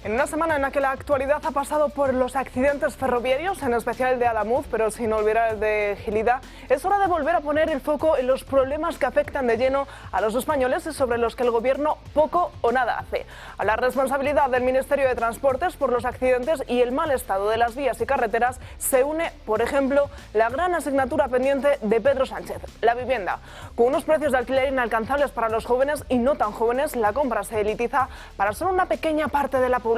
En una semana en la que la actualidad ha pasado por los accidentes ferroviarios, en especial el de Adamuz, pero sin olvidar el de Gelida, es hora de volver a poner el foco en los problemas que afectan de lleno a los españoles y sobre los que el Gobierno poco o nada hace. A la responsabilidad del Ministerio de Transportes por los accidentes y el mal estado de las vías y carreteras se une, por ejemplo, la gran asignatura pendiente de Pedro Sánchez, la vivienda. Con unos precios de alquiler inalcanzables para los jóvenes y no tan jóvenes, la compra se elitiza para solo una pequeña parte de la población.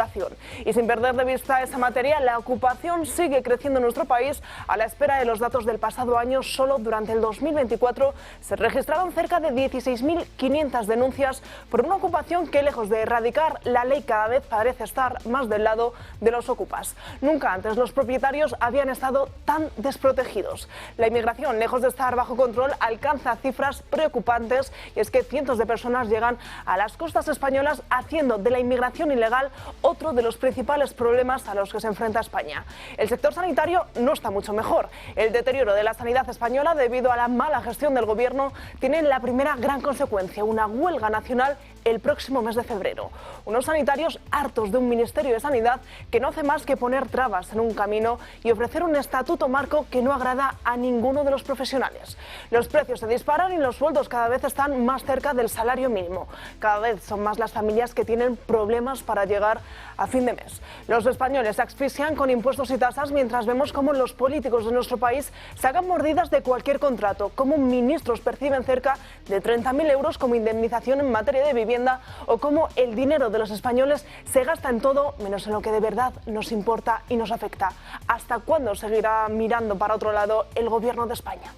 Y sin perder de vista esa materia, la ocupación sigue creciendo en nuestro país. A la espera de los datos del pasado año, solo durante el 2024 se registraron cerca de 16.500 denuncias por una ocupación que, lejos de erradicar, la ley cada vez parece estar más del lado de los ocupas. Nunca antes los propietarios habían estado tan desprotegidos. La inmigración, lejos de estar bajo control, alcanza cifras preocupantes, y es que cientos de personas llegan a las costas españolas, haciendo de la inmigración ilegal otro de los principales problemas a los que se enfrenta España. El sector sanitario no está mucho mejor. El deterioro de la sanidad española, debido a la mala gestión del Gobierno, tiene la primera gran consecuencia: una huelga nacional el próximo mes de febrero. Unos sanitarios hartos de un Ministerio de Sanidad que no hace más que poner trabas en un camino y ofrecer un estatuto marco que no agrada a ninguno de los profesionales. Los precios se disparan y los sueldos cada vez están más cerca del salario mínimo. Cada vez son más las familias que tienen problemas para llegar a fin de mes. Los españoles se asfixian con impuestos y tasas, mientras vemos cómo los políticos de nuestro país sacan mordidas de cualquier contrato, cómo ministros perciben cerca de 30.000 euros como indemnización en materia de vivienda, o cómo el dinero de los españoles se gasta en todo menos en lo que de verdad nos importa y nos afecta. ¿Hasta cuándo seguirá mirando para otro lado el Gobierno de España?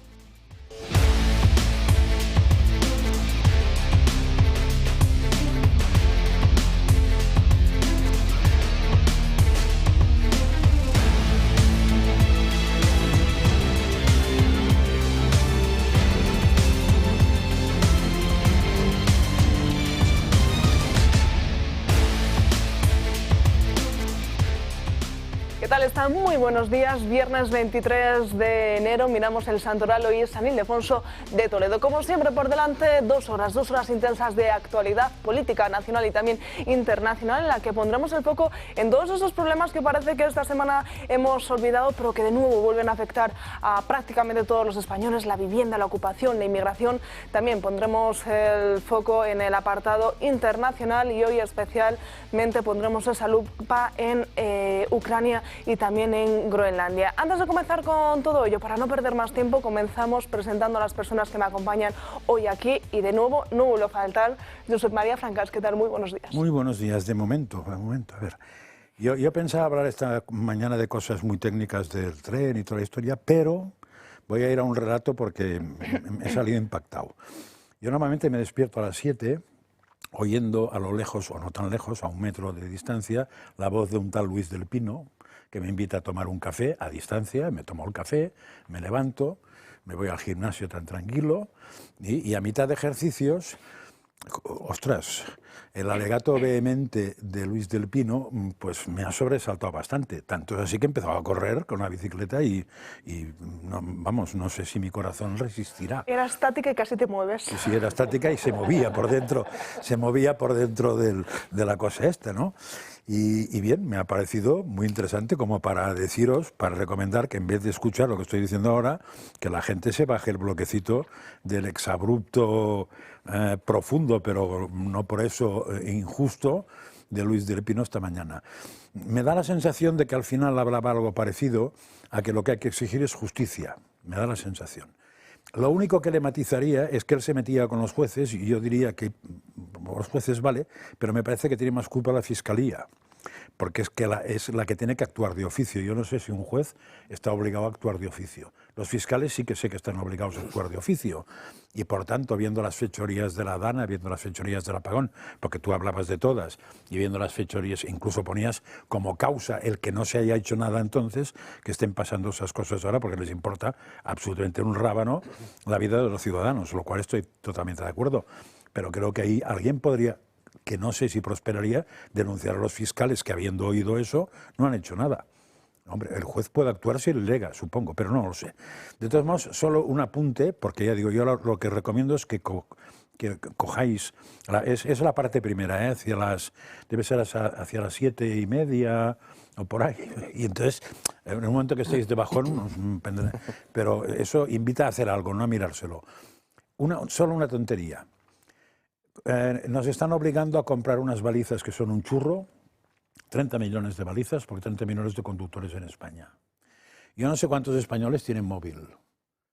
¿Qué tal están? Muy buenos días. Viernes 23 de enero, miramos el santoral. Hoy es San Ildefonso de Toledo. Como siempre, por delante, dos horas intensas de actualidad política nacional y también internacional, en la que pondremos el foco en todos esos problemas que parece que esta semana hemos olvidado, pero que de nuevo vuelven a afectar a prácticamente todos los españoles: la vivienda, la ocupación, la inmigración. También pondremos el foco en el apartado internacional, y hoy especialmente pondremos esa lupa en Ucrania y también en Groenlandia. Antes de comenzar con todo ello, para no perder más tiempo, comenzamos presentando a las personas que me acompañan hoy aquí, y de nuevo no vuelvo a faltar Josep María Francas. ¿Qué tal? Muy buenos días. Muy buenos días. De momento, a ver. Yo pensaba hablar esta mañana de cosas muy técnicas del tren y toda la historia, pero voy a ir a un relato porque he salido impactado. Yo normalmente me despierto a las 7 oyendo a lo lejos, o no tan lejos, a 1 metro de distancia, la voz de un tal Luis del Pino, que me invita a tomar un café a distancia. Me tomo el café, me levanto, me voy al gimnasio tan tranquilo, y a mitad de ejercicios, ostras, el alegato vehemente de Luis del Pino pues me ha sobresaltado bastante. Tanto es así que he empezado a correr con una bicicleta y no, vamos, no sé si mi corazón resistirá. Era estática y casi te mueves. Sí, era estática y se movía por dentro de la cosa esta, ¿no? Y bien, me ha parecido muy interesante como para deciros, para recomendar que en vez de escuchar lo que estoy diciendo ahora, que la gente se baje el bloquecito del exabrupto profundo, pero no por eso injusto, de Luis del Pino esta mañana. Me da la sensación de que al final hablaba algo parecido a que lo que hay que exigir es justicia. Me da la sensación. Lo único que le matizaría es que él se metía con los jueces, y yo diría que los jueces vale, pero me parece que tiene más culpa la Fiscalía, porque es la que tiene que actuar de oficio. Yo no sé si un juez está obligado a actuar de oficio. Los fiscales sí que sé que están obligados a actuar de oficio, y por tanto, viendo las fechorías de la Dana, viendo las fechorías del apagón, porque tú hablabas de todas, y viendo las fechorías, incluso ponías como causa el que no se haya hecho nada entonces, que estén pasando esas cosas ahora, porque les importa absolutamente un rábano la vida de los ciudadanos, lo cual estoy totalmente de acuerdo. Pero creo que ahí alguien podría, que no sé si prosperaría, denunciar a los fiscales que, habiendo oído eso, no han hecho nada. Hombre, el juez puede actuar si le lega, supongo, pero no lo sé. De todos modos, solo un apunte, porque ya digo, yo lo que recomiendo es que que cojáis, es la parte primera, debe ser hacia las 7:30 o por ahí, y entonces en el momento que estéis de bajón, pero eso invita a hacer algo, no a mirárselo. Solo una tontería. Nos están obligando a comprar unas balizas que son un churro, 30 millones de balizas, porque 30 millones de conductores en España. Yo no sé cuántos españoles tienen móvil,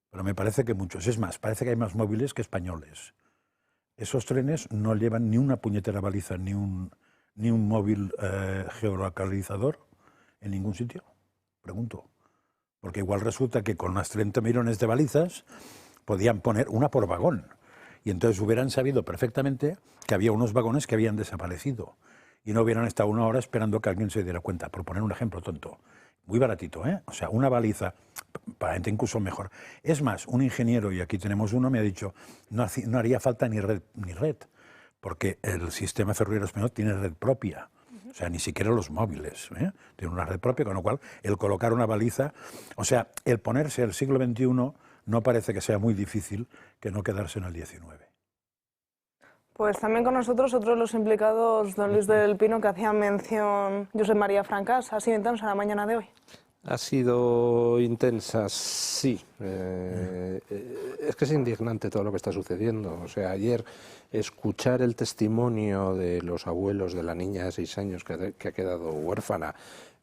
pero me parece que muchos. Es más, parece que hay más móviles que españoles. Esos trenes no llevan ni una puñetera baliza, ni un móvil geolocalizador en ningún sitio. Pregunto. Porque igual resulta que con las 30 millones de balizas podían poner una por vagón. Y entonces hubieran sabido perfectamente que había unos vagones que habían desaparecido. Y no hubieran estado una hora esperando que alguien se diera cuenta. Por poner un ejemplo tonto. Muy baratito, ¿eh? O sea, una baliza, para gente incluso mejor. Es más, un ingeniero, y aquí tenemos uno, me ha dicho, no haría falta ni red, porque el sistema ferroviario español tiene red propia. O sea, ni siquiera los móviles, tienen una red propia, con lo cual el colocar una baliza, o sea, el ponerse al siglo XXI no parece que sea muy difícil que no quedarse en el XIX. Pues también con nosotros otro de los implicados, don Luis del Pino, que hacía mención Josep María Francas. ¿Ha sido intensa la mañana de hoy? Ha sido intensa, sí. Es que es indignante todo lo que está sucediendo. O sea, ayer escuchar el testimonio de los abuelos de la niña de 6 años que ha quedado huérfana,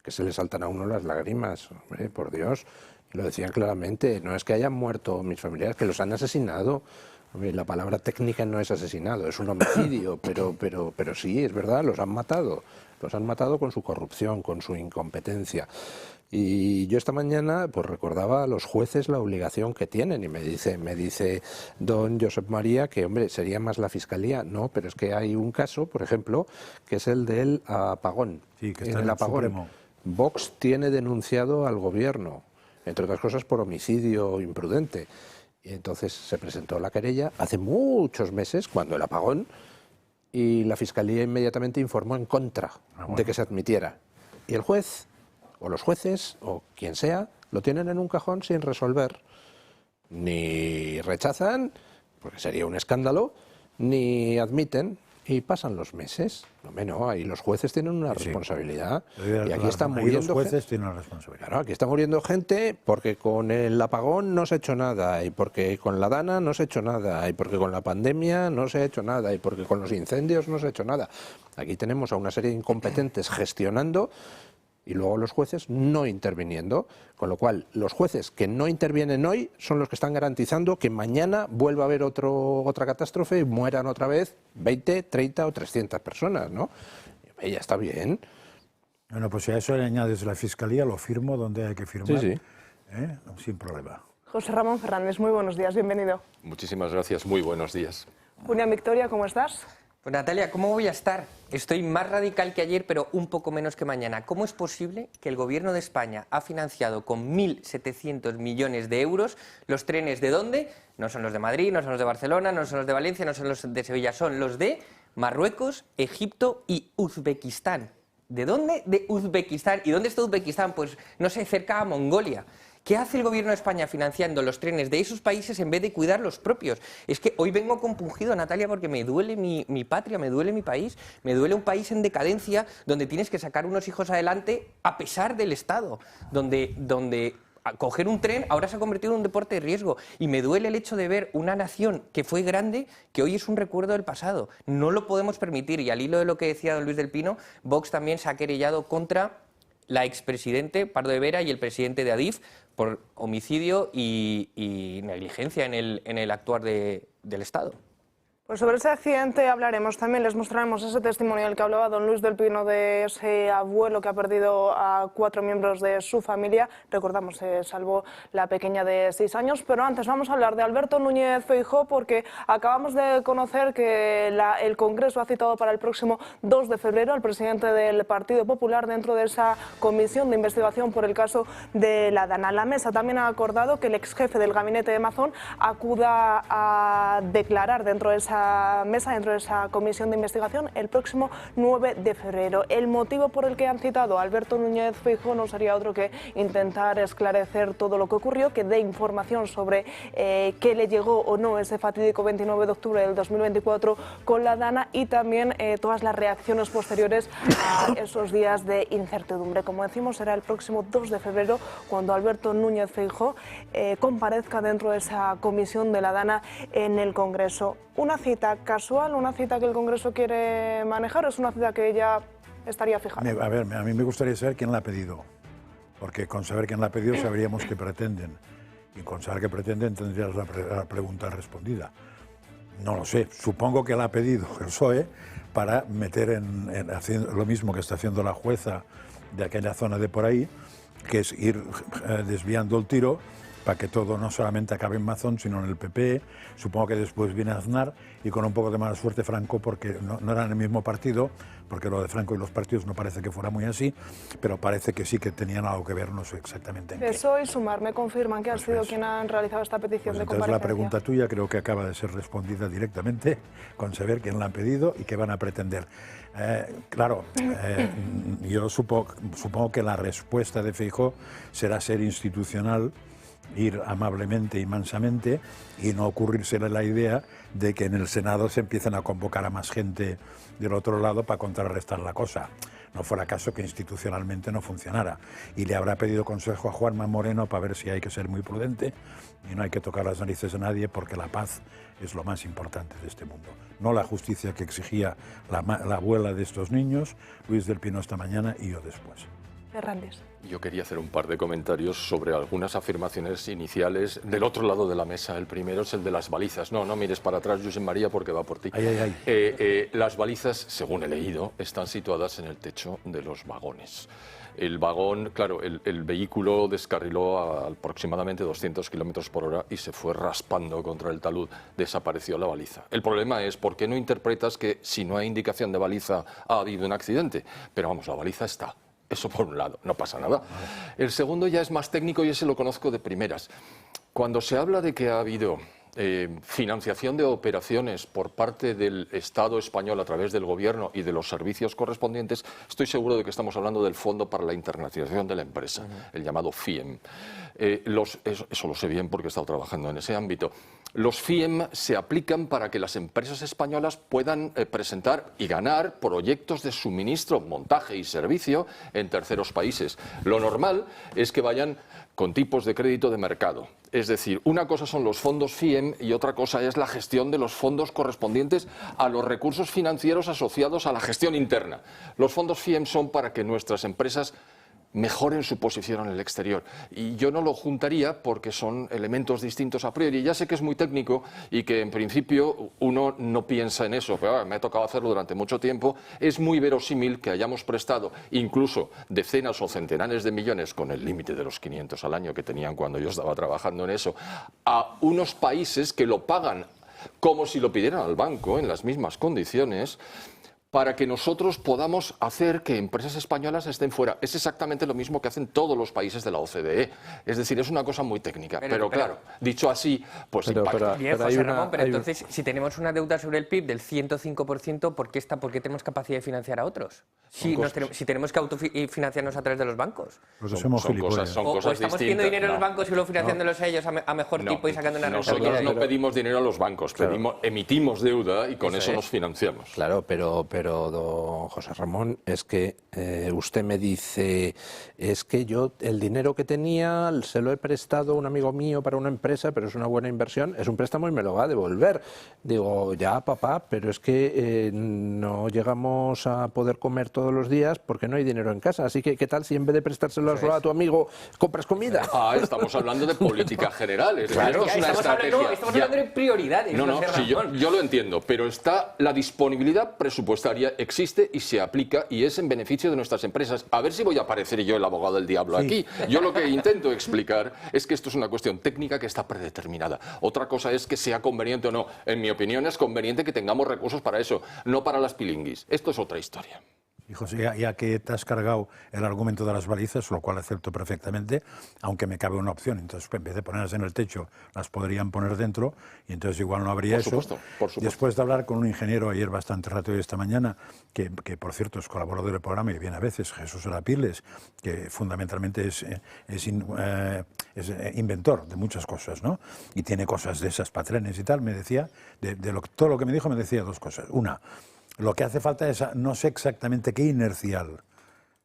que se le saltan a uno las lágrimas, hombre, por Dios. Lo decían claramente, no es que hayan muerto mis familiares, que los han asesinado. La palabra técnica no es asesinado, es un homicidio, pero sí, es verdad, los han matado. Los han matado con su corrupción, con su incompetencia. Y yo esta mañana pues recordaba a los jueces la obligación que tienen y me dice don Josep María que, hombre, sería más la Fiscalía. No, pero es que hay un caso, por ejemplo, que es el del apagón. Sí, que está en el apagón. Supremo. Vox tiene denunciado al gobierno, entre otras cosas por homicidio imprudente. Y entonces se presentó la querella hace muchos meses, cuando el apagón, y la Fiscalía inmediatamente informó en contra de que se admitiera. Y el juez, o los jueces, o quien sea, lo tienen en un cajón sin resolver. Ni rechazan, porque sería un escándalo, ni admiten. Y pasan los meses. No, ahí los jueces tienen una responsabilidad. Y aquí están muriendo los jueces tienen una responsabilidad. Claro, aquí está muriendo gente porque con el apagón no se ha hecho nada, y porque con la Dana no se ha hecho nada, y porque con la pandemia no se ha hecho nada, y porque con los incendios no se ha hecho nada. Aquí tenemos a una serie de incompetentes gestionando y luego los jueces no interviniendo, con lo cual los jueces que no intervienen hoy son los que están garantizando que mañana vuelva a haber otra catástrofe y mueran otra vez 20, 30 o 300 personas, ¿no? Y ya está bien. Bueno, pues si a eso le añades la Fiscalía, lo firmo donde hay que firmar, Sí. Sin problema. José Ramón Fernández, muy buenos días, bienvenido. Muchísimas gracias, muy buenos días. Julián Victoria, ¿cómo estás? Pues Natalia, ¿cómo voy a estar? Estoy más radical que ayer, pero un poco menos que mañana. ¿Cómo es posible que el Gobierno de España ha financiado con 1.700 millones de euros los trenes de dónde? No son los de Madrid, no son los de Barcelona, no son los de Valencia, no son los de Sevilla, son los de Marruecos, Egipto y Uzbekistán. ¿De dónde? De Uzbekistán. ¿Y dónde está Uzbekistán? Pues, no sé, cerca a Mongolia. ¿Qué hace el Gobierno de España financiando los trenes de esos países en vez de cuidar los propios? Es que hoy vengo compungido, Natalia, porque me duele mi patria, me duele mi país, me duele un país en decadencia donde tienes que sacar unos hijos adelante a pesar del Estado, donde coger un tren ahora se ha convertido en un deporte de riesgo. Y me duele el hecho de ver una nación que fue grande, que hoy es un recuerdo del pasado. No lo podemos permitir. Y al hilo de lo que decía don Luis del Pino, Vox también se ha querellado contra la expresidente Pardo de Vera y el presidente de Adif por homicidio y negligencia en el actuar del Estado. Pues sobre ese accidente hablaremos también, les mostraremos ese testimonio del que hablaba don Luis del Pino, de ese abuelo que ha perdido a 4 miembros de su familia. Recordamos, se salvó la pequeña de 6 años, pero antes vamos a hablar de Alberto Núñez Feijóo, porque acabamos de conocer que el Congreso ha citado para el próximo 2 de febrero al presidente del Partido Popular dentro de esa comisión de investigación por el caso de la Dana. La mesa también ha acordado que el ex jefe del gabinete de Mazón acuda a declarar dentro de esa esa mesa, dentro de esa comisión de investigación, el próximo 9 de febrero. El motivo por el que han citado a Alberto Núñez Feijóo no sería otro que intentar esclarecer todo lo que ocurrió, que dé información sobre qué le llegó o no ese fatídico 29 de octubre del 2024 con la DANA y también todas las reacciones posteriores a esos días de incertidumbre. Como decimos, será el próximo 2 de febrero cuando Alberto Núñez Feijóo comparezca dentro de esa comisión de la DANA en el Congreso. ¿Una cita casual, una cita que el Congreso quiere manejar o es una cita que ya estaría fijada? A ver, a mí me gustaría saber quién la ha pedido, porque con saber quién la ha pedido sabríamos qué pretenden, y con saber qué pretenden tendrías la pregunta respondida. No lo sé, supongo que la ha pedido el PSOE para meter haciendo lo mismo que está haciendo la jueza de aquella zona de por ahí, que es ir desviando el tiro para que todo no solamente acabe en Mazón, sino en el PP. Supongo que después viene Aznar y con un poco de mala suerte Franco, porque no eran el mismo partido, porque lo de Franco y los partidos no parece que fuera muy así, pero parece que sí que tenían algo que ver, no sé exactamente en qué. Eso y Sumar me confirman que han sido Pues, quien han realizado esta petición pues de entonces comparecencia. la pregunta tuya creo que acaba de ser respondida directamente con saber quién la han pedido y qué van a pretender. Yo supongo que la respuesta de Feijóo será ser institucional, ir amablemente y mansamente y no ocurrírsele la idea de que en el Senado se empiecen a convocar a más gente del otro lado para contrarrestar la cosa. No fuera caso que institucionalmente no funcionara. Y le habrá pedido consejo a Juanma Moreno para ver si hay que ser muy prudente y no hay que tocar las narices a nadie, porque la paz es lo más importante de este mundo. No la justicia que exigía la abuela de estos niños, Luis del Pino esta mañana y yo después. Fernández. Yo quería hacer un par de comentarios sobre algunas afirmaciones iniciales del otro lado de la mesa. El primero es el de las balizas. No mires para atrás, Josep María, porque va por ti. Las balizas, según he leído, están situadas en el techo de los vagones. El vagón, claro, el vehículo descarriló a aproximadamente 200 kilómetros por hora y se fue raspando contra el talud. Desapareció la baliza. El problema es, ¿por qué no interpretas que si no hay indicación de baliza ha habido un accidente? Pero vamos, la baliza está. Eso por un lado, no pasa nada. El segundo ya es más técnico y ese lo conozco de primeras. Cuando se habla de que ha habido financiación de operaciones por parte del Estado español a través del Gobierno y de los servicios correspondientes, estoy seguro de que estamos hablando del Fondo para la Internacionalización de la Empresa, el llamado FIEM. Eso lo sé bien porque he estado trabajando en ese ámbito. Los FIEM se aplican para que las empresas españolas puedan presentar y ganar proyectos de suministro, montaje y servicio en terceros países. Lo normal es que vayan con tipos de crédito de mercado. Es decir, una cosa son los fondos FIEM y otra cosa es la gestión de los fondos correspondientes a los recursos financieros asociados a la gestión interna. Los fondos FIEM son para que nuestras empresas mejoren su posición en el exterior. Y yo no lo juntaría porque son elementos distintos a priori. Ya sé que es muy técnico y que en principio uno no piensa en eso, pero me ha tocado hacerlo durante mucho tiempo. Es muy verosímil que hayamos prestado incluso decenas o centenares de millones, con el límite de los 500 al año que tenían cuando yo estaba trabajando en eso, a unos países que lo pagan como si lo pidieran al banco en las mismas condiciones, para que nosotros podamos hacer que empresas españolas estén fuera. Es exactamente lo mismo que hacen todos los países de la OCDE. Es decir, es una cosa muy técnica. Pero claro, dicho así, pues impacta. Bien, José Ramón, pero entonces, si tenemos una deuda sobre el PIB del 105%, ¿por qué tenemos capacidad de financiar a otros? Si tenemos que autofinanciarnos a través de los bancos. Pues somos gilipollas. Son cosas ¿O estamos distintas. pidiendo dinero a los bancos y luego financiándolos a ellos a mejor tipo y sacando una rentabilidad? Nosotros no pedimos dinero a los bancos, emitimos deuda y con eso nos financiamos. Claro, pero don José Ramón, es que usted me dice, es que yo el dinero que tenía se lo he prestado a un amigo mío para una empresa, pero es una buena inversión, es un préstamo y me lo va a devolver. Digo, ya papá, pero es que no llegamos a poder comer todos los días porque no hay dinero en casa, así que ¿qué tal si en vez de prestárselo a tu amigo compras comida? Estamos hablando de política general. Claro, esto es una estrategia. Estamos hablando de prioridades. Sí, yo lo entiendo, pero está la disponibilidad presupuestaria, existe y se aplica y es en beneficio de nuestras empresas. A ver si voy a parecer yo el abogado del diablo aquí. Yo lo que intento explicar es que esto es una cuestión técnica que está predeterminada. Otra cosa es que sea conveniente o no. En mi opinión es conveniente que tengamos recursos para eso, no para las pilinguis. Esto es otra historia. Hijo, ya que te has cargado el argumento de las balizas, lo cual acepto perfectamente, aunque me cabe una opción. Entonces, en vez de ponerlas en el techo, las podrían poner dentro y entonces igual no habría eso. Por supuesto. Después de hablar con un ingeniero ayer bastante rato y esta mañana, que por cierto es colaborador del programa y viene a veces, Jesús Arapiles, que fundamentalmente es inventor de muchas cosas, ¿no? Y tiene cosas de esas para trenes y tal, me decía, todo lo que me dijo me decía dos cosas. Una, lo que hace falta es, no sé exactamente qué inercial,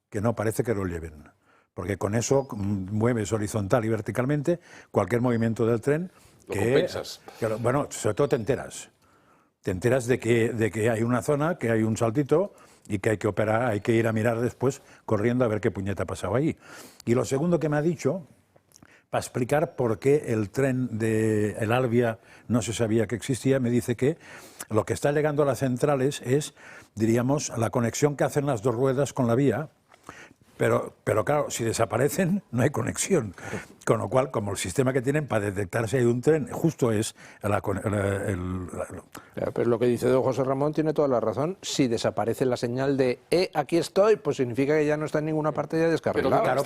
que no parece que lo lleven, porque con eso mueves horizontal y verticalmente cualquier movimiento del tren. Lo compensas. Bueno, sobre todo te enteras de que hay una zona, que hay un saltito y que hay que operar, hay que ir a mirar después corriendo a ver qué puñeta ha pasado ahí. Y lo segundo que me ha dicho, para explicar por qué el tren de el Albia no se sabía que existía, me dice que lo que está llegando a las centrales es, diríamos, la conexión que hacen las dos ruedas con la vía, pero claro, si desaparecen no hay conexión, con lo cual, como el sistema que tienen para detectar si hay un tren, justo es Pero lo que dice don José Ramón tiene toda la razón. Si desaparece la señal de aquí estoy, pues significa que ya no está en ninguna parte ya descarrilado.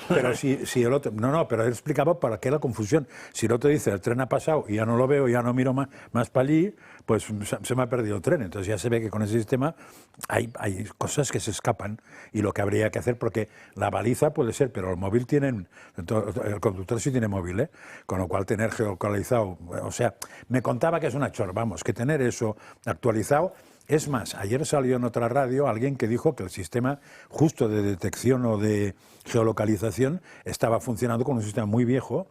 Pero si el otro... No, pero él explicaba para qué la confusión. Si el otro dice, el tren ha pasado y ya no lo veo, ya no miro más para allí, pues se me ha perdido el tren. Entonces ya se ve que con ese sistema hay cosas que se escapan y lo que habría que hacer, porque la baliza puede ser, pero el móvil el conductor sí tiene móvil, ¿eh? Con lo cual tener geolocalizado, o sea, me contaba que es una chorra, vamos, que tener eso actualizado. Es más, ayer salió en otra radio alguien que dijo que el sistema justo de detección o de geolocalización estaba funcionando con un sistema muy viejo,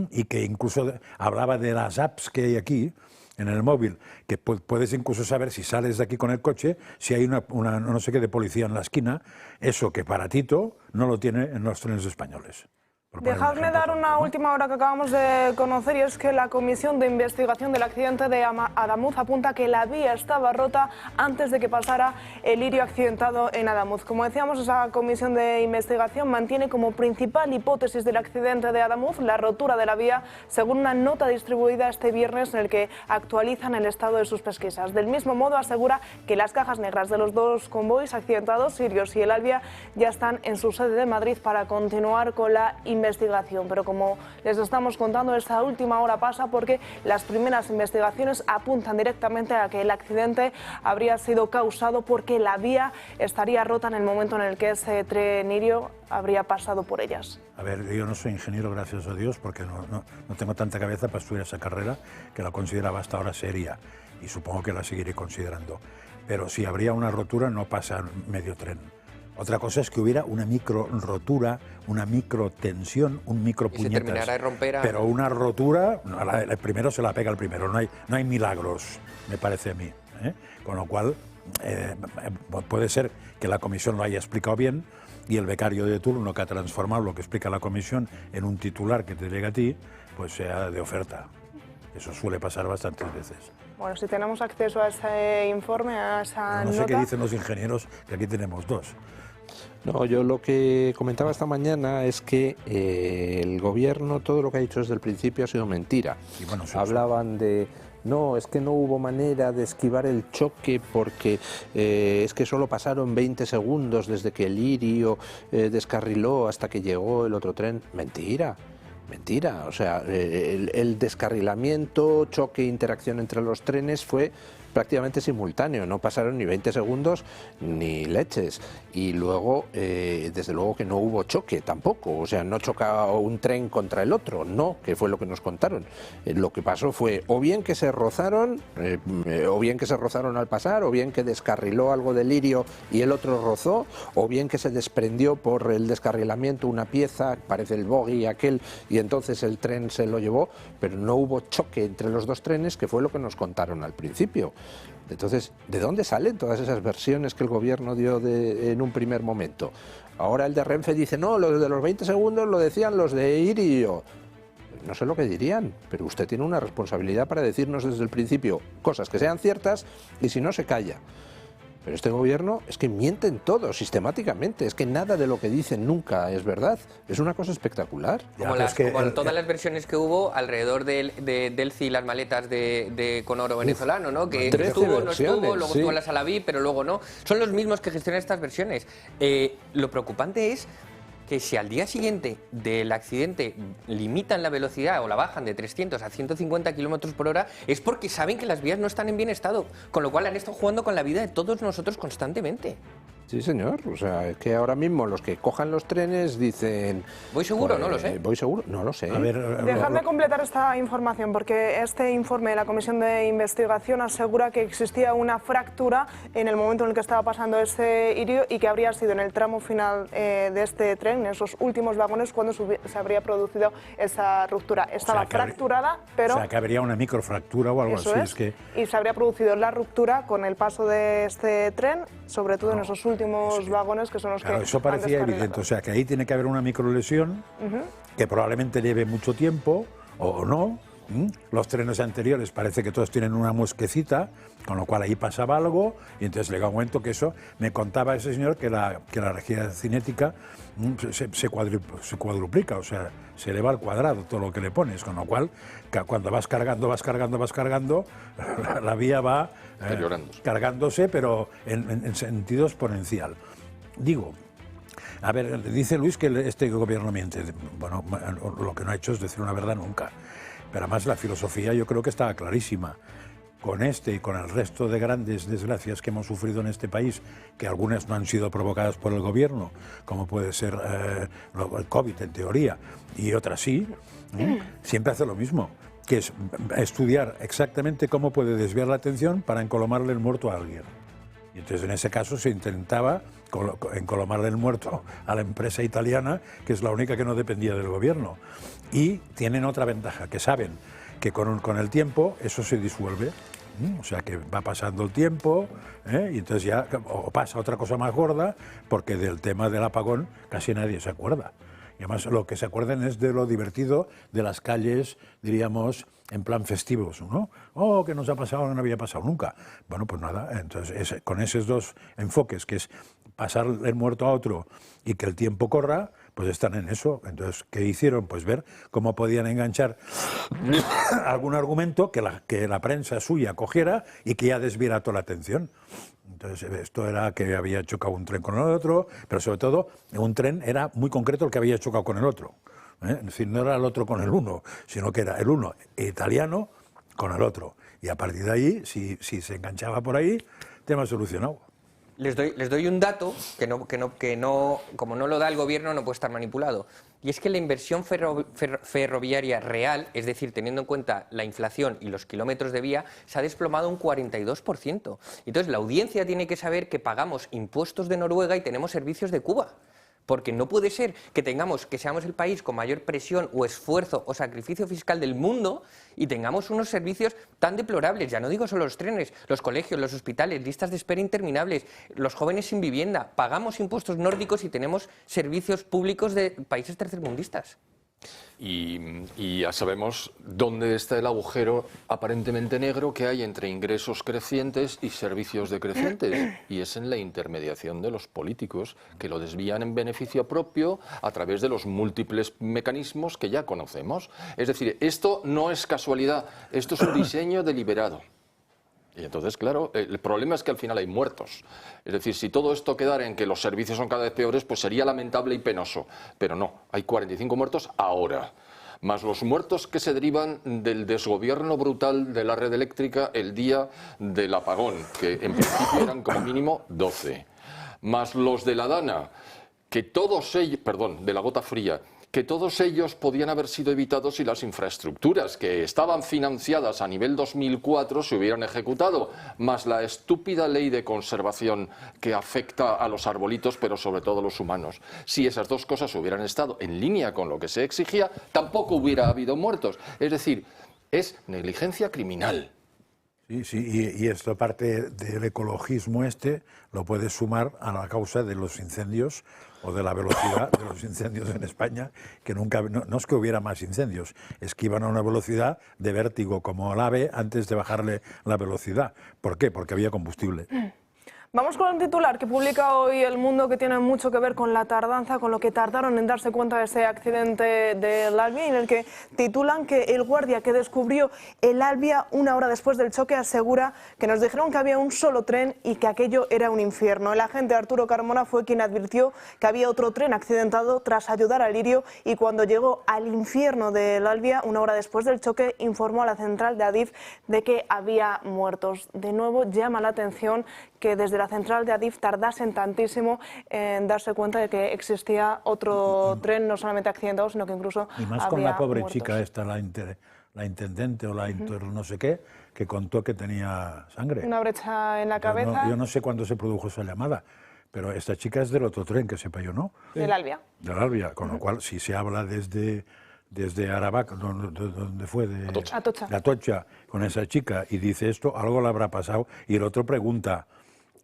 y que incluso hablaba de las apps que hay aquí en el móvil, que puedes incluso saber si sales de aquí con el coche, si hay una no sé qué de policía en la esquina, eso que para Tito no lo tiene en los trenes españoles. Dejadme dar una última hora que acabamos de conocer, y es que la Comisión de Investigación del accidente de Adamuz apunta que la vía estaba rota antes de que pasara el Lirio accidentado en Adamuz. Como decíamos, esa Comisión de Investigación mantiene como principal hipótesis del accidente de Adamuz la rotura de la vía, según una nota distribuida este viernes en el que actualizan el estado de sus pesquisas. Del mismo modo, asegura que las cajas negras de los dos convoys accidentados, Sirius y el Albia, ya están en su sede de Madrid para continuar con la investigación. Pero como les estamos contando, esta última hora pasa porque las primeras investigaciones apuntan directamente a que el accidente habría sido causado porque la vía estaría rota en el momento en el que ese tren Lirio habría pasado por ellas. A ver, yo no soy ingeniero, gracias a Dios, porque no tengo tanta cabeza para estudiar esa carrera, que la consideraba hasta ahora seria y supongo que la seguiré considerando. Pero si habría una rotura, no pasa medio tren. Otra cosa es que hubiera una micro rotura, una micro tensión, un micro puñetas. Y se terminara de romper. Pero una rotura, el primero se la pega el primero, no hay milagros, me parece a mí, ¿eh? Con lo cual, puede ser que la comisión lo haya explicado bien y el becario de turno que ha transformado lo que explica la comisión en un titular que te llega a ti, pues sea de oferta. Eso suele pasar bastantes veces. Bueno, si tenemos acceso a ese informe, a esa nota... No sé qué dicen los ingenieros, que aquí tenemos dos. No, yo lo que comentaba esta mañana es que el gobierno, todo lo que ha dicho desde el principio ha sido mentira. Y bueno, hablaban de... No, es que no hubo manera de esquivar el choque porque es que solo pasaron 20 segundos desde que el Lirio descarriló hasta que llegó el otro tren. Mentira. Mentira, o sea, el descarrilamiento, choque, interacción entre los trenes fue prácticamente simultáneo, no pasaron ni 20 segundos ni leches. Y luego, desde luego que no hubo choque tampoco, o sea, no chocaba un tren contra el otro, no, que fue lo que nos contaron. Lo que pasó fue o bien que se rozaron, al pasar, o bien que descarriló algo del Lirio y el otro rozó, o bien que se desprendió por el descarrilamiento una pieza, parece el bogie aquel, y entonces el tren se lo llevó, pero no hubo choque entre los dos trenes, que fue lo que nos contaron al principio. Entonces, ¿de dónde salen todas esas versiones que el gobierno dio en un primer momento? Ahora el de Renfe dice, no, lo de los 20 segundos lo decían los de Irio. No sé lo que dirían, pero usted tiene una responsabilidad para decirnos desde el principio cosas que sean ciertas y si no se calla. Pero este gobierno es que mienten todo sistemáticamente, es que nada de lo que dicen nunca es verdad. Es una cosa espectacular. Como todas las versiones que hubo alrededor del CI, las maletas de con oro venezolano, ¿no? Que estuvo, no estuvo, luego estuvo en la sala VIP, pero luego no. Son los mismos que gestionan estas versiones. Lo preocupante es que si al día siguiente del accidente limitan la velocidad o la bajan de 300 a 150 kilómetros por hora, es porque saben que las vías no están en bien estado, con lo cual han estado jugando con la vida de todos nosotros constantemente. Sí, señor. O sea, es que ahora mismo los que cojan los trenes dicen... ¿Voy seguro? Pues, no lo sé. ¿Voy seguro? No lo sé. A ver, dejadme completar esta información, porque este informe de la Comisión de Investigación asegura que existía una fractura en el momento en el que estaba pasando ese irio y que habría sido en el tramo final de este tren, en esos últimos vagones, cuando se habría producido esa ruptura. Estaba fracturada, pero... O sea, que habría una microfractura o algo así. Es que... Y se habría producido la ruptura con el paso de este tren, sobre todo en esos últimos vagones que son los que... Eso parecía evidente, o sea que ahí tiene que haber una microlesión que probablemente lleve mucho tiempo o no. Los trenes anteriores parece que todos tienen una muesquecita, con lo cual ahí pasaba algo y entonces llega un momento que eso, me contaba ese señor que la rigidez cinética se cuadruplica, o sea, se eleva al cuadrado todo lo que le pones, con lo cual cuando vas cargando, la vía va cargándose, pero en sentido exponencial. Digo, a ver, dice Luis que este gobierno miente. Bueno, lo que no ha hecho es decir una verdad nunca. Pero además la filosofía yo creo que está clarísima. Con este y con el resto de grandes desgracias que hemos sufrido en este país, que algunas no han sido provocadas por el gobierno, como puede ser el COVID en teoría, y otras sí, siempre hace lo mismo, que es estudiar exactamente cómo puede desviar la atención para encolomarle el muerto a alguien. Y entonces en ese caso se intentaba encolomarle el muerto a la empresa italiana, que es la única que no dependía del gobierno. Y tienen otra ventaja, que saben que con el tiempo eso se disuelve. O sea que va pasando el tiempo y entonces ya o pasa otra cosa más gorda, porque del tema del apagón casi nadie se acuerda. Y además lo que se acuerdan es de lo divertido de las calles, diríamos, en plan festivos, ¿no? Oh, que nos ha pasado, no había pasado nunca. Bueno, pues nada, entonces con esos dos enfoques, que es pasar el muerto a otro y que el tiempo corra, pues están en eso. Entonces, ¿qué hicieron? Pues ver cómo podían enganchar algún argumento que la prensa suya cogiera y que ya desviara toda la atención. Entonces, esto era que había chocado un tren con el otro, pero sobre todo, un tren era muy concreto el que había chocado con el otro. Es decir, no era el otro con el uno, sino que era el uno italiano con el otro. Y a partir de ahí, si se enganchaba por ahí, tema solucionado. Les doy un dato que no, como no lo da el gobierno, no puede estar manipulado. Y es que la inversión ferroviaria real, es decir, teniendo en cuenta la inflación y los kilómetros de vía, se ha desplomado un 42%. Entonces, la audiencia tiene que saber que pagamos impuestos de Noruega y tenemos servicios de Cuba. Porque no puede ser que seamos el país con mayor presión o esfuerzo o sacrificio fiscal del mundo y tengamos unos servicios tan deplorables. Ya no digo solo los trenes, los colegios, los hospitales, listas de espera interminables, los jóvenes sin vivienda. Pagamos impuestos nórdicos y tenemos servicios públicos de países tercermundistas. Y ya sabemos dónde está el agujero aparentemente negro que hay entre ingresos crecientes y servicios decrecientes, y es en la intermediación de los políticos, que lo desvían en beneficio propio a través de los múltiples mecanismos que ya conocemos. Es decir, esto no es casualidad, esto es un diseño deliberado. Y entonces, claro, el problema es que al final hay muertos. Es decir, si todo esto quedara en que los servicios son cada vez peores, pues sería lamentable y penoso. Pero no, hay 45 muertos ahora, más los muertos que se derivan del desgobierno brutal de la red eléctrica el día del apagón, que en principio eran como mínimo 12, más los de la Dana, que todos ellos, perdón, de la gota fría, que todos ellos podían haber sido evitados si las infraestructuras que estaban financiadas a nivel 2004 se hubieran ejecutado, más la estúpida ley de conservación que afecta a los arbolitos, pero sobre todo a los humanos. Si esas dos cosas hubieran estado en línea con lo que se exigía, tampoco hubiera habido muertos. Es decir, es negligencia criminal. Sí, y esto parte del ecologismo lo puedes sumar a la causa de los incendios o de la velocidad de los incendios en España, que nunca, no es que hubiera más incendios, es que iban a una velocidad de vértigo como el AVE antes de bajarle la velocidad. ¿Por qué? Porque había combustible. Vamos con el titular que publica hoy El Mundo, que tiene mucho que ver con la tardanza, con lo que tardaron en darse cuenta de ese accidente del Albia, en el que titulan que el guardia que descubrió el Albia 1 hora después del choque asegura que nos dijeron que había un solo tren y que aquello era un infierno. El agente Arturo Carmona fue quien advirtió que había otro tren accidentado tras ayudar a Lirio, y cuando llegó al infierno del Albia 1 hora después del choque informó a la central de Adif de que había muertos. De nuevo llama la atención que desde la central de Adif tardasen tantísimo en darse cuenta de que existía otro tren, no solamente accidentado, sino que incluso y más había con la pobre muertos. chica esta, la intendente o la no sé qué, que contó que tenía sangre. Una brecha en la cabeza. Yo no sé cuándo se produjo esa llamada, pero esta chica es del otro tren, que sepa yo, ¿no? Del Albia. Del Albia, con lo cual, si se habla desde Aravaca, ¿dónde fue? De Atocha. De Atocha, con esa chica, y dice esto, algo le habrá pasado, y el otro pregunta,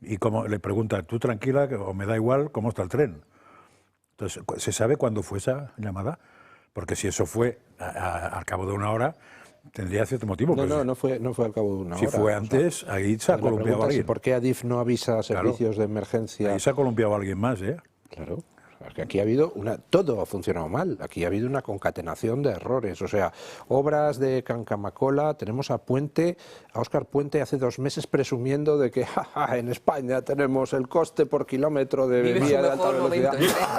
y como le pregunta, tú tranquila, o me da igual, ¿cómo está el tren? Entonces, ¿se sabe cuándo fue esa llamada? Porque si eso fue al cabo de 1 hora, tendría cierto motivo. No fue al cabo de 1 hora. Si fue antes, ahí se ha columpiado alguien. ¿Por qué Adif no avisa a servicios de emergencia? Ahí se ha columpiado alguien más, ¿eh? Claro. Es que aquí ha habido todo ha funcionado mal. Aquí ha habido una concatenación de errores. O sea, obras de Cancamacola, tenemos a Óscar Puente hace 2 meses presumiendo de que en España tenemos el coste por kilómetro de vía de alta velocidad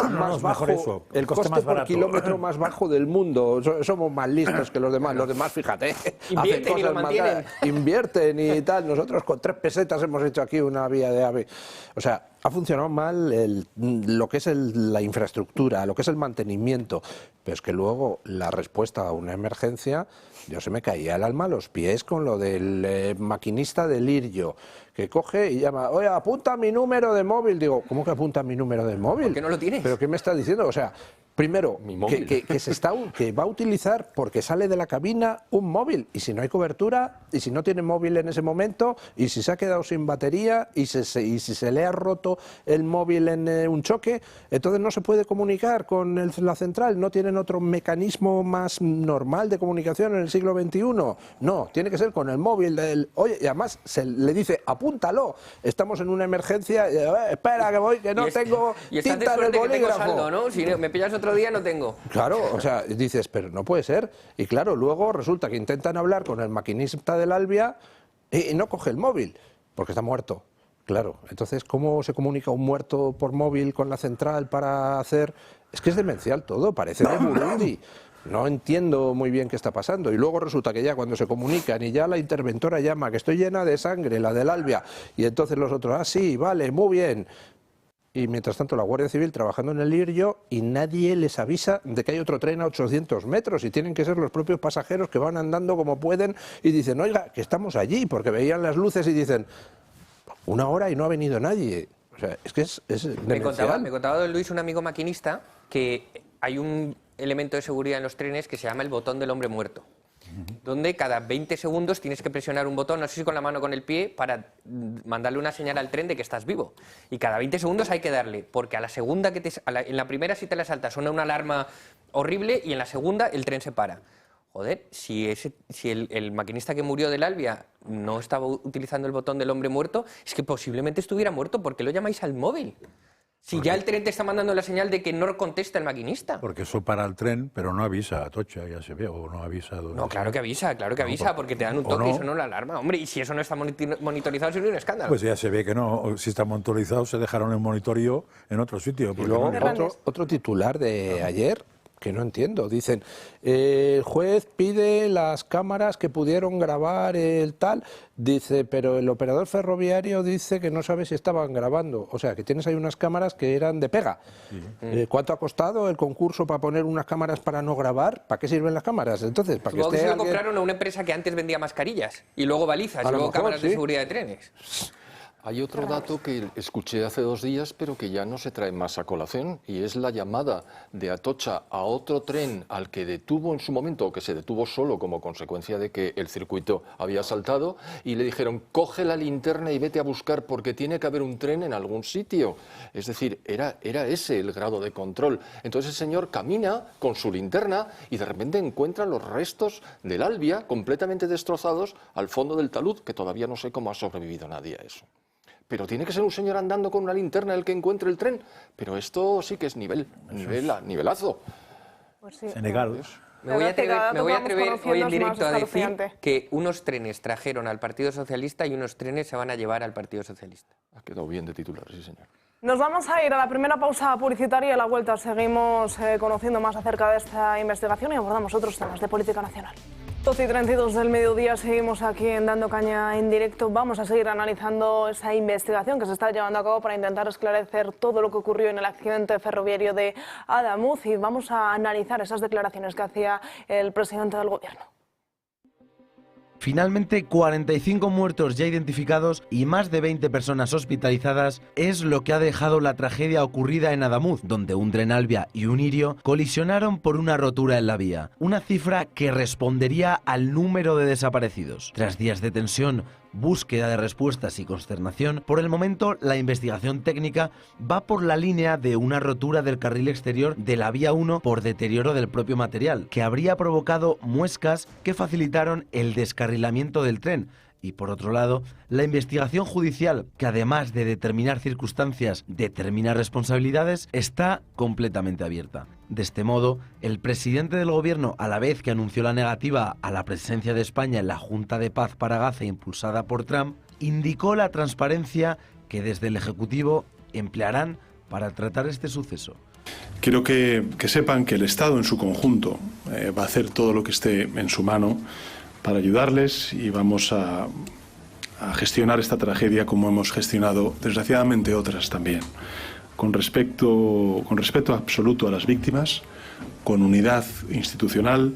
más bajo, el coste más por kilómetro más bajo del mundo. Somos más listos que los demás. Los demás, fíjate, invierten y lo mantienen. Invierten y tal. Nosotros con 3 pesetas hemos hecho aquí una vía de AVE. O sea, ha funcionado mal lo que es la infraestructura, lo que es el mantenimiento, pero es que luego la respuesta a una emergencia, yo se me caía el alma a los pies con lo del maquinista de Lirio, que coge y llama, oye, apunta mi número de móvil. Digo, ¿cómo que apunta mi número de móvil? ¿Por qué no lo tienes? ¿Pero qué me está diciendo? O sea, primero, que va a utilizar, porque sale de la cabina, un móvil, y si no hay cobertura, y si no tiene móvil en ese momento, y si se ha quedado sin batería, y si se le ha roto el móvil en un choque, entonces no se puede comunicar con la central. ¿No tienen otro mecanismo más normal de comunicación en el siglo XXI? No, tiene que ser con el móvil oye, y además se le dice, apúntalo, estamos en una emergencia, espera que voy, que no tengo tinta en el bolígrafo. Saldo, ¿no? Si me pillas otro día no tengo. Claro, o sea, dices, pero no puede ser. Y claro, luego resulta que intentan hablar con el maquinista del Albia y no coge el móvil, porque está muerto. Claro, entonces, ¿cómo se comunica un muerto por móvil con la central para hacer...? Es que es demencial todo, parece de Burundi. No entiendo muy bien qué está pasando. Y luego resulta que ya cuando se comunican y ya la interventora llama, que estoy llena de sangre, la del Albia, y entonces los otros, sí, vale, muy bien. Y mientras tanto la Guardia Civil trabajando en el Lirio y nadie les avisa de que hay otro tren a 800 metros y tienen que ser los propios pasajeros que van andando como pueden y dicen, oiga, que estamos allí, porque veían las luces y dicen, 1 hora y no ha venido nadie. O sea, es que es demencial. Me contaba don Luis, un amigo maquinista, que hay un elemento de seguridad en los trenes que se llama el botón del hombre muerto, donde cada 20 segundos tienes que presionar un botón, no sé si con la mano o con el pie, para mandarle una señal al tren de que estás vivo. Y cada 20 segundos hay que darle, porque a la segunda en la primera si te la saltas suena una alarma horrible y en la segunda el tren se para. Joder, si el maquinista que murió del Albia no estaba utilizando el botón del hombre muerto, es que posiblemente estuviera muerto. ¿Por qué lo llamáis al móvil? Si ya el tren te está mandando la señal de que no contesta el maquinista. Porque eso para el tren, pero no avisa a Atocha, ya se ve, o no avisa. No, claro que avisa, porque te dan un toque y eso no la alarma. Hombre, y si eso no está monitorizado, sería un escándalo. Pues ya se ve que no, si está monitorizado, se dejaron el monitoreo en otro sitio. Y luego otro titular de ayer, que no entiendo. Dicen, el juez pide las cámaras que pudieron grabar el tal, dice, pero el operador ferroviario dice que no sabe si estaban grabando. O sea, que tienes ahí unas cámaras que eran de pega. Sí. ¿Cuánto ha costado el concurso para poner unas cámaras para no grabar? ¿Para qué sirven las cámaras? Entonces, ¿para Supongo que se lo alguien... compraron a una empresa que antes vendía mascarillas y luego balizas y luego cámaras de seguridad de trenes. Hay otro dato que escuché hace 2 días, pero que ya no se trae más a colación, y es la llamada de Atocha a otro tren al que detuvo en su momento, o que se detuvo solo como consecuencia de que el circuito había saltado, y le dijeron, coge la linterna y vete a buscar porque tiene que haber un tren en algún sitio. Es decir, era ese el grado de control. Entonces el señor camina con su linterna y de repente encuentra los restos del Albia completamente destrozados al fondo del talud, que todavía no sé cómo ha sobrevivido nadie a eso. pero tiene que ser un señor andando con una linterna el que encuentre el tren. Pero esto sí que es nivelazo. Pues sí. Senegal. Me voy a atrever hoy en directo a decir escalofriante. que unos trenes trajeron al Partido Socialista y unos trenes se van a llevar al Partido Socialista. Ha quedado bien de titular, sí señor. Nos vamos a ir a la primera pausa publicitaria y a la vuelta seguimos conociendo más acerca de esta investigación y abordamos otros temas de política nacional. 12:32 del mediodía, seguimos aquí en Dando Caña en directo. Vamos a seguir analizando esa investigación que se está llevando a cabo para intentar esclarecer todo lo que ocurrió en el accidente ferroviario de Adamuz y vamos a analizar esas declaraciones que hacía el presidente del gobierno. Finalmente, 45 muertos ya identificados y más de 20 personas hospitalizadas es lo que ha dejado la tragedia ocurrida en Adamuz, donde un tren Alvia y un Irio colisionaron por una rotura en la vía. Una cifra que respondería al número de desaparecidos. Tras días de tensión, búsqueda de respuestas y consternación, por el momento la investigación técnica va por la línea de una rotura del carril exterior de la vía 1 por deterioro del propio material, que habría provocado muescas que facilitaron el descarrilamiento del tren. Y por otro lado, la investigación judicial, que además de determinar circunstancias, determina responsabilidades, está completamente abierta. De este modo, el presidente del gobierno, a la vez que anunció la negativa a la presencia de España en la Junta de Paz para Gaza impulsada por Trump, indicó la transparencia que desde el Ejecutivo emplearán para tratar este suceso. Quiero que sepan que el Estado en su conjunto va a hacer todo lo que esté en su mano para ayudarles y vamos a gestionar esta tragedia como hemos gestionado desgraciadamente otras también, con respeto absoluto a las víctimas, con unidad institucional,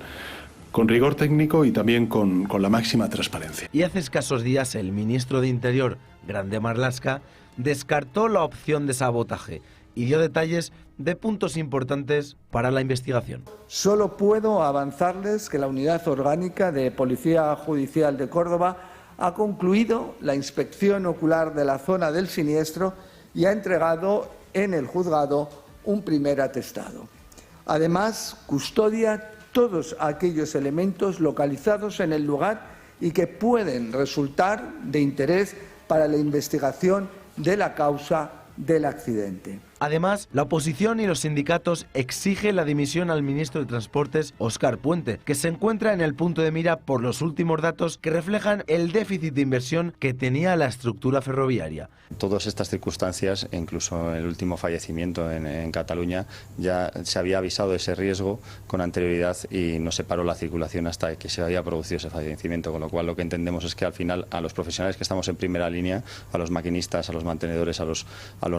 con rigor técnico y también con la máxima transparencia. Y hace escasos días el ministro de Interior, Grande Marlaska, descartó la opción de sabotaje y dio detalles de puntos importantes para la investigación. Solo puedo avanzarles que la Unidad Orgánica de Policía Judicial de Córdoba ha concluido la inspección ocular de la zona del siniestro y ha entregado en el juzgado un primer atestado. Además, custodia todos aquellos elementos localizados en el lugar y que pueden resultar de interés para la investigación de la causa del accidente. Además, la oposición y los sindicatos exigen la dimisión al ministro de Transportes, Óscar Puente, que se encuentra en el punto de mira por los últimos datos que reflejan el déficit de inversión que tenía la estructura ferroviaria. Todas estas circunstancias, incluso el último fallecimiento en Cataluña, ya se había avisado de ese riesgo con anterioridad y no se paró la circulación hasta que se había producido ese fallecimiento, con lo cual lo que entendemos es que al final a los profesionales que estamos en primera línea, a los maquinistas, a los mantenedores, a los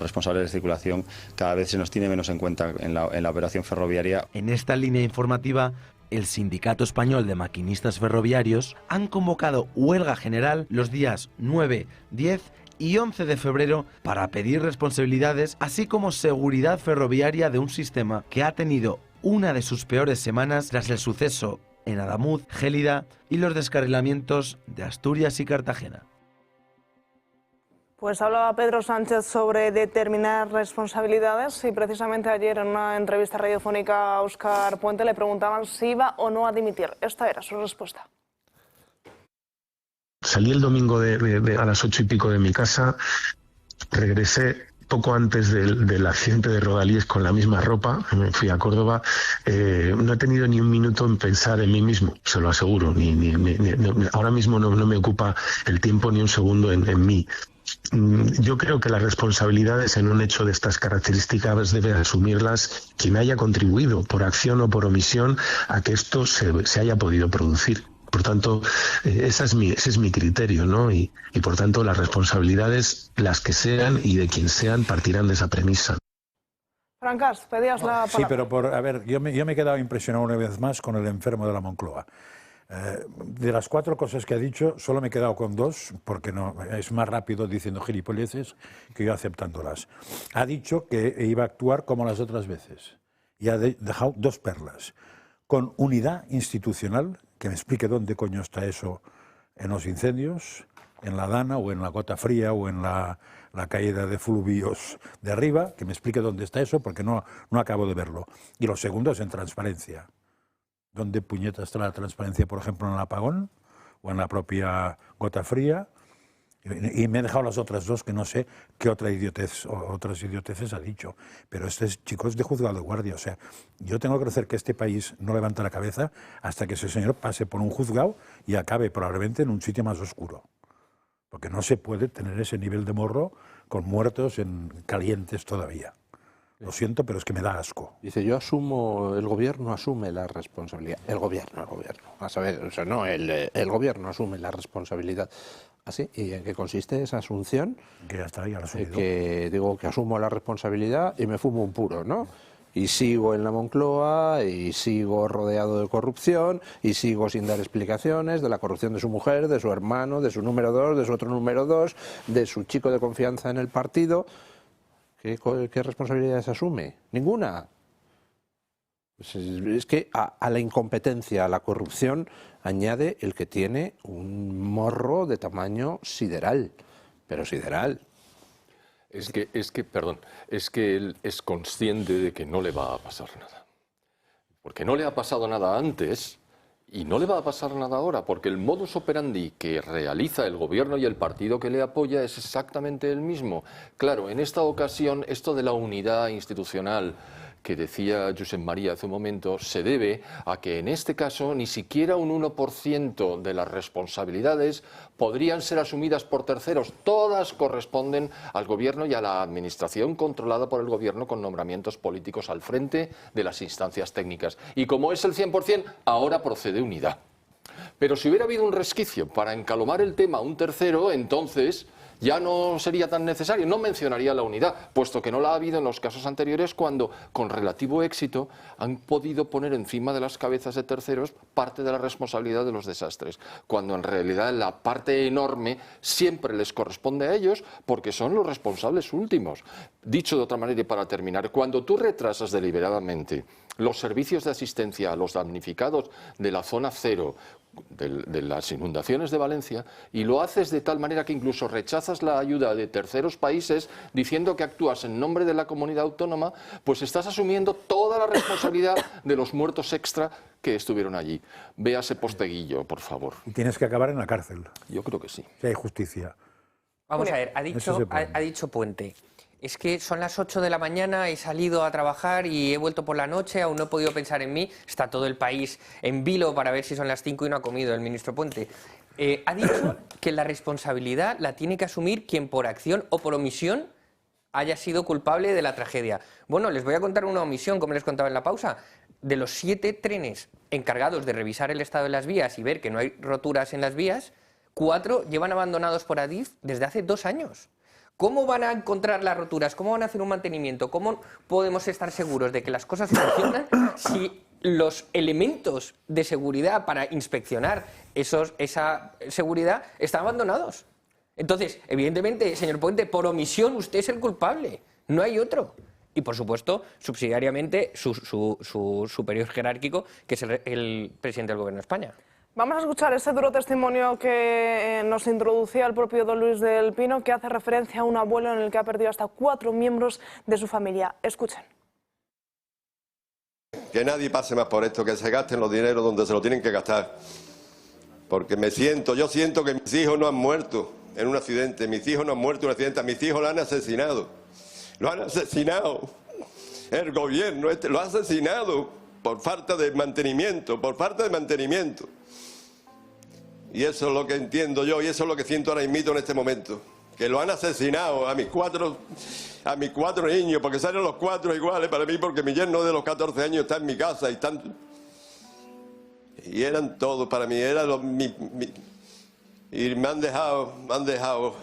responsables de circulación, cada vez se nos tiene menos en cuenta en la operación ferroviaria. En esta línea informativa, el Sindicato Español de Maquinistas Ferroviarios han convocado huelga general los días 9, 10 y 11 de febrero para pedir responsabilidades, así como seguridad ferroviaria de un sistema que ha tenido una de sus peores semanas tras el suceso en Adamuz, Gélida y los descarrilamientos de Asturias y Cartagena. Pues hablaba Pedro Sánchez sobre determinar responsabilidades y precisamente ayer en una entrevista radiofónica a Óscar Puente le preguntaban si iba o no a dimitir. Esta era su respuesta. Salí el domingo a las 8 y pico de mi casa, regresé poco antes del accidente de Rodalies con la misma ropa, me fui a Córdoba. No he tenido ni un minuto en pensar en mí mismo, se lo aseguro. Ahora mismo no me ocupa el tiempo ni un segundo en mí. Yo creo que las responsabilidades en un hecho de estas características debe asumirlas quien haya contribuido por acción o por omisión a que esto se haya podido producir. Por tanto, ese es mi criterio, ¿no? Y por tanto las responsabilidades, las que sean y de quien sean, partirán de esa premisa. Francas, pedías la palabra. Sí, pero yo me he quedado impresionado una vez más con el enfermo de la Moncloa. De las 4 cosas que ha dicho, solo me he quedado con 2, porque no es más rápido diciendo gilipolleces que yo aceptándolas. Ha dicho que iba a actuar como las otras veces y ha dejado 2 perlas. Con unidad institucional, que me explique dónde coño está eso en los incendios, en la Dana o en la Gota Fría o en la caída de fluvios de arriba, que me explique dónde está eso, porque no acabo de verlo. Y lo segundo es en transparencia. ¿Dónde puñeta está la transparencia, por ejemplo, en el apagón o en la propia Gota Fría Y me he dejado las otras dos, que no sé qué otras idioteces ha dicho. Pero este chico es de juzgado de guardia. O sea, yo tengo que hacer que este país no levante la cabeza hasta que ese señor pase por un juzgado y acabe probablemente en un sitio más oscuro. Porque no se puede tener ese nivel de morro con muertos calientes todavía. Lo siento, pero es que me da asco. Dice, el gobierno asume la responsabilidad. El gobierno. A saber, o sea, no, el gobierno asume la responsabilidad. ¿Así? ¿Y en qué consiste esa asunción? Que ya está, ya lo he asumido. Que digo que asumo la responsabilidad y me fumo un puro, ¿no? Y sigo en la Moncloa, y sigo rodeado de corrupción, y sigo sin dar explicaciones de la corrupción de su mujer, de su hermano, de su número 2, de su otro número 2, de su chico de confianza en el partido. ¿Qué responsabilidades asume? Ninguna. Es que a la incompetencia, a la corrupción, añade el que tiene un morro de tamaño sideral, pero sideral. Es que él es consciente de que no le va a pasar nada. Porque no le ha pasado nada antes y no le va a pasar nada ahora, porque el modus operandi que realiza el gobierno y el partido que le apoya es exactamente el mismo. Claro, en esta ocasión, esto de la unidad institucional que decía Josep María hace un momento, se debe a que en este caso ni siquiera un 1% de las responsabilidades podrían ser asumidas por terceros. Todas corresponden al gobierno y a la administración controlada por el gobierno con nombramientos políticos al frente de las instancias técnicas. Y como es el 100%, ahora procede unidad. Pero si hubiera habido un resquicio para encalomar el tema a un tercero, entonces ya no sería tan necesario, no mencionaría la unidad, puesto que no la ha habido en los casos anteriores cuando, con relativo éxito, han podido poner encima de las cabezas de terceros parte de la responsabilidad de los desastres, cuando en realidad la parte enorme siempre les corresponde a ellos porque son los responsables últimos. Dicho de otra manera y para terminar, cuando tú retrasas deliberadamente los servicios de asistencia a los damnificados de la zona cero, de las inundaciones de Valencia, y lo haces de tal manera que incluso rechazas la ayuda de terceros países diciendo que actúas en nombre de la comunidad autónoma, pues estás asumiendo toda la responsabilidad de los muertos extra que estuvieron allí. Véase Posteguillo, por favor. Y tienes que acabar en la cárcel. Yo creo que sí. Si hay justicia. Vamos a ver, ha dicho Puente. Es que son las 8 de la mañana, he salido a trabajar y he vuelto por la noche, aún no he podido pensar en mí. Está todo el país en vilo para ver si son las 5 y no ha comido el ministro Puente. Ha dicho que la responsabilidad la tiene que asumir quien por acción o por omisión haya sido culpable de la tragedia. Bueno, les voy a contar una omisión, como les contaba en la pausa. De los 7 trenes encargados de revisar el estado de las vías y ver que no hay roturas en las vías, 4 llevan abandonados por Adif desde hace 2 años. ¿Cómo van a encontrar las roturas? ¿Cómo van a hacer un mantenimiento? ¿Cómo podemos estar seguros de que las cosas funcionan si los elementos de seguridad para inspeccionar esa seguridad están abandonados? Entonces, evidentemente, señor Puente, por omisión usted es el culpable, no hay otro. Y, por supuesto, subsidiariamente, su superior jerárquico, que es el presidente del Gobierno de España. Vamos a escuchar ese duro testimonio que nos introducía el propio don Luis del Pino, que hace referencia a un abuelo en el que ha perdido hasta 4 miembros de su familia. Escuchen. Que nadie pase más por esto, que se gasten los dineros donde se lo tienen que gastar. Porque yo siento que mis hijos no han muerto en un accidente, mis hijos no han muerto en un accidente, a mis hijos lo han asesinado. Lo han asesinado. El gobierno lo ha asesinado por falta de mantenimiento, Y eso es lo que entiendo yo y eso es lo que siento ahora mismo en este momento. Que lo han asesinado a mis cuatro niños, porque salen los 4 iguales para mí, porque mi yerno de los 14 años está en mi casa y eran todos para mí, y me han dejado,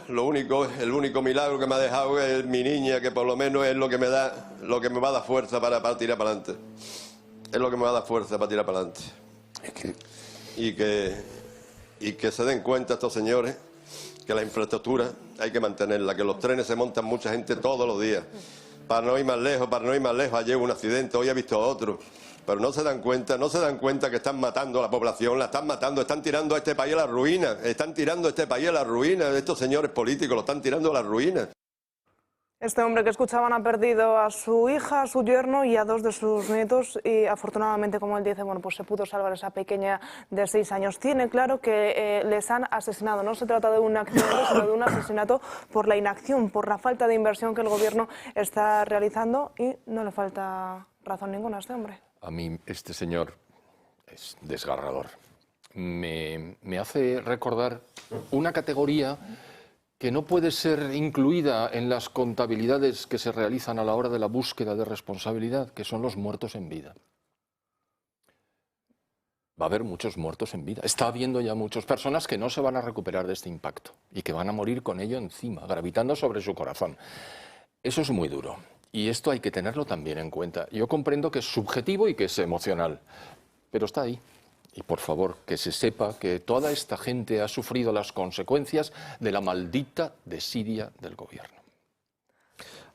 el único milagro que me ha dejado es mi niña, que por lo menos es lo que me va a dar fuerza para tirar para adelante. Es lo que me va a dar fuerza para tirar para adelante. Y que se den cuenta estos señores que la infraestructura hay que mantenerla, que los trenes se montan mucha gente todos los días. Para no ir más lejos, ayer hubo un accidente, hoy he visto otro. Pero no se dan cuenta que están matando a la población, la están matando, están tirando a este país a la ruina, estos señores políticos lo están tirando a la ruina. Este hombre que escuchaban ha perdido a su hija, a su yerno y a 2 de sus nietos y afortunadamente, como él dice, bueno, pues se pudo salvar a esa pequeña de 6 años. Tiene claro que les han asesinado. No se trata de un accidente, sino de un asesinato por la inacción, por la falta de inversión que el gobierno está realizando y no le falta razón ninguna a este hombre. A mí este señor es desgarrador. Me hace recordar una categoría que no puede ser incluida en las contabilidades que se realizan a la hora de la búsqueda de responsabilidad, que son los muertos en vida. Va a haber muchos muertos en vida. Está habiendo ya muchas personas que no se van a recuperar de este impacto y que van a morir con ello encima, gravitando sobre su corazón. Eso es muy duro y esto hay que tenerlo también en cuenta. Yo comprendo que es subjetivo y que es emocional, pero está ahí. Y por favor, que se sepa que toda esta gente ha sufrido las consecuencias de la maldita desidia del gobierno.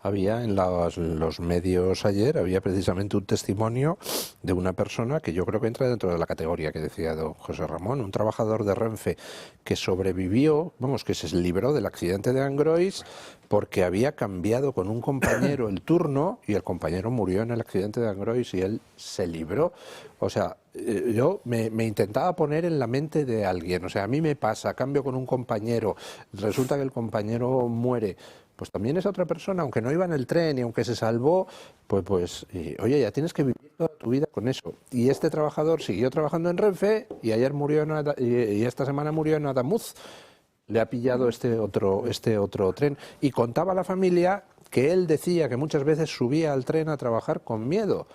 Había en los medios ayer, había precisamente un testimonio de una persona que yo creo que entra dentro de la categoría que decía don José Ramón, un trabajador de Renfe que sobrevivió, vamos, que se libró del accidente de Angrois porque había cambiado con un compañero el turno y el compañero murió en el accidente de Angrois y él se libró. O sea, yo me intentaba poner en la mente de alguien, o sea, a mí me pasa, cambio con un compañero, resulta que el compañero muere, pues también es otra persona, aunque no iba en el tren y aunque se salvó, oye, ya tienes que vivir toda tu vida con eso. Y este trabajador siguió trabajando en Renfe y ayer murió y esta semana murió en Adamuz. Le ha pillado este otro tren y contaba a la familia que él decía que muchas veces subía al tren a trabajar con miedo.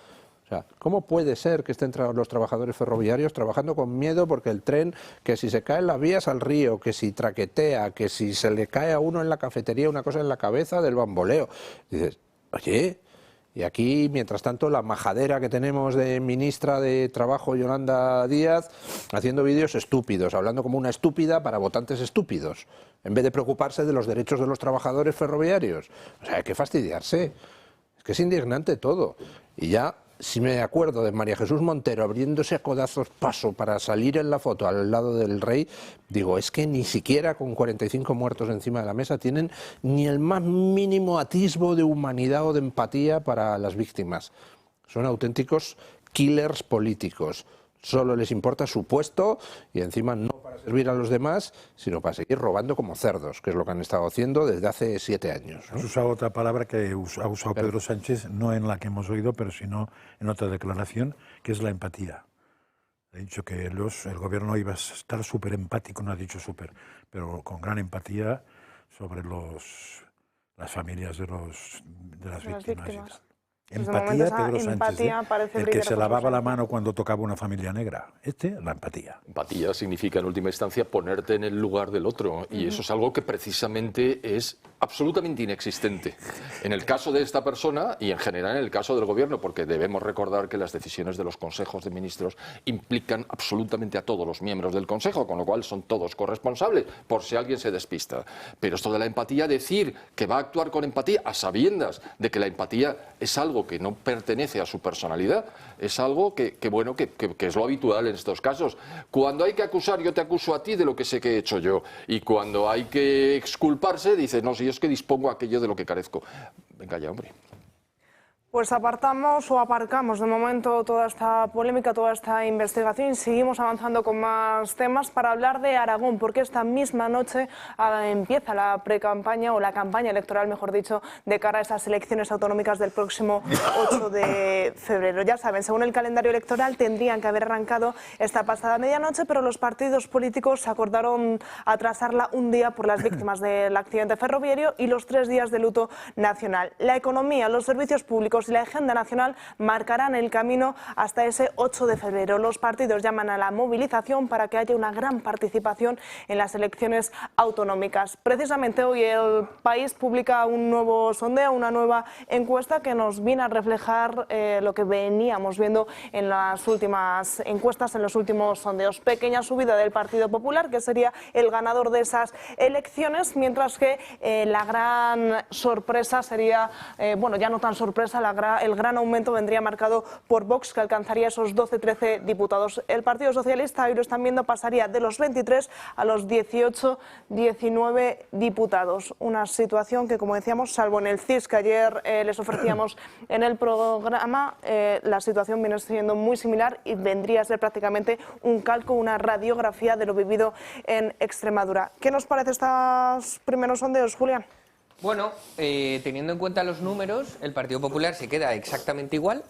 O sea, ¿cómo puede ser que estén los trabajadores ferroviarios trabajando con miedo porque el tren, que si se caen las vías al río, que si traquetea, que si se le cae a uno en la cafetería una cosa en la cabeza del bamboleo? Dices, oye, y aquí, mientras tanto, la majadera que tenemos de ministra de Trabajo, Yolanda Díaz, haciendo vídeos estúpidos, hablando como una estúpida para votantes estúpidos, en vez de preocuparse de los derechos de los trabajadores ferroviarios. O sea, hay que fastidiarse. Es que es indignante todo. Y ya, si me acuerdo de María Jesús Montero abriéndose a codazos paso para salir en la foto al lado del rey, digo, es que ni siquiera con 45 muertos encima de la mesa tienen ni el más mínimo atisbo de humanidad o de empatía para las víctimas. Son auténticos killers políticos. Solo les importa su puesto y encima no para servir a los demás, sino para seguir robando como cerdos, que es lo que han estado haciendo desde hace 7 años, ¿no? Has usado otra palabra que ha usado Pedro Sánchez, no en la que hemos oído, pero sino en otra declaración, que es la empatía. Ha dicho que el gobierno iba a estar súper empático, no ha dicho súper, pero con gran empatía sobre las familias de las víctimas. Y tal. Empatía, Pedro Sánchez, el que se lavaba la mano cuando tocaba una familia negra. La empatía. Empatía significa, en última instancia, ponerte en el lugar del otro. Y eso es algo que precisamente es absolutamente inexistente en el caso de esta persona y en general en el caso del gobierno, porque debemos recordar que las decisiones de los consejos de ministros implican absolutamente a todos los miembros del consejo, con lo cual son todos corresponsables, por si alguien se despista. Pero esto de la empatía, decir que va a actuar con empatía a sabiendas de que la empatía es algo que no pertenece a su personalidad, es algo que es lo habitual en estos casos. Cuando hay que acusar, yo te acuso a ti de lo que sé que he hecho yo, y cuando hay que exculparse, dice, no, si yo es que dispongo aquello de lo que carezco. Venga ya, hombre. Pues aparcamos de momento toda esta polémica, toda esta investigación y seguimos avanzando con más temas para hablar de Aragón, porque esta misma noche empieza la precampaña o la campaña electoral, mejor dicho, de cara a esas elecciones autonómicas del próximo 8 de febrero. Ya saben, según el calendario electoral tendrían que haber arrancado esta pasada medianoche, pero los partidos políticos acordaron atrasarla un día por las víctimas del accidente ferroviario y los 3 días de luto nacional. La economía, los servicios públicos y la agenda nacional marcarán el camino hasta ese 8 de febrero. Los partidos llaman a la movilización para que haya una gran participación en las elecciones autonómicas. Precisamente hoy El País publica un nuevo sondeo, una nueva encuesta que nos viene a reflejar lo que veníamos viendo en las últimas encuestas, en los últimos sondeos. Pequeña subida del Partido Popular, que sería el ganador de esas elecciones, mientras que la gran sorpresa sería, ya no tan sorpresa, la el gran aumento vendría marcado por Vox, que alcanzaría esos 12-13 diputados. El Partido Socialista, hoy lo están viendo, pasaría de los 23 a los 18-19 diputados. Una situación que, como decíamos, salvo en el CIS que ayer les ofrecíamos en el programa, la situación viene siendo muy similar y vendría a ser prácticamente un calco, una radiografía de lo vivido en Extremadura. ¿Qué nos parece estos primeros sondeos, Julián? Bueno, teniendo en cuenta los números, el Partido Popular se queda exactamente igual,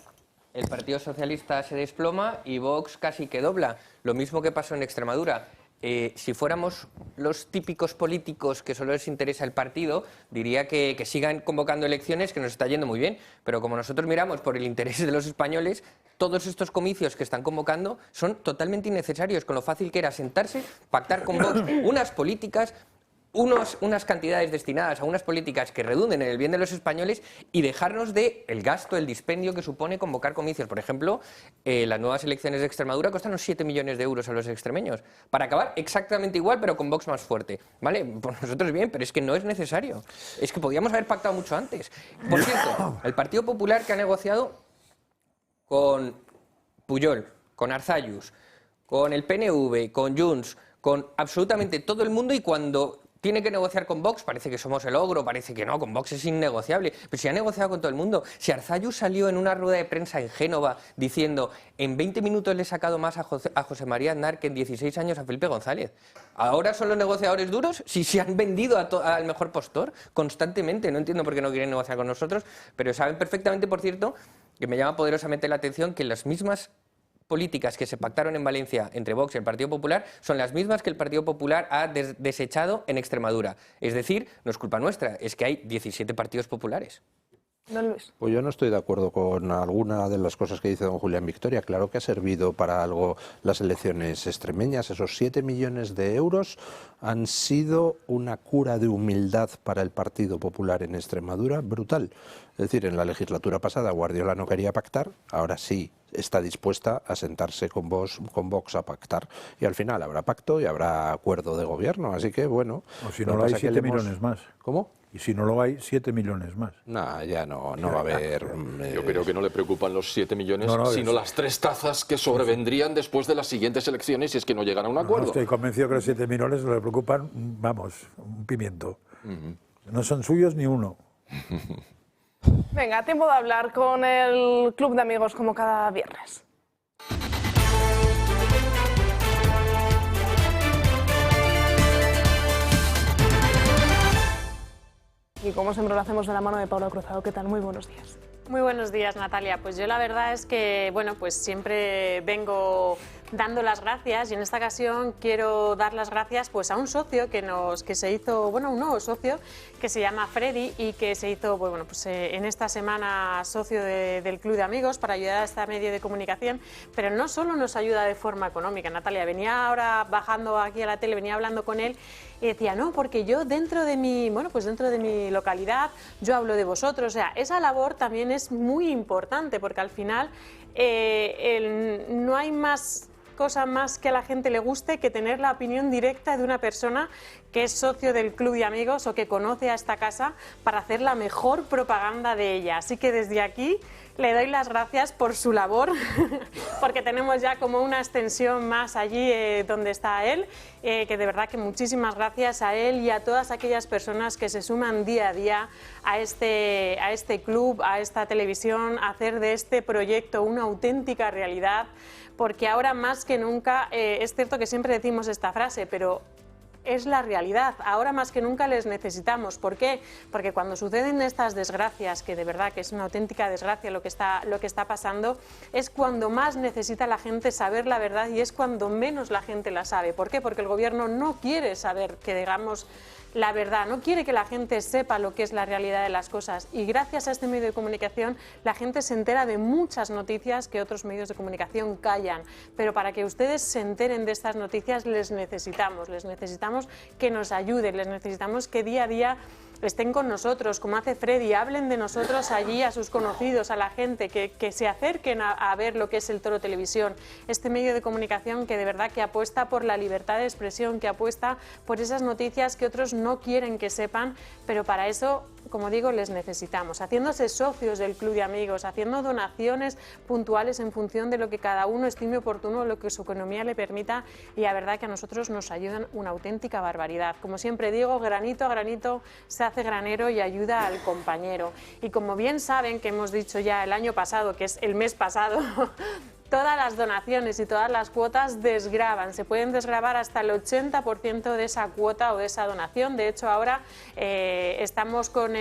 el Partido Socialista se desploma y Vox casi que dobla. Lo mismo que pasó en Extremadura. Si fuéramos los típicos políticos que solo les interesa el partido, diría que sigan convocando elecciones, que nos está yendo muy bien. Pero como nosotros miramos por el interés de los españoles, todos estos comicios que están convocando son totalmente innecesarios, con lo fácil que era sentarse, pactar con Vox unas políticas, unas cantidades destinadas a unas políticas que redunden en el bien de los españoles y dejarnos de el gasto, el dispendio que supone convocar comicios. Por ejemplo, las nuevas elecciones de Extremadura costan unos 7 millones de euros a los extremeños, para acabar exactamente igual, pero con Vox más fuerte. ¿Vale? Por nosotros bien, pero es que no es necesario. Es que podíamos haber pactado mucho antes. Por cierto, el Partido Popular, que ha negociado con Pujol, con Arzallus, con el PNV, con Junts, con absolutamente todo el mundo, y cuando tiene que negociar con Vox, parece que somos el ogro, parece que no, con Vox es innegociable. Pero si ha negociado con todo el mundo, si Arzallus salió en una rueda de prensa en Génova diciendo en 20 minutos le he sacado más a José María Aznar que en 16 años a Felipe González. ¿Ahora son los negociadores duros? Si se han vendido al mejor postor constantemente. No entiendo por qué no quieren negociar con nosotros, pero saben perfectamente, por cierto, que me llama poderosamente la atención que las mismas políticas que se pactaron en Valencia entre Vox y el Partido Popular son las mismas que el Partido Popular ha desechado en Extremadura. Es decir, no es culpa nuestra, es que hay 17 partidos populares. Don Luis. Pues yo no estoy de acuerdo con alguna de las cosas que dice don Julián Victoria. Claro que ha servido para algo las elecciones extremeñas. Esos 7 millones de euros han sido una cura de humildad para el Partido Popular en Extremadura brutal. Es decir, en la legislatura pasada Guardiola no quería pactar, ahora sí está dispuesta a sentarse con Vox a pactar. Y al final habrá pacto y habrá acuerdo de gobierno. Así que, bueno... O si no lo hay, 7 millones más. ¿Cómo? Y si no lo hay, 7 millones más. No, ya no va a haber... Yo creo que no le preocupan los 7 millones, sino las 3 tazas que sobrevendrían después de las siguientes elecciones si es que no llegan a un acuerdo. Estoy convencido que los 7 millones no le preocupan, vamos, un pimiento. No son suyos ni uno. Venga, tiempo de hablar con el Club de Amigos como cada viernes. Y como siempre lo hacemos de la mano de Paula Cruzado. ¿Qué tal? Muy buenos días. Muy buenos días, Natalia. Pues yo la verdad es que, bueno, pues siempre vengo dando las gracias y en esta ocasión quiero dar las gracias pues a un socio que se hizo, bueno, un nuevo socio que se llama Freddy y que se hizo, bueno, pues en esta semana socio del Club de Amigos para ayudar a este medio de comunicación, pero no solo nos ayuda de forma económica, Natalia. Venía ahora bajando aquí a la tele, venía hablando con él y decía, no, porque yo dentro de mi, bueno, pues dentro de mi localidad yo hablo de vosotros. O sea, esa labor también es muy importante porque al final no hay más cosa más que a la gente le guste que tener la opinión directa de una persona que es socio del Club de Amigos o que conoce a esta casa para hacer la mejor propaganda de ella. Así que desde aquí le doy las gracias por su labor, porque tenemos ya como una extensión más allí donde está él, que de verdad que muchísimas gracias a él y a todas aquellas personas que se suman día a día a este club, a esta televisión, a hacer de este proyecto una auténtica realidad, porque ahora más que nunca, es cierto que siempre decimos esta frase, pero es la realidad. Ahora más que nunca les necesitamos. ¿Por qué? Porque cuando suceden estas desgracias, que de verdad que es una auténtica desgracia lo que está pasando, es cuando más necesita la gente saber la verdad y es cuando menos la gente la sabe. ¿Por qué? Porque el gobierno no quiere saber que digamos la verdad, no quiere que la gente sepa lo que es la realidad de las cosas y gracias a este medio de comunicación la gente se entera de muchas noticias que otros medios de comunicación callan, pero para que ustedes se enteren de estas noticias les necesitamos que nos ayuden, les necesitamos que día a día estén con nosotros, como hace Freddy, hablen de nosotros allí a sus conocidos, a la gente, que se acerquen a ver lo que es el Toro Televisión, este medio de comunicación que de verdad que apuesta por la libertad de expresión, que apuesta por esas noticias que otros no quieren que sepan, pero para eso como digo, les necesitamos, haciéndose socios del Club de Amigos, haciendo donaciones puntuales en función de lo que cada uno estime oportuno, lo que su economía le permita, y la verdad que a nosotros nos ayudan una auténtica barbaridad. Como siempre digo, granito a granito se hace granero y ayuda al compañero. Y como bien saben, que hemos dicho ya el año pasado, que es el mes pasado, todas las donaciones y todas las cuotas desgravan, se pueden desgravar hasta el 80% de esa cuota o de esa donación. De hecho, ahora estamos con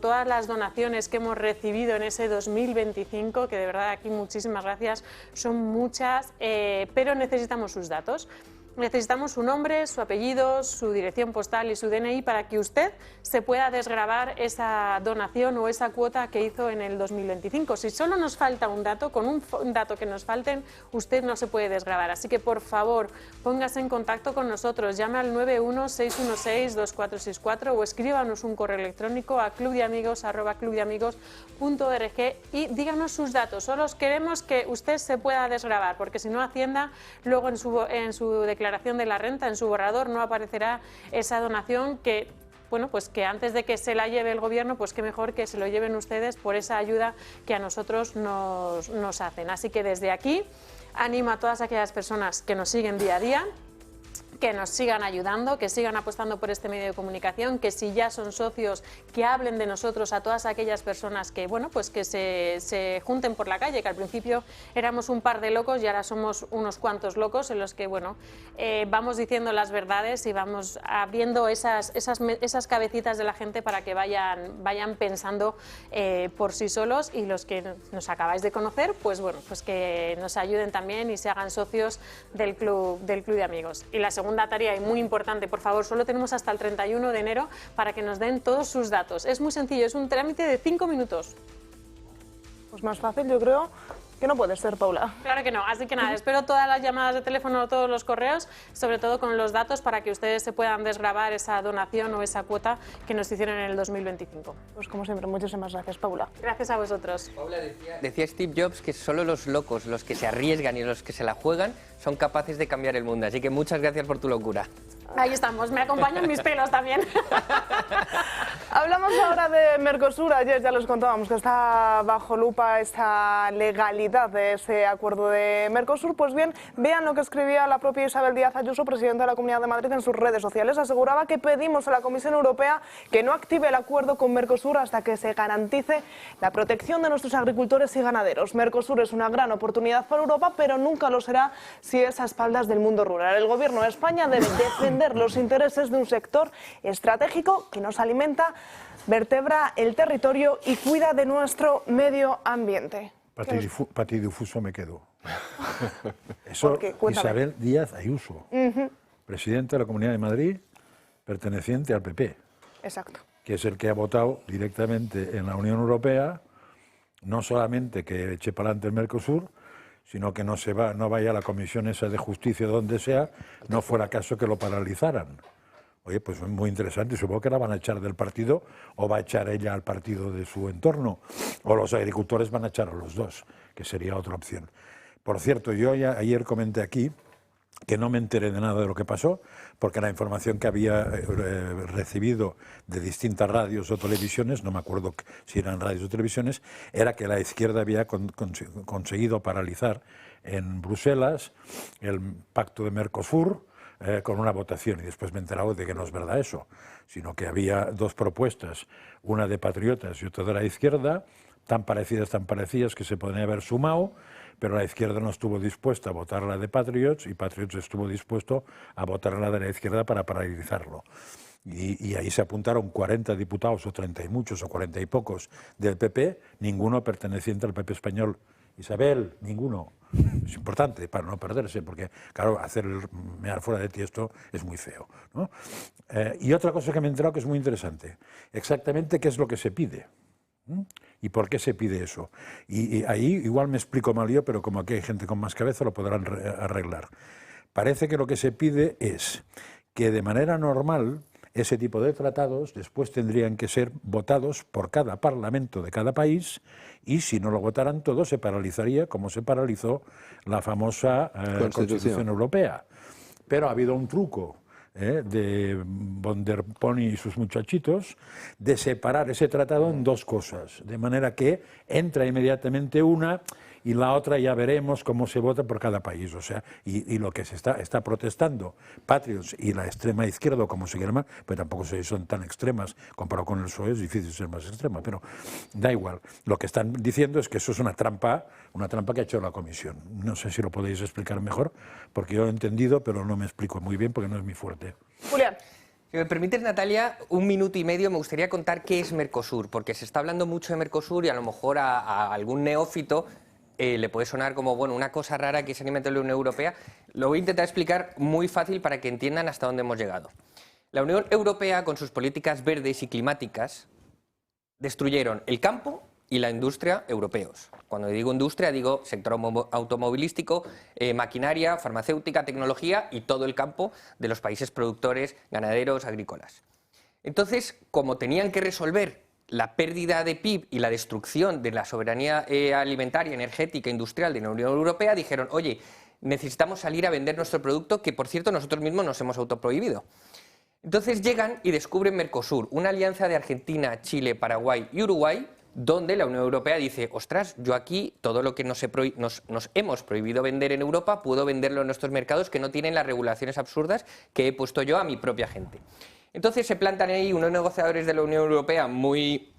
todas las donaciones que hemos recibido en ese 2025, que de verdad aquí muchísimas gracias, son muchas, pero necesitamos sus datos. Necesitamos su nombre, su apellido, su dirección postal y su DNI para que usted se pueda desgravar esa donación o esa cuota que hizo en el 2025. Si solo nos falta un dato, con un dato que nos falten, usted no se puede desgravar. Así que, por favor, póngase en contacto con nosotros, llame al 916162464 o escríbanos un correo electrónico a clubdeamigos@clubdeamigos.org y díganos sus datos. Solo queremos que usted se pueda desgravar, porque si no, Hacienda luego en su declaración de la renta, en su borrador, no aparecerá esa donación que, bueno, pues que antes de que se la lleve el gobierno, pues qué mejor que se lo lleven ustedes por esa ayuda que a nosotros nos hacen. Así que desde aquí animo a todas aquellas personas que nos siguen día a día, que nos sigan ayudando, que sigan apostando por este medio de comunicación, que si ya son socios, que hablen de nosotros a todas aquellas personas que, bueno, pues que se junten por la calle, que al principio éramos un par de locos y ahora somos unos cuantos locos en los que, bueno, vamos diciendo las verdades y vamos abriendo esas cabecitas de la gente para que vayan pensando por sí solos, y los que nos acabáis de conocer, pues bueno, pues que nos ayuden también y se hagan socios del club de amigos. Y la segunda tarea, y muy importante, por favor, solo tenemos hasta el 31 de enero para que nos den todos sus datos. Es muy sencillo, es un trámite de 5 minutos. Pues más fácil, yo creo, que no puede ser, Paula. Claro que no, así que nada, espero todas las llamadas de teléfono, todos los correos, sobre todo con los datos para que ustedes se puedan desgravar esa donación o esa cuota que nos hicieron en el 2025. Pues como siempre, muchísimas gracias, Paula. Gracias a vosotros. Paula, decía Steve Jobs que solo los locos, los que se arriesgan y los que se la juegan, son capaces de cambiar el mundo. Así que muchas gracias por tu locura. Ahí estamos, me acompañan mis pelos también. Hablamos ahora de Mercosur. Ayer ya les contábamos que está bajo lupa esta legalidad de ese acuerdo de Mercosur. Pues bien, vean lo que escribía la propia Isabel Díaz Ayuso, presidenta de la Comunidad de Madrid, en sus redes sociales. Aseguraba que pedimos a la Comisión Europea que no active el acuerdo con Mercosur hasta que se garantice la protección de nuestros agricultores y ganaderos. Mercosur es una gran oportunidad para Europa, pero nunca lo será si es a espaldas del mundo rural. El Gobierno de España debe defender los intereses de un sector estratégico que nos alimenta, vertebra el territorio y cuida de nuestro medio ambiente. Patidifuso me quedo. Eso, Isabel Díaz Ayuso, presidenta de la Comunidad de Madrid, perteneciente al PP. Exacto. Que es el que ha votado directamente en la Unión Europea, no solamente que eche para adelante el Mercosur, sino que no vaya a la comisión esa de justicia donde sea, no fuera caso que lo paralizaran. Oye, pues es muy interesante, supongo que la van a echar del partido, o va a echar ella al partido de su entorno, o los agricultores van a echar a los dos, que sería otra opción. Por cierto, yo ayer comenté aquí que no me enteré de nada de lo que pasó, porque la información que había recibido de distintas radios o televisiones, no me acuerdo si eran radios o televisiones, era que la izquierda había conseguido paralizar en Bruselas el pacto de Mercosur con una votación, y después me he enterado de que no es verdad eso, sino que había dos propuestas, una de patriotas y otra de la izquierda, tan parecidas que se podrían haber sumado, pero la izquierda no estuvo dispuesta a votar la de Patriots y Patriots estuvo dispuesto a votar la de la izquierda para paralizarlo. Y ahí se apuntaron 40 diputados, o 30 y muchos, o 40 y pocos del PP, ninguno perteneciente al PP español. Isabel, ninguno. Es importante para no perderse, porque, claro, mear fuera de ti esto es muy feo, ¿no? Y otra cosa que me he enterado que es muy interesante, exactamente qué es lo que se pide. ¿Y por qué se pide eso? Y ahí igual me explico mal yo, pero como aquí hay gente con más cabeza lo podrán arreglar. Parece que lo que se pide es que de manera normal ese tipo de tratados después tendrían que ser votados por cada parlamento de cada país, y si no lo votaran todos se paralizaría como se paralizó la famosa Constitución Europea. Pero ha habido un truco de von der Pony y sus muchachitos, de separar ese tratado en dos cosas, de manera que entra inmediatamente una y la otra ya veremos cómo se vota por cada país. O sea, y lo que se está protestando Patriots y la extrema izquierda, como se quiera llamar, pero tampoco son tan extremas, comparado con el PSOE es difícil ser más extrema, pero da igual. Lo que están diciendo es que eso es una trampa que ha hecho la Comisión. No sé si lo podéis explicar mejor, porque yo lo he entendido, pero no me explico muy bien porque no es mi fuerte. Julián. Si me permites, Natalia, 1 minuto y medio me gustaría contar qué es Mercosur, porque se está hablando mucho de Mercosur y a lo mejor a algún neófito le puede sonar como, bueno, una cosa rara que se alimenta en la Unión Europea. Lo voy a intentar explicar muy fácil para que entiendan hasta dónde hemos llegado. La Unión Europea, con sus políticas verdes y climáticas, destruyeron el campo y la industria europeos. Cuando digo industria, digo sector automovilístico, maquinaria, farmacéutica, tecnología y todo el campo de los países productores, ganaderos, agrícolas. Entonces, como tenían que resolver la pérdida de PIB y la destrucción de la soberanía alimentaria, energética, industrial de la Unión Europea, dijeron, oye, necesitamos salir a vender nuestro producto, que por cierto nosotros mismos nos hemos autoprohibido. Entonces llegan y descubren Mercosur, una alianza de Argentina, Chile, Paraguay y Uruguay, donde la Unión Europea dice, ostras, yo aquí todo lo que nos hemos prohibido vender en Europa, puedo venderlo en nuestros mercados que no tienen las regulaciones absurdas que he puesto yo a mi propia gente. Entonces se plantan ahí unos negociadores de la Unión Europea muy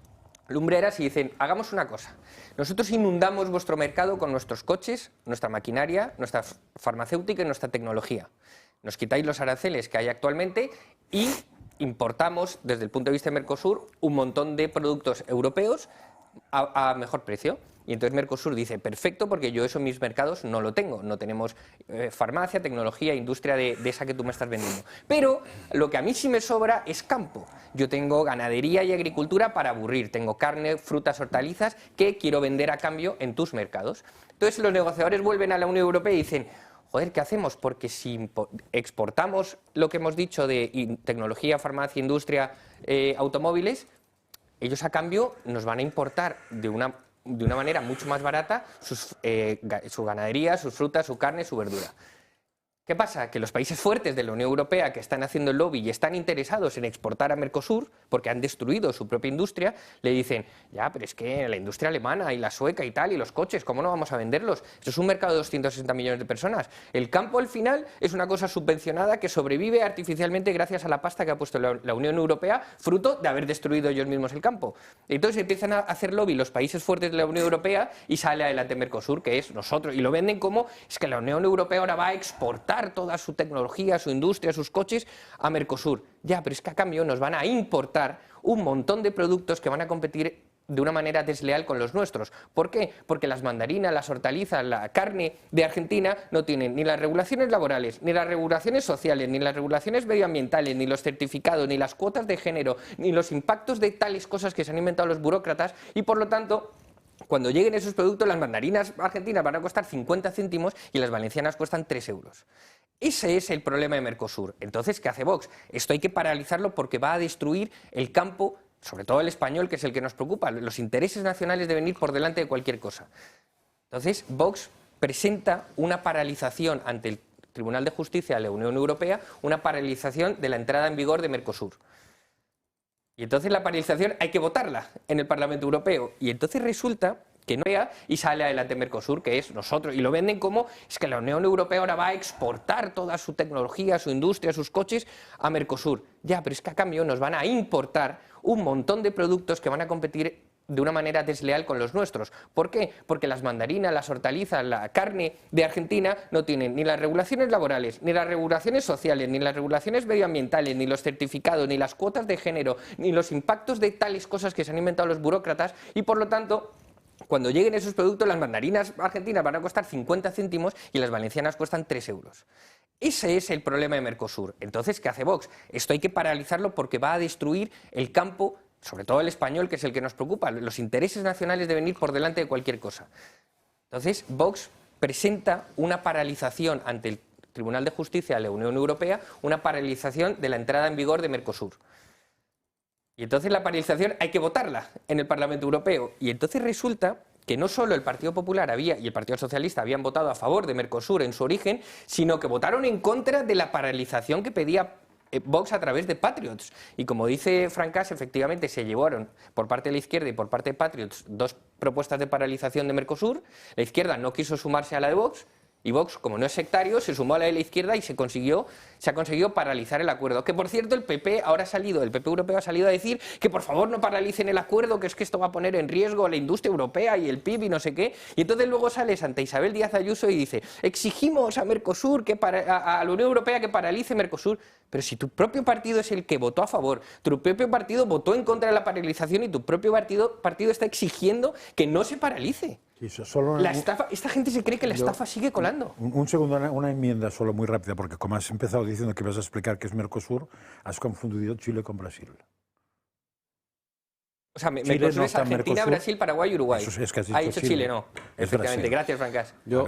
lumbreras y dicen, hagamos una cosa, nosotros inundamos vuestro mercado con nuestros coches, nuestra maquinaria, nuestra farmacéutica y nuestra tecnología. Nos quitáis los aranceles que hay actualmente y importamos, desde el punto de vista de Mercosur, un montón de productos europeos a mejor precio. Y entonces Mercosur dice, perfecto, porque yo eso en mis mercados no lo tengo. No tenemos farmacia, tecnología, industria de esa que tú me estás vendiendo. Pero lo que a mí sí me sobra es campo. Yo tengo ganadería y agricultura para aburrir. Tengo carne, frutas, hortalizas que quiero vender a cambio en tus mercados. Entonces los negociadores vuelven a la Unión Europea y dicen, joder, ¿qué hacemos? Porque si exportamos lo que hemos dicho de tecnología, farmacia, industria, automóviles, ellos a cambio nos van a importar de una manera mucho más barata su ganadería, sus frutas, su carne, su verdura. ¿Qué pasa? Que los países fuertes de la Unión Europea que están haciendo el lobby y están interesados en exportar a Mercosur, porque han destruido su propia industria, le dicen, ya, pero es que la industria alemana y la sueca y tal, y los coches, ¿cómo no vamos a venderlos? Esto es un mercado de 260 millones de personas. El campo, al final, es una cosa subvencionada que sobrevive artificialmente gracias a la pasta que ha puesto la Unión Europea, fruto de haber destruido ellos mismos el campo. Entonces empiezan a hacer lobby los países fuertes de la Unión Europea y sale adelante Mercosur, que es nosotros, y lo venden como, es que la Unión Europea ahora va a exportar toda su tecnología, su industria, sus coches a Mercosur. Ya, pero es que a cambio nos van a importar un montón de productos que van a competir de una manera desleal con los nuestros. ¿Por qué? Porque las mandarinas, las hortalizas, la carne de Argentina no tienen ni las regulaciones laborales, ni las regulaciones sociales, ni las regulaciones medioambientales, ni los certificados, ni las cuotas de género, ni los impactos de tales cosas que se han inventado los burócratas y, por lo tanto, cuando lleguen esos productos, las mandarinas argentinas van a costar 50 céntimos y las valencianas cuestan 3 euros. Ese es el problema de Mercosur. Entonces, ¿qué hace Vox? Esto hay que paralizarlo porque va a destruir el campo, sobre todo el español, que es el que nos preocupa. Los intereses nacionales deben ir por delante de cualquier cosa. Entonces, Vox presenta una paralización ante el Tribunal de Justicia de la Unión Europea, una paralización de la entrada en vigor de Mercosur. Y entonces la paralización hay que votarla en el Parlamento Europeo. Y entonces resulta que no vea y sale adelante Mercosur, que es nosotros, y lo venden como, es que la Unión Europea ahora va a exportar toda su tecnología, su industria, sus coches a Mercosur. Ya, pero es que a cambio nos van a importar un montón de productos que van a competir de una manera desleal con los nuestros. ¿Por qué? Porque las mandarinas, las hortalizas, la carne de Argentina no tienen ni las regulaciones laborales, ni las regulaciones sociales, ni las regulaciones medioambientales, ni los certificados, ni las cuotas de género, ni los impactos de tales cosas que se han inventado los burócratas y, por lo tanto, cuando lleguen esos productos, las mandarinas argentinas van a costar 50 céntimos y las valencianas cuestan 3 euros. Ese es el problema de Mercosur. Entonces, ¿qué hace Vox? Esto hay que paralizarlo porque va a destruir el campo, sobre todo el español, que es el que nos preocupa. Los intereses nacionales deben ir por delante de cualquier cosa. Entonces, Vox presenta una paralización ante el Tribunal de Justicia de la Unión Europea, una paralización de la entrada en vigor de Mercosur. Y entonces la paralización hay que votarla en el Parlamento Europeo. Y entonces resulta que no solo el Partido Popular y el Partido Socialista habían votado a favor de Mercosur en su origen, sino que votaron en contra de la paralización que pedía Vox a través de Patriots. Y como dice Francas, efectivamente se llevaron por parte de la izquierda y por parte de Patriots 2 propuestas de paralización de Mercosur. La izquierda no quiso sumarse a la de Vox. Y Vox, como no es sectario, se sumó a la de la izquierda y se ha conseguido paralizar el acuerdo. Que, por cierto, el PP europeo ha salido a decir que, por favor, no paralicen el acuerdo, que es que esto va a poner en riesgo a la industria europea y el PIB y no sé qué. Y entonces luego sale Santa Isabel Díaz Ayuso y dice, exigimos a Mercosur, a la Unión Europea que paralice Mercosur. Pero si tu propio partido es el que votó a favor, tu propio partido votó en contra de la paralización y tu propio partido está exigiendo que no se paralice. Esta gente se cree que la estafa sigue colando. Un segundo, una enmienda solo muy rápida, porque como has empezado diciendo que vas a explicar qué es Mercosur, has confundido Chile con Brasil. O sea, Mercosur es Argentina, Brasil, Paraguay y Uruguay. Eso es que has dicho dicho Chile, no. Efectivamente, gracias, Francas. Yo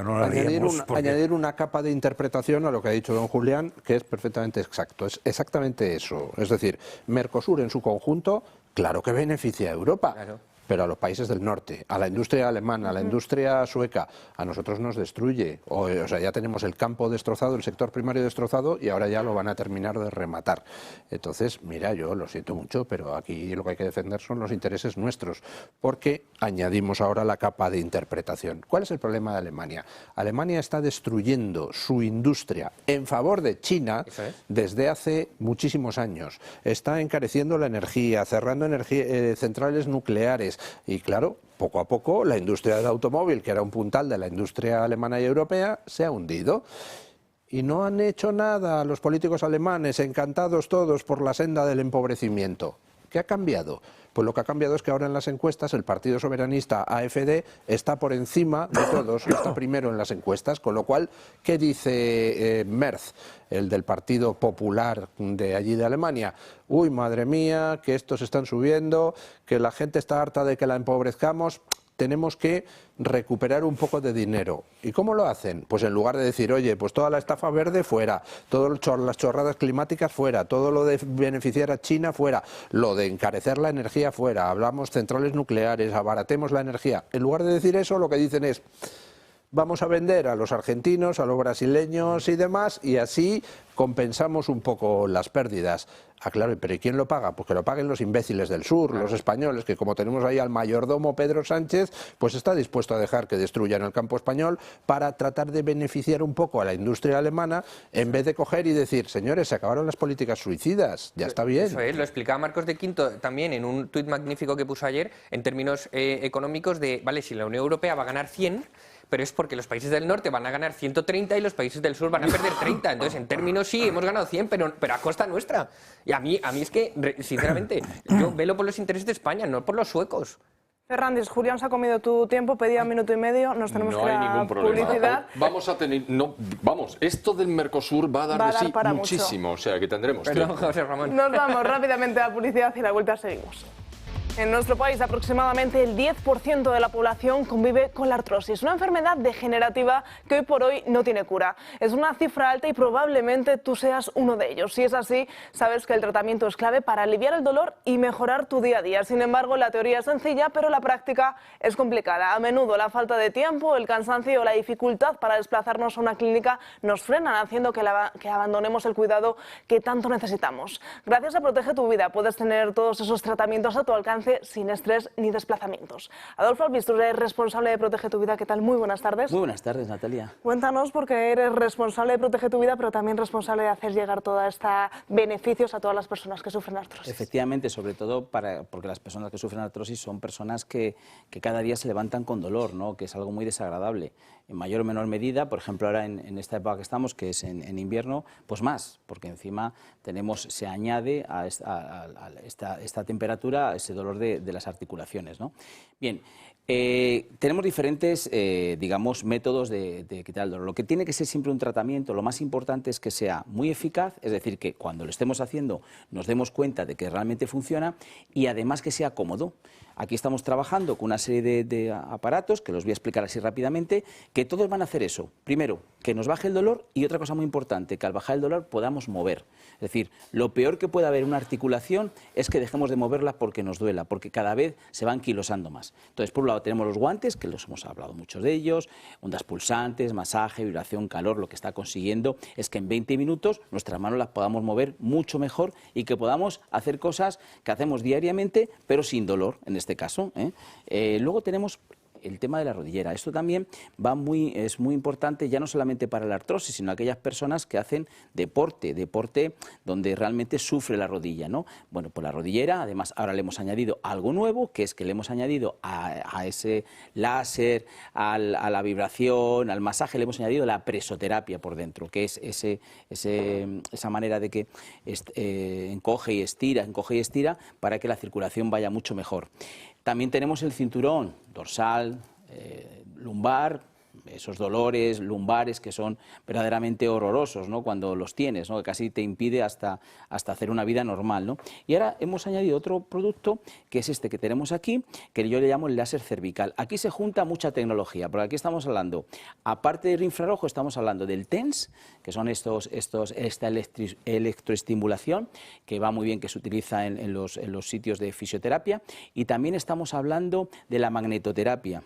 añadir una capa de interpretación a lo que ha dicho don Julián, que es perfectamente exacto. Es exactamente eso. Es decir, Mercosur en su conjunto, claro que beneficia a Europa. Claro. Pero a los países del norte, a la industria alemana, a la industria sueca, a nosotros nos destruye. O sea, ya tenemos el campo destrozado, el sector primario destrozado y ahora ya lo van a terminar de rematar. Entonces, mira, yo lo siento mucho, pero aquí lo que hay que defender son los intereses nuestros, porque añadimos ahora la capa de interpretación. ¿Cuál es el problema de Alemania? Alemania está destruyendo su industria en favor de China desde hace muchísimos años. Está encareciendo la energía, cerrando centrales nucleares. Y claro, poco a poco la industria del automóvil, que era un puntal de la industria alemana y europea, se ha hundido. Y no han hecho nada los políticos alemanes, encantados todos por la senda del empobrecimiento. ¿Qué ha cambiado? Pues lo que ha cambiado es que ahora en las encuestas el partido soberanista AfD está por encima de todos, está primero en las encuestas, con lo cual, ¿qué dice Merz, el del Partido Popular de allí de Alemania? Uy, madre mía, que estos están subiendo, que la gente está harta de que la empobrezcamos. Tenemos que recuperar un poco de dinero. ¿Y cómo lo hacen? Pues en lugar de decir, oye, pues toda la estafa verde fuera, todas las chorradas climáticas fuera, todo lo de beneficiar a China fuera, lo de encarecer la energía fuera, hablamos centrales nucleares, abaratemos la energía. En lugar de decir eso, lo que dicen es, vamos a vender a los argentinos, a los brasileños y demás, y así compensamos un poco las pérdidas. Ah, claro, pero ¿y quién lo paga? Pues que lo paguen los imbéciles del sur, los españoles, que como tenemos ahí al mayordomo Pedro Sánchez, pues está dispuesto a dejar que destruyan el campo español para tratar de beneficiar un poco a la industria alemana, en vez de coger y decir, señores, se acabaron las políticas suicidas, ya está bien. Eso es, lo explicaba Marcos de Quinto también en un tuit magnífico que puso ayer, en términos económicos de, vale, si la Unión Europea va a ganar 100, pero es porque los países del norte van a ganar 130 y los países del sur van a perder 30. Entonces, en términos sí, hemos ganado 100, pero a costa nuestra. Y a mí es que, sinceramente, yo velo por los intereses de España, no por los suecos. Fernández, Julián se ha comido tu tiempo, pedía 1 minuto y medio, nos tenemos que ir a publicidad. Vamos a tener, esto del Mercosur va a dar de sí para muchísimo, mucho. O sea que tendremos tiempo. José Ramón. Nos vamos rápidamente a publicidad y a la vuelta seguimos. En nuestro país, aproximadamente el 10% de la población convive con la artrosis, una enfermedad degenerativa que hoy por hoy no tiene cura. Es una cifra alta y probablemente tú seas uno de ellos. Si es así, sabes que el tratamiento es clave para aliviar el dolor y mejorar tu día a día. Sin embargo, la teoría es sencilla, pero la práctica es complicada. A menudo la falta de tiempo, el cansancio o la dificultad para desplazarnos a una clínica nos frenan, haciendo que abandonemos el cuidado que tanto necesitamos. Gracias a Protege tu Vida puedes tener todos esos tratamientos a tu alcance sin estrés ni desplazamientos. Adolfo Albistur, responsable de Protege tu Vida. ¿Qué tal? Muy buenas tardes. Muy buenas tardes, Natalia. Cuéntanos, porque eres responsable de Protege tu Vida, pero también responsable de hacer llegar toda esta beneficios a todas las personas que sufren artrosis. Efectivamente, sobre todo porque las personas que sufren artrosis son personas que cada día se levantan con dolor, ¿no? Que es algo muy desagradable. En mayor o menor medida, por ejemplo, ahora en esta época que estamos, que es en invierno, pues más, porque encima se añade a esta temperatura ese dolor de las articulaciones, ¿no? Bien, tenemos diferentes, digamos, métodos de quitar el dolor. Lo que tiene que ser siempre un tratamiento, lo más importante es que sea muy eficaz, es decir, que cuando lo estemos haciendo nos demos cuenta de que realmente funciona y además que sea cómodo. Aquí estamos trabajando con una serie de aparatos, que los voy a explicar así rápidamente, que todos van a hacer eso. Primero, que nos baje el dolor y otra cosa muy importante, que al bajar el dolor podamos mover. Es decir, lo peor que puede haber en una articulación es que dejemos de moverla porque nos duela, porque cada vez se va anquilosando más. Entonces, por un lado tenemos los guantes, que los hemos hablado muchos de ellos, ondas pulsantes, masaje, vibración, calor. Lo que está consiguiendo es que en 20 minutos nuestras manos las podamos mover mucho mejor y que podamos hacer cosas que hacemos diariamente, pero sin dolor, en este caso. Luego tenemos el tema de la rodillera. Esto también es muy importante, ya no solamente para la artrosis, sino aquellas personas que hacen deporte donde realmente sufre la rodilla, ¿no? Bueno, pues la rodillera, además ahora le hemos añadido algo nuevo, que es que le hemos añadido a ese láser, a la vibración, al masaje, le hemos añadido la presoterapia por dentro, que es esa manera de que encoge y estira para que la circulación vaya mucho mejor. También tenemos el cinturón dorsal, lumbar, esos dolores lumbares que son verdaderamente horrorosos, ¿no?, cuando los tienes, ¿no?, que casi te impide hasta hacer una vida normal, ¿no? Y ahora hemos añadido otro producto, que es este que tenemos aquí, que yo le llamo el láser cervical. Aquí se junta mucha tecnología, porque aquí estamos hablando, aparte del infrarrojo, estamos hablando del TENS, que son esta electroestimulación, que va muy bien, que se utiliza en los sitios de fisioterapia, y también estamos hablando de la magnetoterapia.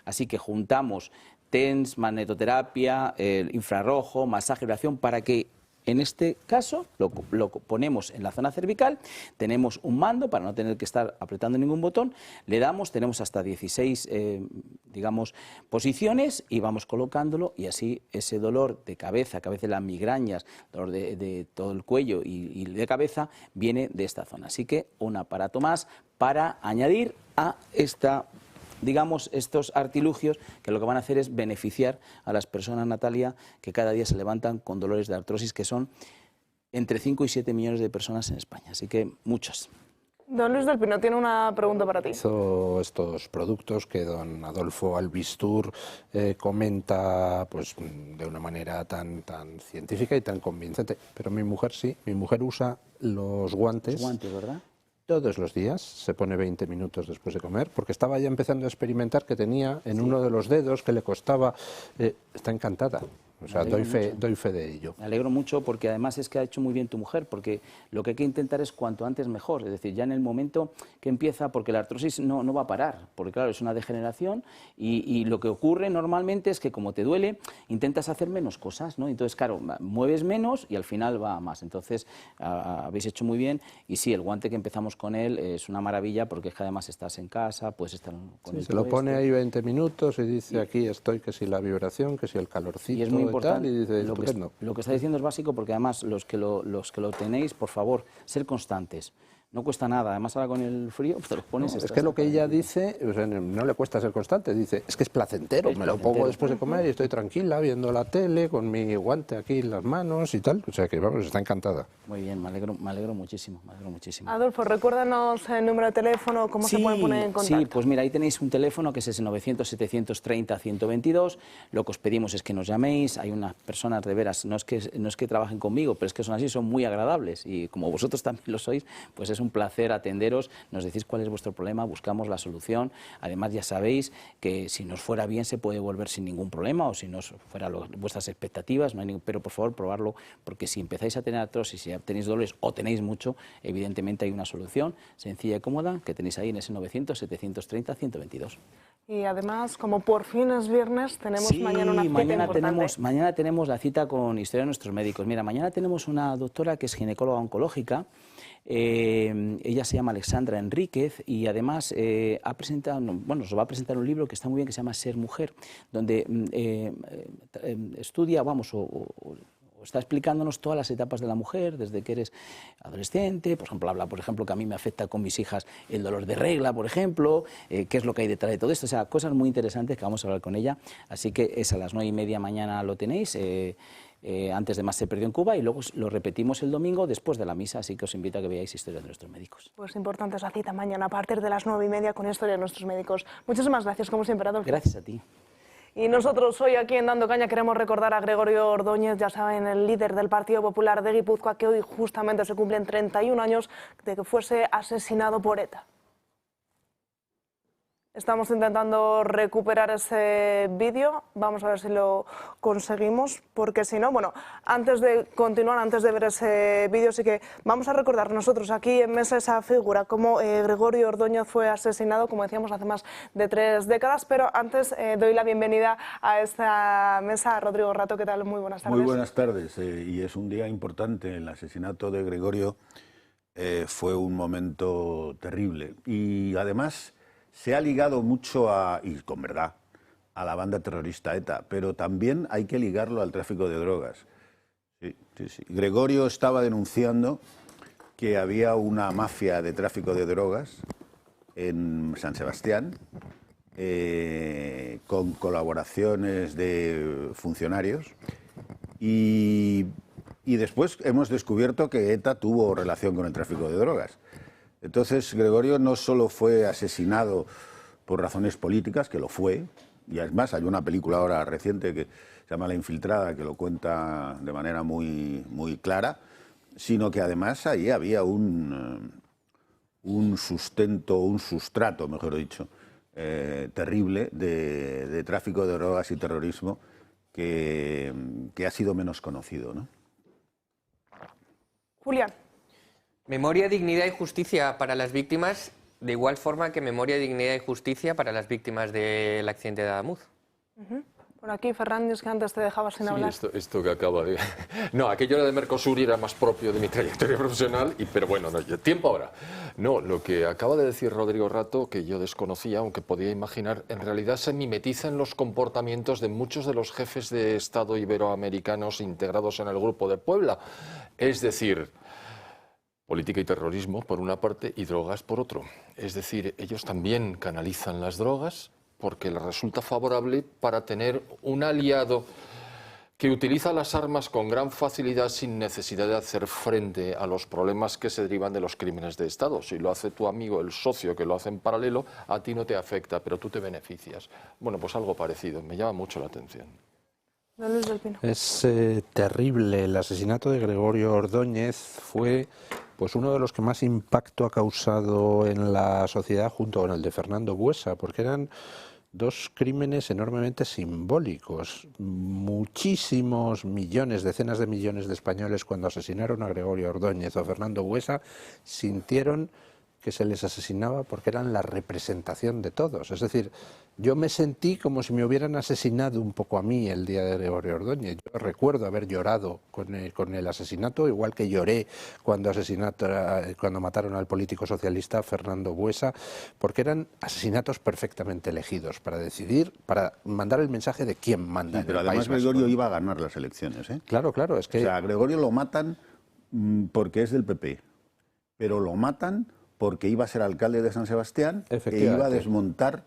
Así que juntamos TENS, magnetoterapia, infrarrojo, masaje, vibración, para que en este caso lo ponemos en la zona cervical, tenemos un mando para no tener que estar apretando ningún botón, le damos, tenemos hasta 16 posiciones y vamos colocándolo, y así ese dolor de cabeza, que a veces las migrañas, dolor de todo el cuello y de cabeza, viene de esta zona. Así que un aparato más para añadir a estos artilugios, que lo que van a hacer es beneficiar a las personas, Natalia, que cada día se levantan con dolores de artrosis, que son entre 5 y 7 millones de personas en España, así que muchas. Don Luis del Pino tiene una pregunta para ti. Hizo estos productos que don Adolfo Albistur comenta pues de una manera tan científica y tan convincente, pero mi mujer sí, mi mujer usa los guantes. Los guantes, ¿verdad? Todos los días, se pone 20 minutos después de comer, porque estaba ya empezando a experimentar que tenía en uno de los dedos que le costaba. Está encantada. O sea, doy fe de ello. Me alegro mucho, porque además es que ha hecho muy bien tu mujer, porque lo que hay que intentar es cuanto antes mejor, es decir, ya en el momento que empieza, porque la artrosis no va a parar, porque claro, es una degeneración y lo que ocurre normalmente es que como te duele, intentas hacer menos cosas, ¿no? Entonces, claro, mueves menos y al final va más. Entonces, habéis hecho muy bien, y sí, el guante que empezamos con él es una maravilla, porque es que además estás en casa, puedes estar con él. Se lo pone ahí 20 minutos y dice, aquí estoy, que si la vibración, que si el calorcito. Y es muy importante, y dice, lo que está diciendo es básico, porque además los que lo tenéis, por favor, ser constantes. No cuesta nada, además ahora con el frío te los pones. No, es que lo que ella dice, o sea, no le cuesta ser constante, dice, es que es placentero, me lo pongo después de comer y estoy tranquila viendo la tele con mi guante aquí en las manos y tal, o sea que vamos, está encantada. Muy bien, me alegro muchísimo, Adolfo, recuérdanos el número de teléfono, cómo se pueden poner en contacto. Sí, pues mira, ahí tenéis un teléfono que es ese 900-730-122, lo que os pedimos es que nos llaméis, hay unas personas de veras, no es que trabajen conmigo, pero es que son así, son muy agradables, y como vosotros también lo sois, pues es un placer atenderos, nos decís cuál es vuestro problema, buscamos la solución. Además ya sabéis que si nos fuera bien se puede volver sin ningún problema, o si no fuera vuestras expectativas, no hay pero por favor probarlo, porque si empezáis a tener artrosis, si tenéis dolores o tenéis mucho, evidentemente hay una solución sencilla y cómoda que tenéis ahí en ese 900-730-122. Y además, como por fin es viernes, tenemos mañana una cita importante. Mañana tenemos la cita con Historia de Nuestros Médicos. Mira, mañana tenemos una doctora que es ginecóloga oncológica. Ella se llama Alexandra Enríquez y además nos va a presentar un libro que está muy bien, que se llama Ser Mujer, donde estudia, está explicándonos todas las etapas de la mujer, desde que eres adolescente, por ejemplo, habla, que a mí me afecta con mis hijas el dolor de regla, por ejemplo, qué es lo que hay detrás de todo esto, o sea, cosas muy interesantes que vamos a hablar con ella, así que es a las 9:30 mañana lo tenéis, antes de Más se perdió en Cuba, y luego lo repetimos el domingo después de la misa, así que os invito a que veáis Historia de Nuestros Médicos. Pues importante esa cita mañana a partir de las 9:30 con Historia de Nuestros Médicos. Muchísimas gracias, como siempre, Adolfo. Gracias a ti. Y nosotros hoy aquí en Dando Caña queremos recordar a Gregorio Ordóñez, ya saben, el líder del Partido Popular de Guipúzcoa, que hoy justamente se cumplen 31 años de que fuese asesinado por ETA. Estamos intentando recuperar ese vídeo, vamos a ver si lo conseguimos, porque si no, bueno, antes de continuar, antes de ver ese vídeo, sí que vamos a recordar nosotros aquí en Mesa esa figura, cómo Gregorio Ordóñez fue asesinado, como decíamos, hace más de 3 décadas, pero antes doy la bienvenida a esta mesa a Rodrigo Rato. ¿Qué tal? Muy buenas tardes. Muy buenas tardes, y es un día importante. El asesinato de Gregorio fue un momento terrible, y además se ha ligado mucho y con verdad, a la banda terrorista ETA, pero también hay que ligarlo al tráfico de drogas. Sí. Gregorio estaba denunciando que había una mafia de tráfico de drogas en San Sebastián, con colaboraciones de funcionarios, y después hemos descubierto que ETA tuvo relación con el tráfico de drogas. Entonces, Gregorio no solo fue asesinado por razones políticas, que lo fue, y además hay una película ahora reciente que se llama La Infiltrada, que lo cuenta de manera muy, muy clara, sino que además ahí había un sustrato, mejor dicho, terrible de tráfico de drogas y terrorismo que ha sido menos conocido, ¿no? Julián. Memoria, dignidad y justicia para las víctimas, de igual forma que memoria, dignidad y justicia para las víctimas del accidente de Adamuz. Por aquí, Fernández, que antes te dejaba sin hablar. Esto que acaba de... No, aquello era de Mercosur y era más propio de mi trayectoria profesional, pero bueno, no, tiempo ahora. No, lo que acaba de decir Rodrigo Rato, que yo desconocía, aunque podía imaginar, en realidad se mimetiza en los comportamientos de muchos de los jefes de Estado iberoamericanos integrados en el Grupo de Puebla. Es decir, política y terrorismo por una parte y drogas por otro. Es decir, ellos también canalizan las drogas porque les resulta favorable para tener un aliado que utiliza las armas con gran facilidad sin necesidad de hacer frente a los problemas que se derivan de los crímenes de Estado. Si lo hace tu amigo, el socio, que lo hace en paralelo, a ti no te afecta, pero tú te beneficias. Bueno, pues algo parecido, me llama mucho la atención. Es terrible. El asesinato de Gregorio Ordóñez fue pues uno de los que más impacto ha causado en la sociedad, junto con el de Fernando Buesa, porque eran dos crímenes enormemente simbólicos. Muchísimos millones, decenas de millones de españoles, cuando asesinaron a Gregorio Ordóñez o a Fernando Buesa, sintieron que se les asesinaba porque eran la representación de todos. Es decir, yo me sentí como si me hubieran asesinado un poco a mí el día de Gregorio Ordóñez. Yo recuerdo haber llorado con el asesinato, igual que lloré cuando mataron al político socialista Fernando Buesa, porque eran asesinatos perfectamente elegidos para decidir, para mandar el mensaje de quién manda. Pero además Gregorio iba a ganar las elecciones, ¿eh? Claro, es que... O sea, a Gregorio lo matan porque es del PP, pero lo matan porque iba a ser alcalde de San Sebastián e iba a desmontar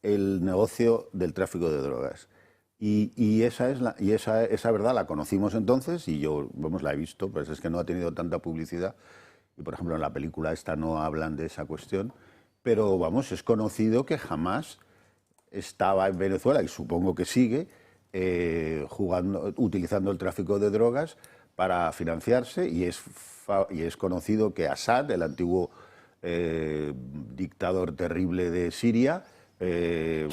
el negocio del tráfico de drogas. Y esa verdad la conocimos entonces, y yo la he visto, pues es que no ha tenido tanta publicidad, y por ejemplo en la película esta no hablan de esa cuestión, pero vamos, es conocido que jamás estaba en Venezuela, y supongo que sigue, utilizando el tráfico de drogas para financiarse, y es conocido que Assad, el antiguo dictador terrible de Siria,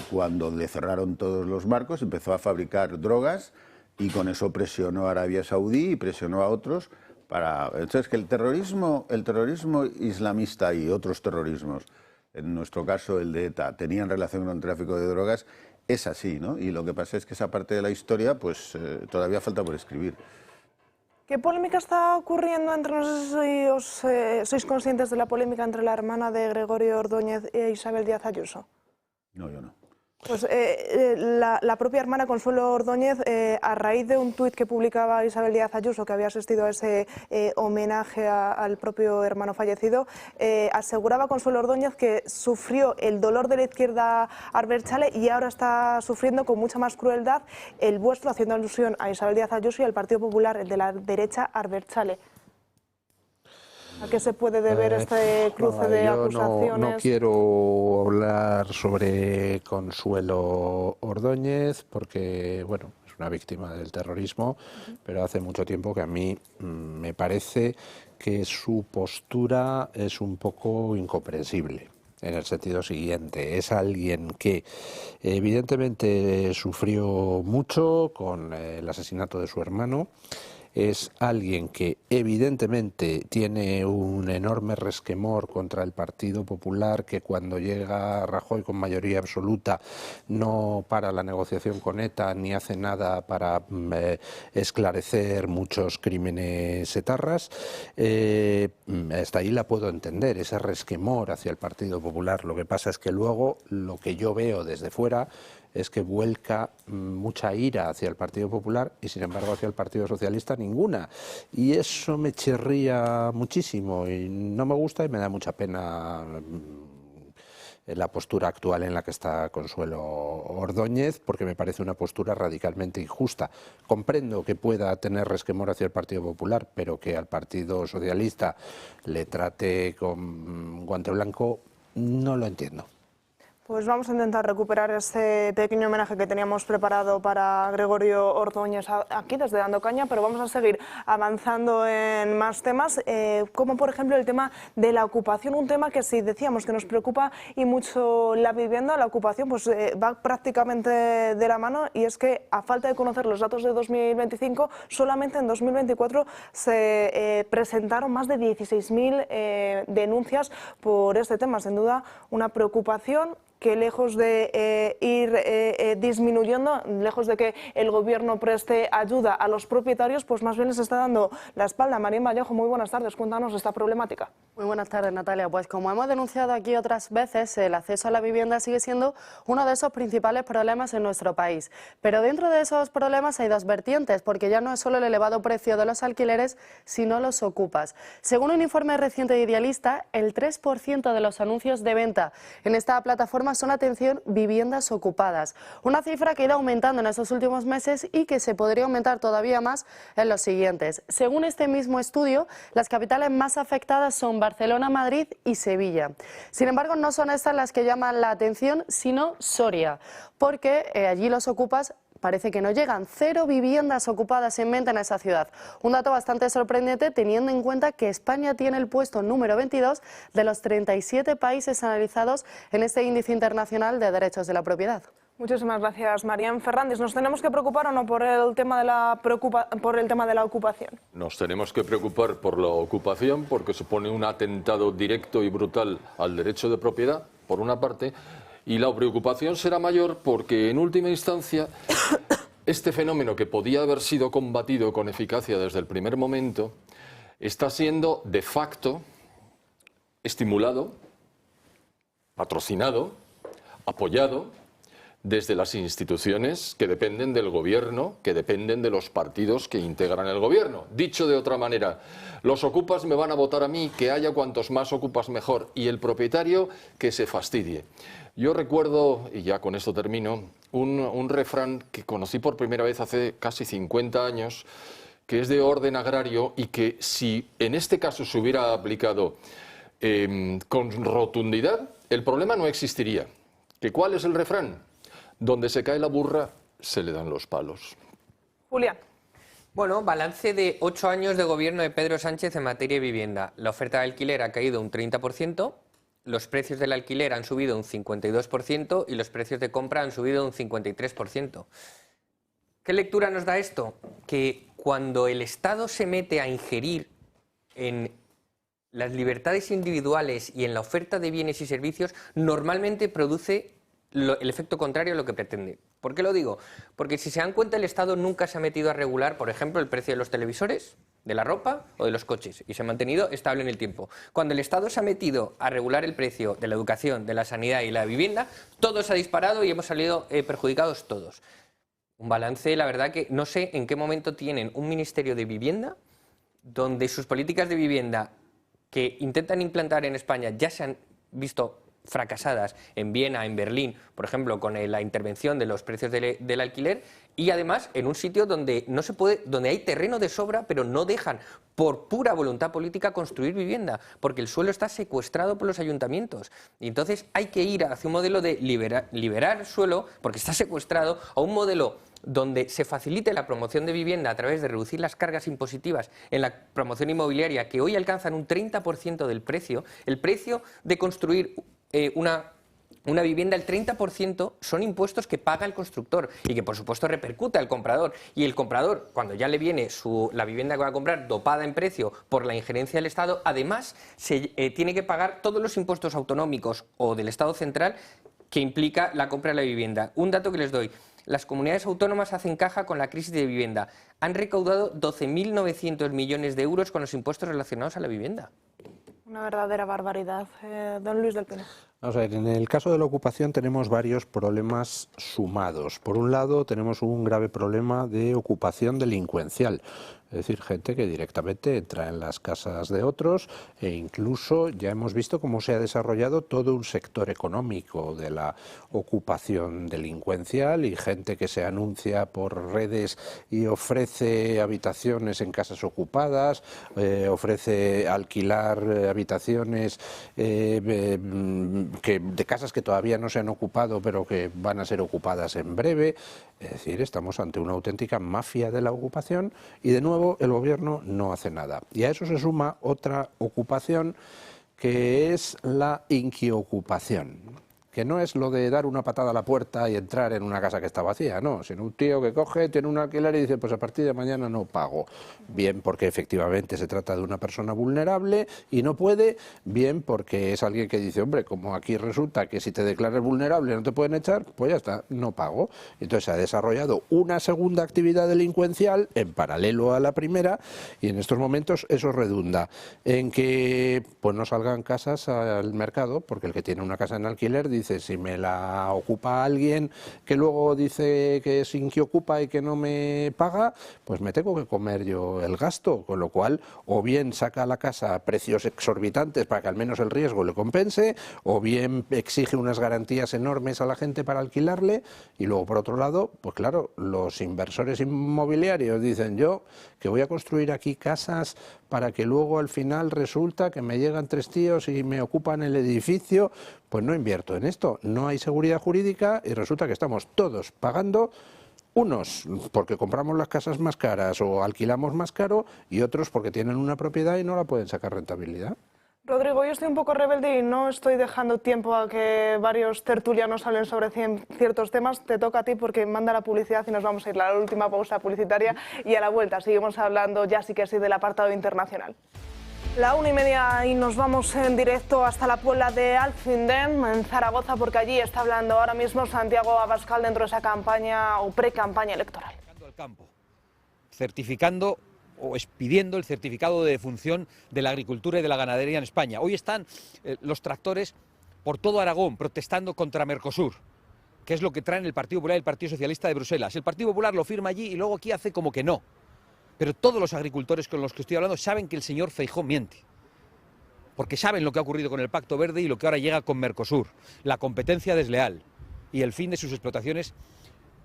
cuando le cerraron todos los barcos, empezó a fabricar drogas y con eso presionó a Arabia Saudí y presionó a otros para... Entonces, que el terrorismo islamista y otros terrorismos, en nuestro caso el de ETA, tenían relación con el tráfico de drogas, es así, ¿no? Y lo que pasa es que esa parte de la historia, pues todavía falta por escribir. ¿Qué polémica está ocurriendo entre, no sé si sois conscientes de la polémica entre la hermana de Gregorio Ordóñez e Isabel Díaz Ayuso? No, yo no. Pues la propia hermana Consuelo Ordóñez, a raíz de un tuit que publicaba Isabel Díaz Ayuso, que había asistido a ese homenaje al propio hermano fallecido, aseguraba Consuelo Ordóñez que sufrió el dolor de la izquierda Abertzale y ahora está sufriendo con mucha más crueldad el vuestro, haciendo alusión a Isabel Díaz Ayuso y al Partido Popular, el de la derecha Abertzale. ¿A qué se puede deber este cruce de acusaciones? No quiero hablar sobre Consuelo Ordóñez porque, bueno, es una víctima del terrorismo, pero hace mucho tiempo que a mí me parece que su postura es un poco incomprensible. en el sentido siguiente. Es alguien que evidentemente sufrió mucho con el asesinato de su hermano. Es alguien que evidentemente tiene un enorme resquemor contra el Partido Popular, que cuando llega Rajoy con mayoría absoluta no para la negociación con ETA ni hace nada para esclarecer muchos crímenes etarras. Hasta ahí la puedo entender, ese resquemor hacia el Partido Popular. Lo que pasa es que luego lo que yo veo desde fuera es que vuelca mucha ira hacia el Partido Popular y, sin embargo, hacia el Partido Socialista ninguna. Y eso me chirría muchísimo y no me gusta y me da mucha pena la postura actual en la que está Consuelo Ordóñez, porque me parece una postura radicalmente injusta. Comprendo que pueda tener resquemor hacia el Partido Popular, pero que al Partido Socialista le trate con guante blanco, no lo entiendo. Pues vamos a intentar recuperar ese pequeño homenaje que teníamos preparado para Gregorio Ordóñez aquí desde Dando Caña, pero vamos a seguir avanzando en más temas, como por ejemplo el tema de la ocupación, un tema que si decíamos que nos preocupa y mucho la vivienda, la ocupación pues va prácticamente de la mano, y es que a falta de conocer los datos de 2025, solamente en 2024 se presentaron más de 16.000 denuncias por este tema. Sin duda una preocupación que lejos de ir disminuyendo, lejos de que el gobierno preste ayuda a los propietarios, pues más bien les está dando la espalda. María Vallejo, muy buenas tardes, cuéntanos esta problemática. Muy buenas tardes, Natalia. Pues como hemos denunciado aquí otras veces, el acceso a la vivienda sigue siendo uno de esos principales problemas en nuestro país. Pero dentro de esos problemas hay dos vertientes, porque ya no es solo el elevado precio de los alquileres, sino los ocupas. Según un informe reciente de Idealista, el 3% de los anuncios de venta en esta plataforma son, atención, viviendas ocupadas. Una cifra que ha ido aumentando en estos últimos meses y que se podría aumentar todavía más en los siguientes. Según este mismo estudio, las capitales más afectadas son Barcelona, Madrid y Sevilla. Sin embargo, no son estas las que llaman la atención, sino Soria, porque allí los ocupas parece que no llegan. 0 viviendas ocupadas en venta en esa ciudad. Un dato bastante sorprendente teniendo en cuenta que España tiene el puesto número 22 de los 37 países analizados en este índice internacional de derechos de la propiedad. Muchísimas gracias, María Fernández. ¿Nos tenemos que preocupar o no por el tema de la ocupación? Nos tenemos que preocupar por la ocupación porque supone un atentado directo y brutal al derecho de propiedad, por una parte. Y la preocupación será mayor porque, en última instancia, este fenómeno que podía haber sido combatido con eficacia desde el primer momento, está siendo de facto estimulado, patrocinado, apoyado desde las instituciones que dependen del gobierno, que dependen de los partidos que integran el gobierno. Dicho de otra manera, los ocupas me van a votar a mí, que haya cuantos más ocupas mejor, y el propietario que se fastidie. Yo recuerdo, y ya con esto termino, un refrán que conocí por primera vez hace casi 50 años, que es de orden agrario y que si en este caso se hubiera aplicado con rotundidad, el problema no existiría. ¿Que cuál es el refrán? Donde se cae la burra, se le dan los palos. Julián. Bueno, balance de 8 años de gobierno de Pedro Sánchez en materia de vivienda. La oferta de alquiler ha caído un 30%, los precios del alquiler han subido un 52% y los precios de compra han subido un 53%. ¿Qué lectura nos da esto? Que cuando el Estado se mete a ingerir en las libertades individuales y en la oferta de bienes y servicios, normalmente produce el efecto contrario a lo que pretende. ¿Por qué lo digo? Porque si se dan cuenta, el Estado nunca se ha metido a regular, por ejemplo, el precio de los televisores, de la ropa o de los coches, y se ha mantenido estable en el tiempo. Cuando el Estado se ha metido a regular el precio de la educación, de la sanidad y la vivienda, todo se ha disparado y hemos salido perjudicados todos. Un balance, la verdad que no sé en qué momento tienen un Ministerio de Vivienda donde sus políticas de vivienda que intentan implantar en España ya se han visto fracasadas en Viena, en Berlín, por ejemplo, con la intervención de los precios del alquiler, y además en un sitio donde no se puede, donde hay terreno de sobra, pero no dejan por pura voluntad política construir vivienda, porque el suelo está secuestrado por los ayuntamientos. Y entonces hay que ir hacia un modelo de liberar suelo, porque está secuestrado, a un modelo donde se facilite la promoción de vivienda a través de reducir las cargas impositivas en la promoción inmobiliaria, que hoy alcanzan un 30% del precio. El precio de construir una vivienda, el 30% son impuestos que paga el constructor y que por supuesto repercute al comprador. Y el comprador, cuando ya le viene la vivienda que va a comprar dopada en precio por la injerencia del Estado, además tiene que pagar todos los impuestos autonómicos o del Estado central que implica la compra de la vivienda. Un dato que les doy. Las comunidades autónomas hacen caja con la crisis de vivienda. Han recaudado 12.900 millones de euros con los impuestos relacionados a la vivienda. Una verdadera barbaridad. Don Luis del Pino. Vamos a ver, en el caso de la ocupación tenemos varios problemas sumados. Por un lado, tenemos un grave problema de ocupación delincuencial. Es decir, gente que directamente entra en las casas de otros e incluso ya hemos visto cómo se ha desarrollado todo un sector económico de la ocupación delincuencial y gente que se anuncia por redes y ofrece habitaciones en casas ocupadas, ofrece alquilar habitaciones de casas que todavía no se han ocupado pero que van a ser ocupadas en breve. Es decir, estamos ante una auténtica mafia de la ocupación y de nuevo el gobierno no hace nada. Y a eso se suma otra ocupación que es la inquiocupación, que no es lo de dar una patada a la puerta y entrar en una casa que está vacía, no, sino un tío que coge, tiene un alquiler y dice, pues a partir de mañana no pago. Bien porque efectivamente se trata de una persona vulnerable y no puede, bien porque es alguien que dice, hombre, como aquí resulta que si te declaras vulnerable no te pueden echar, pues ya está, no pago. Entonces se ha desarrollado una segunda actividad delincuencial en paralelo a la primera y en estos momentos eso redunda en que pues no salgan casas al mercado, porque el que tiene una casa en alquiler dice, si me la ocupa alguien que luego dice que es inquiocupa y que no me paga, pues me tengo que comer yo el gasto, con lo cual o bien saca la casa a precios exorbitantes para que al menos el riesgo le compense, o bien exige unas garantías enormes a la gente para alquilarle, y luego por otro lado, pues claro, los inversores inmobiliarios dicen, yo que voy a construir aquí casas para que luego al final resulta que me llegan 3 tíos y me ocupan el edificio, pues no invierto en esto, no hay seguridad jurídica y resulta que estamos todos pagando, unos porque compramos las casas más caras o alquilamos más caro y otros porque tienen una propiedad y no la pueden sacar rentabilidad. Rodrigo, yo estoy un poco rebelde y no estoy dejando tiempo a que varios tertulianos hablen sobre ciertos temas. Te toca a ti porque manda la publicidad y nos vamos a ir a la última pausa publicitaria y a la vuelta seguimos hablando ya sí que sí del apartado internacional. La 1:30 y nos vamos en directo hasta la Puebla de Alcindén, en Zaragoza, porque allí está hablando ahora mismo Santiago Abascal dentro de esa campaña o pre-campaña electoral. Al campo, certificando o expidiendo el certificado de defunción de la agricultura y de la ganadería en España. Hoy están los tractores por todo Aragón protestando contra Mercosur, que es lo que traen el Partido Popular y el Partido Socialista de Bruselas. El Partido Popular lo firma allí y luego aquí hace como que no. Pero todos los agricultores con los que estoy hablando saben que el señor Feijóo miente, porque saben lo que ha ocurrido con el Pacto Verde y lo que ahora llega con Mercosur, la competencia desleal y el fin de sus explotaciones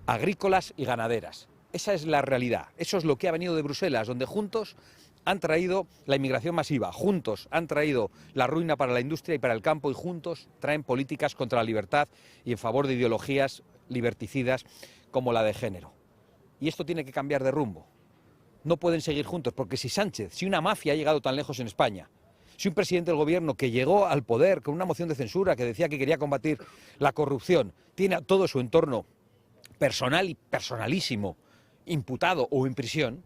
agrícolas y ganaderas. Esa es la realidad, eso es lo que ha venido de Bruselas, donde juntos han traído la inmigración masiva, juntos han traído la ruina para la industria y para el campo y juntos traen políticas contra la libertad y en favor de ideologías liberticidas como la de género. Y esto tiene que cambiar de rumbo. No pueden seguir juntos, porque si Sánchez, si una mafia ha llegado tan lejos en España, si un presidente del gobierno que llegó al poder con una moción de censura que decía que quería combatir la corrupción, tiene a todo su entorno personal y personalísimo imputado o en prisión,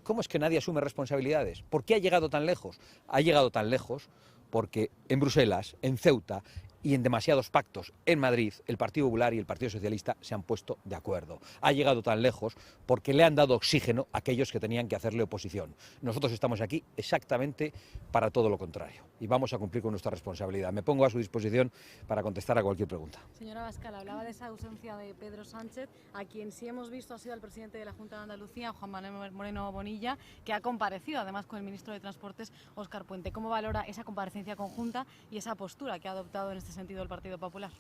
¿cómo es que nadie asume responsabilidades? ¿Por qué ha llegado tan lejos? Ha llegado tan lejos porque en Bruselas, en Ceuta y en demasiados pactos en Madrid, el Partido Popular y el Partido Socialista se han puesto de acuerdo. Ha llegado tan lejos porque le han dado oxígeno a aquellos que tenían que hacerle oposición. Nosotros estamos aquí exactamente para todo lo contrario y vamos a cumplir con nuestra responsabilidad. Me pongo a su disposición para contestar a cualquier pregunta. Señora Abascal, hablaba de esa ausencia de Pedro Sánchez, a quien sí hemos visto ha sido el presidente de la Junta de Andalucía, Juan Manuel Moreno Bonilla, que ha comparecido además con el ministro de Transportes, Óscar Puente. ¿Cómo valora esa comparecencia conjunta y esa postura que ha adoptado en este sentido el Partido Popular?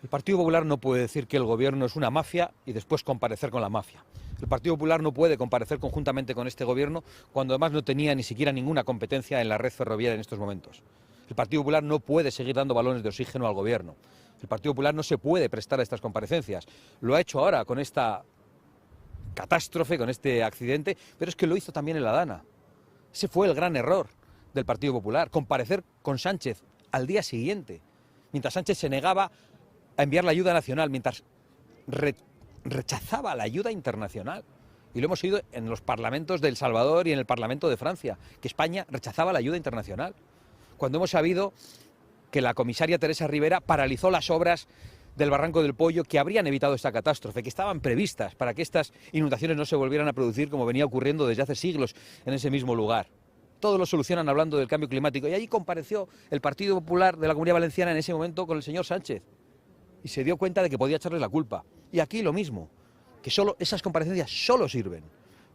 El Partido Popular no puede decir que el gobierno es una mafia y después comparecer con la mafia. El Partido Popular no puede comparecer conjuntamente con este gobierno cuando además no tenía ni siquiera ninguna competencia en la red ferroviaria en estos momentos. El Partido Popular no puede seguir dando balones de oxígeno al gobierno. El Partido Popular no se puede prestar a estas comparecencias. Lo ha hecho ahora con esta catástrofe, con este accidente, pero es que lo hizo también en la Dana. Ese fue el gran error del Partido Popular, comparecer con Sánchez al día siguiente mientras Sánchez se negaba a enviar la ayuda nacional, mientras rechazaba la ayuda internacional. Y lo hemos oído en los parlamentos de El Salvador y en el Parlamento de Francia, que España rechazaba la ayuda internacional. Cuando hemos sabido que la comisaria Teresa Rivera paralizó las obras del Barranco del Pollo que habrían evitado esta catástrofe, que estaban previstas para que estas inundaciones no se volvieran a producir como venía ocurriendo desde hace siglos en ese mismo lugar. Todo lo solucionan hablando del cambio climático. Y allí compareció el Partido Popular de la Comunidad Valenciana en ese momento con el señor Sánchez y se dio cuenta de que podía echarles la culpa. Y aquí lo mismo, que solo esas comparecencias solo sirven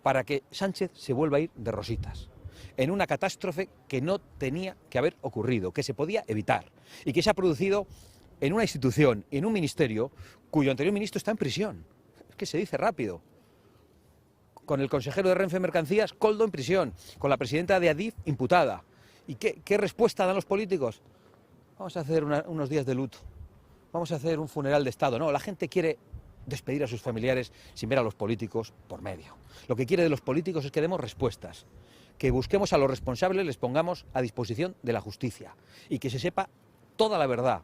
para que Sánchez se vuelva a ir de rositas en una catástrofe que no tenía que haber ocurrido, que se podía evitar y que se ha producido en una institución, en un ministerio cuyo anterior ministro está en prisión. Es que se dice rápido. Con el consejero de Renfe Mercancías, Koldo, en prisión, con la presidenta de Adif imputada. ¿Y qué respuesta dan los políticos? Vamos a hacer unos días de luto, vamos a hacer un funeral de Estado. No, la gente quiere despedir a sus familiares sin ver a los políticos por medio. Lo que quiere de los políticos es que demos respuestas, que busquemos a los responsables, les pongamos a disposición de la justicia y que se sepa toda la verdad,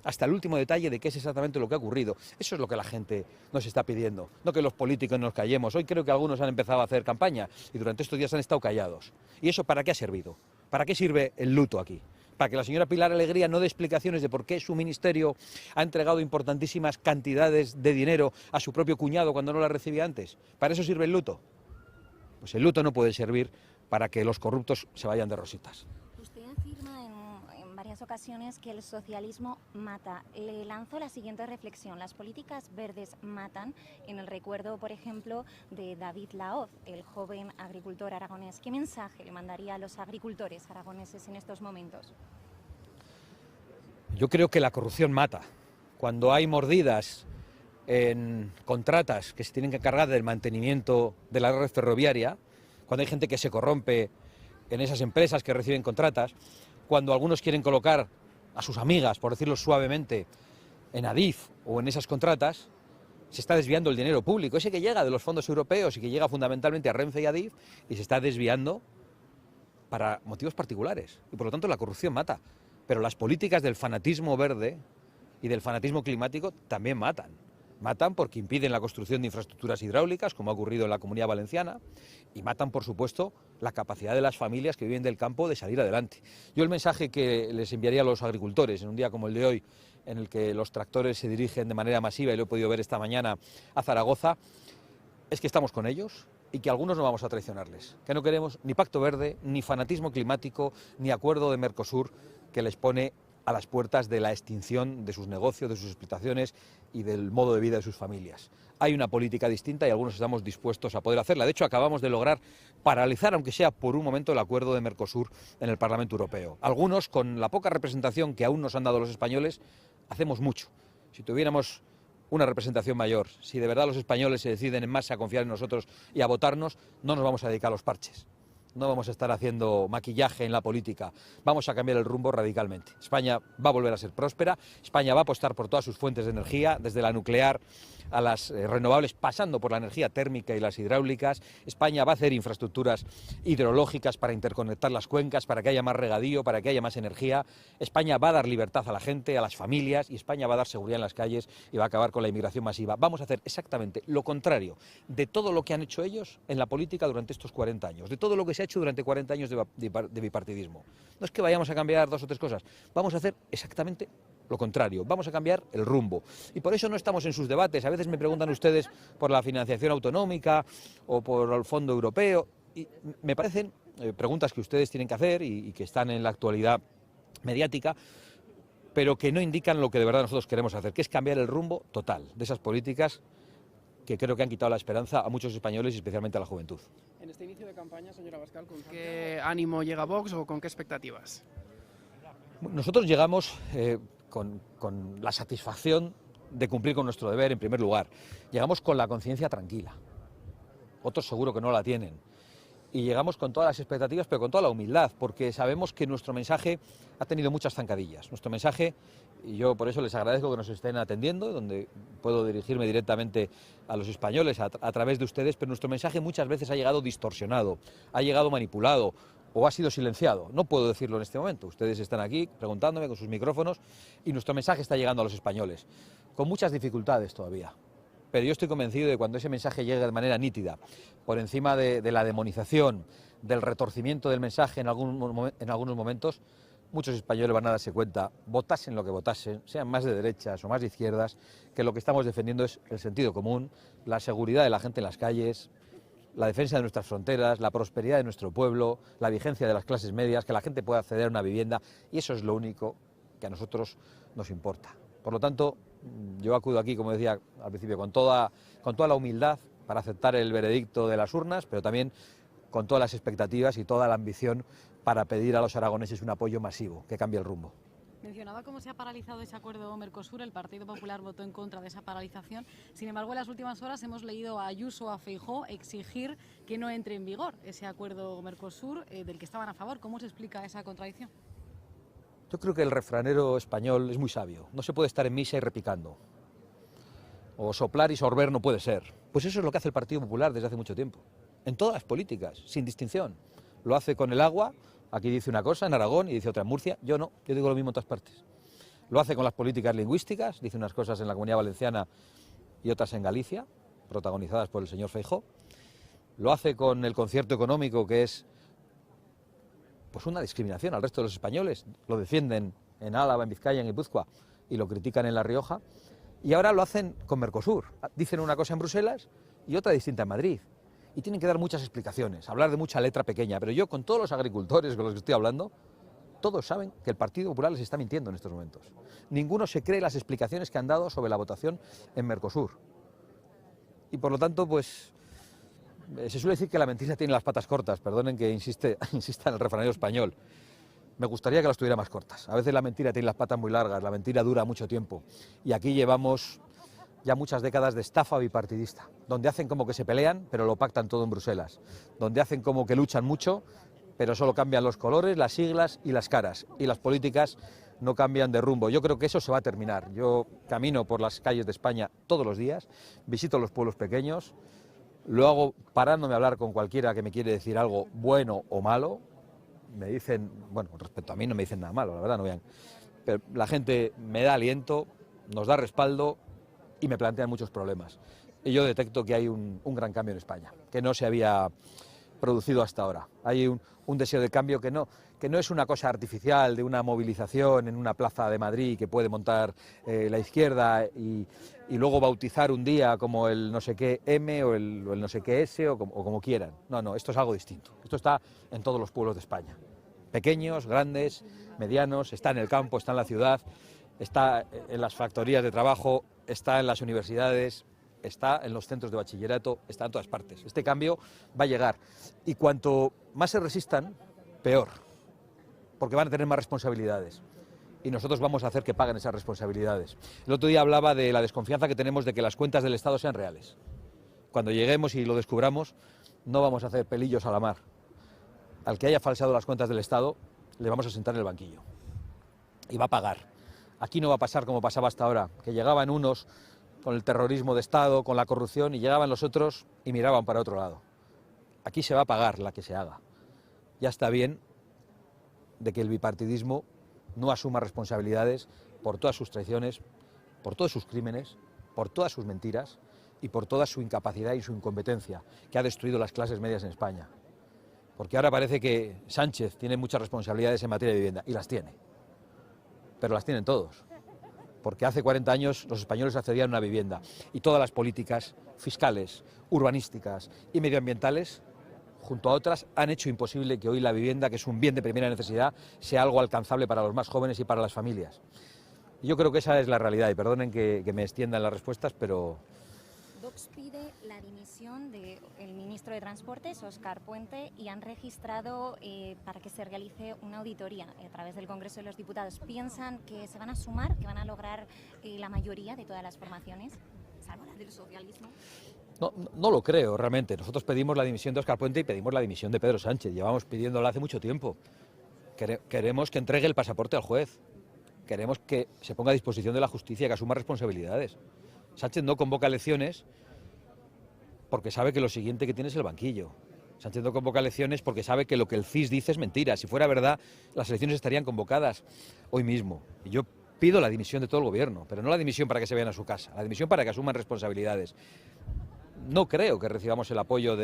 hasta el último detalle de qué es exactamente lo que ha ocurrido. Eso es lo que la gente nos está pidiendo, no que los políticos nos callemos. Hoy creo que algunos han empezado a hacer campaña y durante estos días han estado callados. ¿Y eso para qué ha servido? ¿Para qué sirve el luto aquí? Para que la señora Pilar Alegría no dé explicaciones de por qué su ministerio ha entregado importantísimas cantidades de dinero a su propio cuñado cuando no la recibía antes. ¿Para eso sirve el luto? Pues el luto no puede servir para que los corruptos se vayan de rositas. Usted afirma en varias ocasiones que el socialismo mata. Le lanzo la siguiente reflexión. Las políticas verdes matan, en el recuerdo, por ejemplo, de David Laoz, el joven agricultor aragonés. ¿Qué mensaje le mandaría a los agricultores aragoneses en estos momentos? Yo creo que la corrupción mata. Cuando hay mordidas en contratas que se tienen que encargar del mantenimiento de la red ferroviaria, cuando hay gente que se corrompe en esas empresas que reciben contratas, cuando algunos quieren colocar a sus amigas, por decirlo suavemente, en Adif o en esas contratas, se está desviando el dinero público, ese que llega de los fondos europeos y que llega fundamentalmente a Renfe y Adif, y se está desviando para motivos particulares. Y por lo tanto la corrupción mata. Pero las políticas del fanatismo verde y del fanatismo climático también matan. Matan porque impiden la construcción de infraestructuras hidráulicas, como ha ocurrido en la Comunidad Valenciana, y matan, por supuesto, la capacidad de las familias que viven del campo de salir adelante. Yo el mensaje que les enviaría a los agricultores en un día como el de hoy, en el que los tractores se dirigen de manera masiva, y lo he podido ver esta mañana, a Zaragoza, es que estamos con ellos y que algunos no vamos a traicionarles, que no queremos ni pacto verde, ni fanatismo climático, ni acuerdo de Mercosur que les pone a las puertas de la extinción de sus negocios, de sus explotaciones y del modo de vida de sus familias. Hay una política distinta y algunos estamos dispuestos a poder hacerla. De hecho, acabamos de lograr paralizar, aunque sea por un momento, el acuerdo de Mercosur en el Parlamento Europeo. Algunos, con la poca representación que aún nos han dado los españoles, hacemos mucho. Si tuviéramos una representación mayor, si de verdad los españoles se deciden en masa a confiar en nosotros y a votarnos, no nos vamos a dedicar a los parches. No vamos a estar haciendo maquillaje en la política, vamos a cambiar el rumbo radicalmente. España va a volver a ser próspera, España va a apostar por todas sus fuentes de energía, desde la nuclear a las renovables, pasando por la energía térmica y las hidráulicas. España va a hacer infraestructuras hidrológicas para interconectar las cuencas, para que haya más regadío, para que haya más energía. España va a dar libertad a la gente, a las familias, y España va a dar seguridad en las calles y va a acabar con la inmigración masiva. Vamos a hacer exactamente lo contrario de todo lo que han hecho ellos en la política durante estos 40 años, de todo lo que se ha hecho durante 40 años de bipartidismo. No es que vayamos a cambiar dos o tres cosas, vamos a hacer exactamente lo contrario, vamos a cambiar el rumbo. Y por eso no estamos en sus debates. A veces me preguntan ustedes por la financiación autonómica o por el Fondo Europeo, y me parecen preguntas que ustedes tienen que hacer y que están en la actualidad mediática, pero que no indican lo que de verdad nosotros queremos hacer, que es cambiar el rumbo total de esas políticas que creo que han quitado la esperanza a muchos españoles y especialmente a la juventud. En este inicio de campaña, señora Abascal, ¿con qué ánimo llega Vox o con qué expectativas? Nosotros llegamos con la satisfacción de cumplir con nuestro deber, en primer lugar. Llegamos con la conciencia tranquila. Otros seguro que no la tienen. Y llegamos con todas las expectativas, pero con toda la humildad, porque sabemos que nuestro mensaje ha tenido muchas zancadillas. Nuestro mensaje, y yo por eso les agradezco que nos estén atendiendo, donde puedo dirigirme directamente a los españoles a través de ustedes, pero nuestro mensaje muchas veces ha llegado distorsionado, ha llegado manipulado, o ha sido silenciado. No puedo decirlo en este momento. Ustedes están aquí preguntándome con sus micrófonos y nuestro mensaje está llegando a los españoles, con muchas dificultades todavía. Pero yo estoy convencido de que cuando ese mensaje llegue de manera nítida, por encima de la demonización, del retorcimiento del mensaje en algunos momentos, muchos españoles van a darse cuenta, votasen lo que votasen, sean más de derechas o más de izquierdas, que lo que estamos defendiendo es el sentido común, la seguridad de la gente en las calles, la defensa de nuestras fronteras, la prosperidad de nuestro pueblo, la vigencia de las clases medias, que la gente pueda acceder a una vivienda, y eso es lo único que a nosotros nos importa. Por lo tanto, yo acudo aquí, como decía al principio, con toda la humildad para aceptar el veredicto de las urnas, pero también con todas las expectativas y toda la ambición para pedir a los aragoneses un apoyo masivo, que cambie el rumbo. Mencionaba cómo se ha paralizado ese acuerdo Mercosur, el Partido Popular votó en contra de esa paralización. Sin embargo, en las últimas horas hemos leído a Ayuso, a Feijóo, exigir que no entre en vigor ese acuerdo Mercosur del que estaban a favor. ¿Cómo se explica esa contradicción? Yo creo que el refranero español es muy sabio. No se puede estar en misa y repicando. O soplar y sorber no puede ser. Pues eso es lo que hace el Partido Popular desde hace mucho tiempo. En todas las políticas, sin distinción. Lo hace con el agua. Aquí dice una cosa en Aragón y dice otra en Murcia. Yo no, yo digo lo mismo en todas partes. Lo hace con las políticas lingüísticas, dice unas cosas en la Comunidad Valenciana y otras en Galicia, protagonizadas por el señor Feijóo. Lo hace con el concierto económico, que es pues una discriminación al resto de los españoles. Lo defienden en Álava, en Vizcaya, en Guipúzcoa y lo critican en La Rioja. Y ahora lo hacen con Mercosur. Dicen una cosa en Bruselas y otra distinta en Madrid. Y tienen que dar muchas explicaciones, hablar de mucha letra pequeña. Pero yo, con todos los agricultores con los que estoy hablando, todos saben que el Partido Popular les está mintiendo en estos momentos. Ninguno se cree las explicaciones que han dado sobre la votación en Mercosur. Y por lo tanto, pues, se suele decir que la mentira tiene las patas cortas. Perdonen que insista en el refranero español. Me gustaría que las tuviera más cortas. A veces la mentira tiene las patas muy largas, la mentira dura mucho tiempo. Y aquí llevamos ya muchas décadas de estafa bipartidista, donde hacen como que se pelean, pero lo pactan todo en Bruselas, donde hacen como que luchan mucho, pero solo cambian los colores, las siglas y las caras, y las políticas no cambian de rumbo. Yo creo que eso se va a terminar. Yo camino por las calles de España todos los días, visito los pueblos pequeños, lo hago parándome a hablar con cualquiera que me quiere decir algo bueno o malo. Me dicen, bueno, respecto a mí no me dicen nada malo, la verdad, no vean. Pero la gente me da aliento, nos da respaldo y me plantean muchos problemas. Y yo detecto que hay un gran cambio en España, que no se había producido hasta ahora. Hay un deseo de cambio que no es una cosa artificial de una movilización en una plaza de Madrid que puede montar la izquierda y luego bautizar un día como el no sé qué M o el no sé qué S o como quieran. No, esto es algo distinto. Esto está en todos los pueblos de España. Pequeños, grandes, medianos, está en el campo, está en la ciudad, está en las factorías de trabajo, está en las universidades, está en los centros de bachillerato, está en todas partes. Este cambio va a llegar y cuanto más se resistan, peor, porque van a tener más responsabilidades y nosotros vamos a hacer que paguen esas responsabilidades. El otro día hablaba de la desconfianza que tenemos de que las cuentas del Estado sean reales. Cuando lleguemos y lo descubramos, no vamos a hacer pelillos a la mar. Al que haya falseado las cuentas del Estado, le vamos a sentar en el banquillo y va a pagar. Aquí no va a pasar como pasaba hasta ahora, que llegaban unos con el terrorismo de Estado, con la corrupción, y llegaban los otros y miraban para otro lado. Aquí se va a pagar la que se haga. Ya está bien de que el bipartidismo no asuma responsabilidades por todas sus traiciones, por todos sus crímenes, por todas sus mentiras y por toda su incapacidad y su incompetencia, que ha destruido las clases medias en España. Porque ahora parece que Sánchez tiene muchas responsabilidades en materia de vivienda, y las tiene. Pero las tienen todos, porque hace 40 años los españoles accedían a una vivienda y todas las políticas fiscales, urbanísticas y medioambientales, junto a otras, han hecho imposible que hoy la vivienda, que es un bien de primera necesidad, sea algo alcanzable para los más jóvenes y para las familias. Y yo creo que esa es la realidad, y perdonen que me extienda en las respuestas, pero... Vox pide la dimisión del ministro de Transportes, Óscar Puente, y han registrado para que se realice una auditoría a través del Congreso de los Diputados. ¿Piensan que se van a sumar, que van a lograr la mayoría de todas las formaciones, salvo la del socialismo? No lo creo, realmente. Nosotros pedimos la dimisión de Óscar Puente y pedimos la dimisión de Pedro Sánchez. Llevamos pidiéndola hace mucho tiempo. Queremos que entregue el pasaporte al juez. Queremos que se ponga a disposición de la justicia, que asuma responsabilidades. Sánchez no convoca elecciones porque sabe que lo siguiente que tiene es el banquillo. Sánchez no convoca elecciones porque sabe que lo que el CIS dice es mentira. Si fuera verdad, las elecciones estarían convocadas hoy mismo. Y yo pido la dimisión de todo el gobierno, pero no la dimisión para que se vayan a su casa, la dimisión para que asuman responsabilidades. No creo que recibamos el apoyo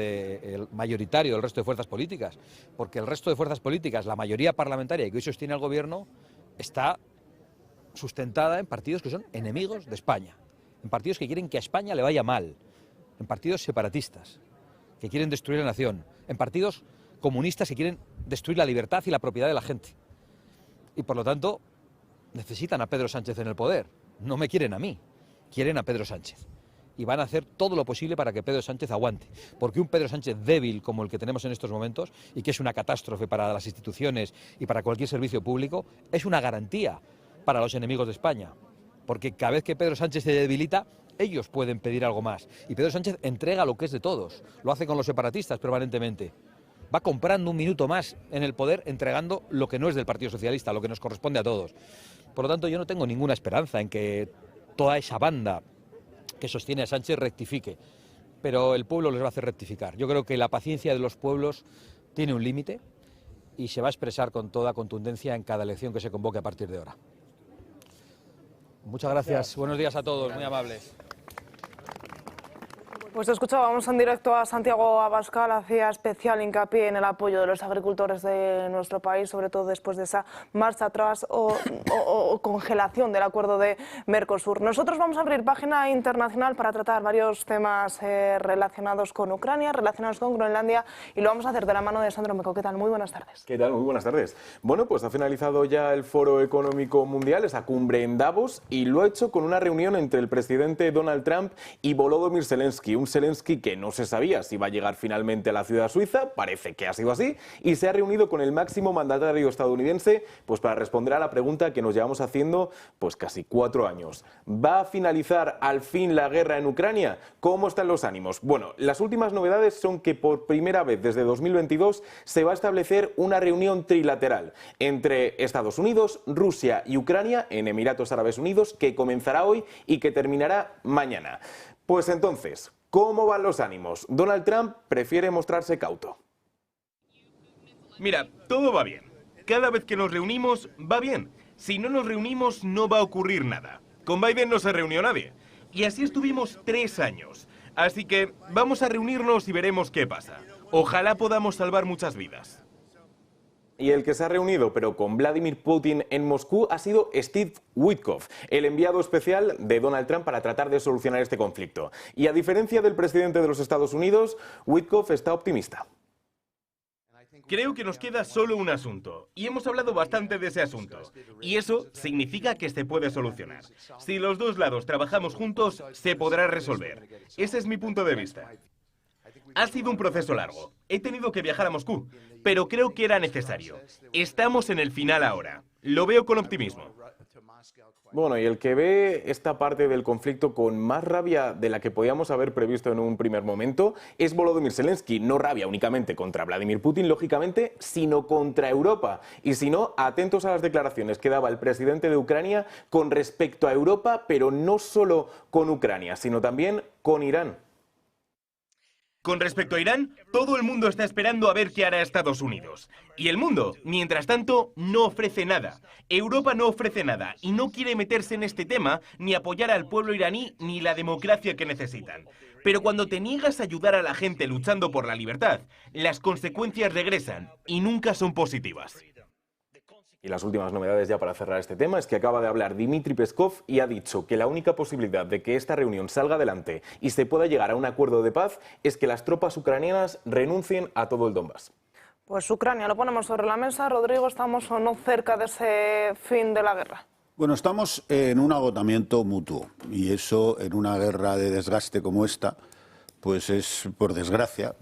mayoritario del resto de fuerzas políticas, porque el resto de fuerzas políticas, la mayoría parlamentaria que hoy sostiene al gobierno, está sustentada en partidos que son enemigos de España, en partidos que quieren que a España le vaya mal, en partidos separatistas, que quieren destruir la nación, en partidos comunistas que quieren destruir la libertad y la propiedad de la gente. Y por lo tanto, necesitan a Pedro Sánchez en el poder. No me quieren a mí, quieren a Pedro Sánchez. Y van a hacer todo lo posible para que Pedro Sánchez aguante. Porque un Pedro Sánchez débil como el que tenemos en estos momentos, y que es una catástrofe para las instituciones y para cualquier servicio público, es una garantía para los enemigos de España. Porque cada vez que Pedro Sánchez se debilita, ellos pueden pedir algo más. Y Pedro Sánchez entrega lo que es de todos. Lo hace con los separatistas permanentemente. Va comprando un minuto más en el poder, entregando lo que no es del Partido Socialista, lo que nos corresponde a todos. Por lo tanto, yo no tengo ninguna esperanza en que toda esa banda que sostiene a Sánchez rectifique, pero el pueblo les va a hacer rectificar. Yo creo que la paciencia de los pueblos tiene un límite y se va a expresar con toda contundencia en cada elección que se convoque a partir de ahora. Muchas gracias. Buenos días a todos, muy amables. Pues escuchábamos en directo a Santiago Abascal, hacía especial hincapié en el apoyo de los agricultores de nuestro país, sobre todo después de esa marcha atrás o congelación del acuerdo de Mercosur. Nosotros vamos a abrir página internacional para tratar varios temas relacionados con Ucrania, relacionados con Groenlandia, y lo vamos a hacer de la mano de Sandro Meco. ¿Qué tal? Muy buenas tardes. ¿Qué tal? Muy buenas tardes. Bueno, pues ha finalizado ya el Foro Económico Mundial, esa cumbre en Davos, y lo ha hecho con una reunión entre el presidente Donald Trump y Volodymyr Zelensky, un Zelensky que no se sabía si iba a llegar finalmente a la ciudad suiza, parece que ha sido así, y se ha reunido con el máximo mandatario estadounidense pues para responder a la pregunta que nos llevamos haciendo pues casi 4 años. ¿Va a finalizar al fin la guerra en Ucrania? ¿Cómo están los ánimos? Bueno, las últimas novedades son que por primera vez desde 2022 se va a establecer una reunión trilateral entre Estados Unidos, Rusia y Ucrania en Emiratos Árabes Unidos, que comenzará hoy y que terminará mañana. Pues entonces, ¿cómo van los ánimos? Donald Trump prefiere mostrarse cauto. Mira, todo va bien. Cada vez que nos reunimos, va bien. Si no nos reunimos, no va a ocurrir nada. Con Biden no se reunió nadie. Y así estuvimos 3 años. Así que vamos a reunirnos y veremos qué pasa. Ojalá podamos salvar muchas vidas. Y el que se ha reunido, pero con Vladimir Putin en Moscú, ha sido Steve Witkoff, el enviado especial de Donald Trump para tratar de solucionar este conflicto. Y a diferencia del presidente de los Estados Unidos, Witkoff está optimista. Creo que nos queda solo un asunto, y hemos hablado bastante de ese asunto. Y eso significa que se puede solucionar. Si los dos lados trabajamos juntos, se podrá resolver. Ese es mi punto de vista. Ha sido un proceso largo. He tenido que viajar a Moscú, pero creo que era necesario. Estamos en el final ahora. Lo veo con optimismo. Bueno, y el que ve esta parte del conflicto con más rabia de la que podíamos haber previsto en un primer momento es Volodymyr Zelensky. No rabia únicamente contra Vladimir Putin, lógicamente, sino contra Europa. Y si no, atentos a las declaraciones que daba el presidente de Ucrania con respecto a Europa, pero no solo con Ucrania, sino también con Irán. Con respecto a Irán, todo el mundo está esperando a ver qué hará Estados Unidos. Y el mundo, mientras tanto, no ofrece nada. Europa no ofrece nada y no quiere meterse en este tema ni apoyar al pueblo iraní ni la democracia que necesitan. Pero cuando te niegas a ayudar a la gente luchando por la libertad, las consecuencias regresan y nunca son positivas. Y las últimas novedades ya para cerrar este tema es que acaba de hablar Dmitry Peskov y ha dicho que la única posibilidad de que esta reunión salga adelante y se pueda llegar a un acuerdo de paz es que las tropas ucranianas renuncien a todo el Donbass. Pues Ucrania, lo ponemos sobre la mesa. Rodrigo, ¿estamos o no cerca de ese fin de la guerra? Bueno, estamos en un agotamiento mutuo y eso en una guerra de desgaste como esta, pues es, por desgracia,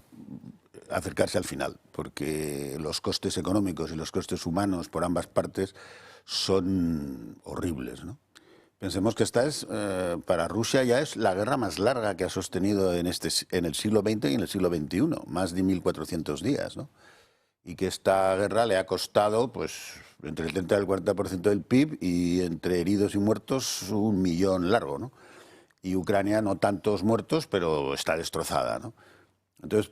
acercarse al final, porque los costes económicos y los costes humanos por ambas partes son horribles, ¿no? Pensemos que esta es, para Rusia ya es la guerra más larga que ha sostenido en el siglo XX y en el siglo XXI, más de 1.400 días, ¿no? Y que esta guerra le ha costado pues entre el 30 y el 40% del PIB y entre heridos y muertos 1 millón largo, ¿no? Y Ucrania no tantos muertos, pero está destrozada, ¿no? Entonces,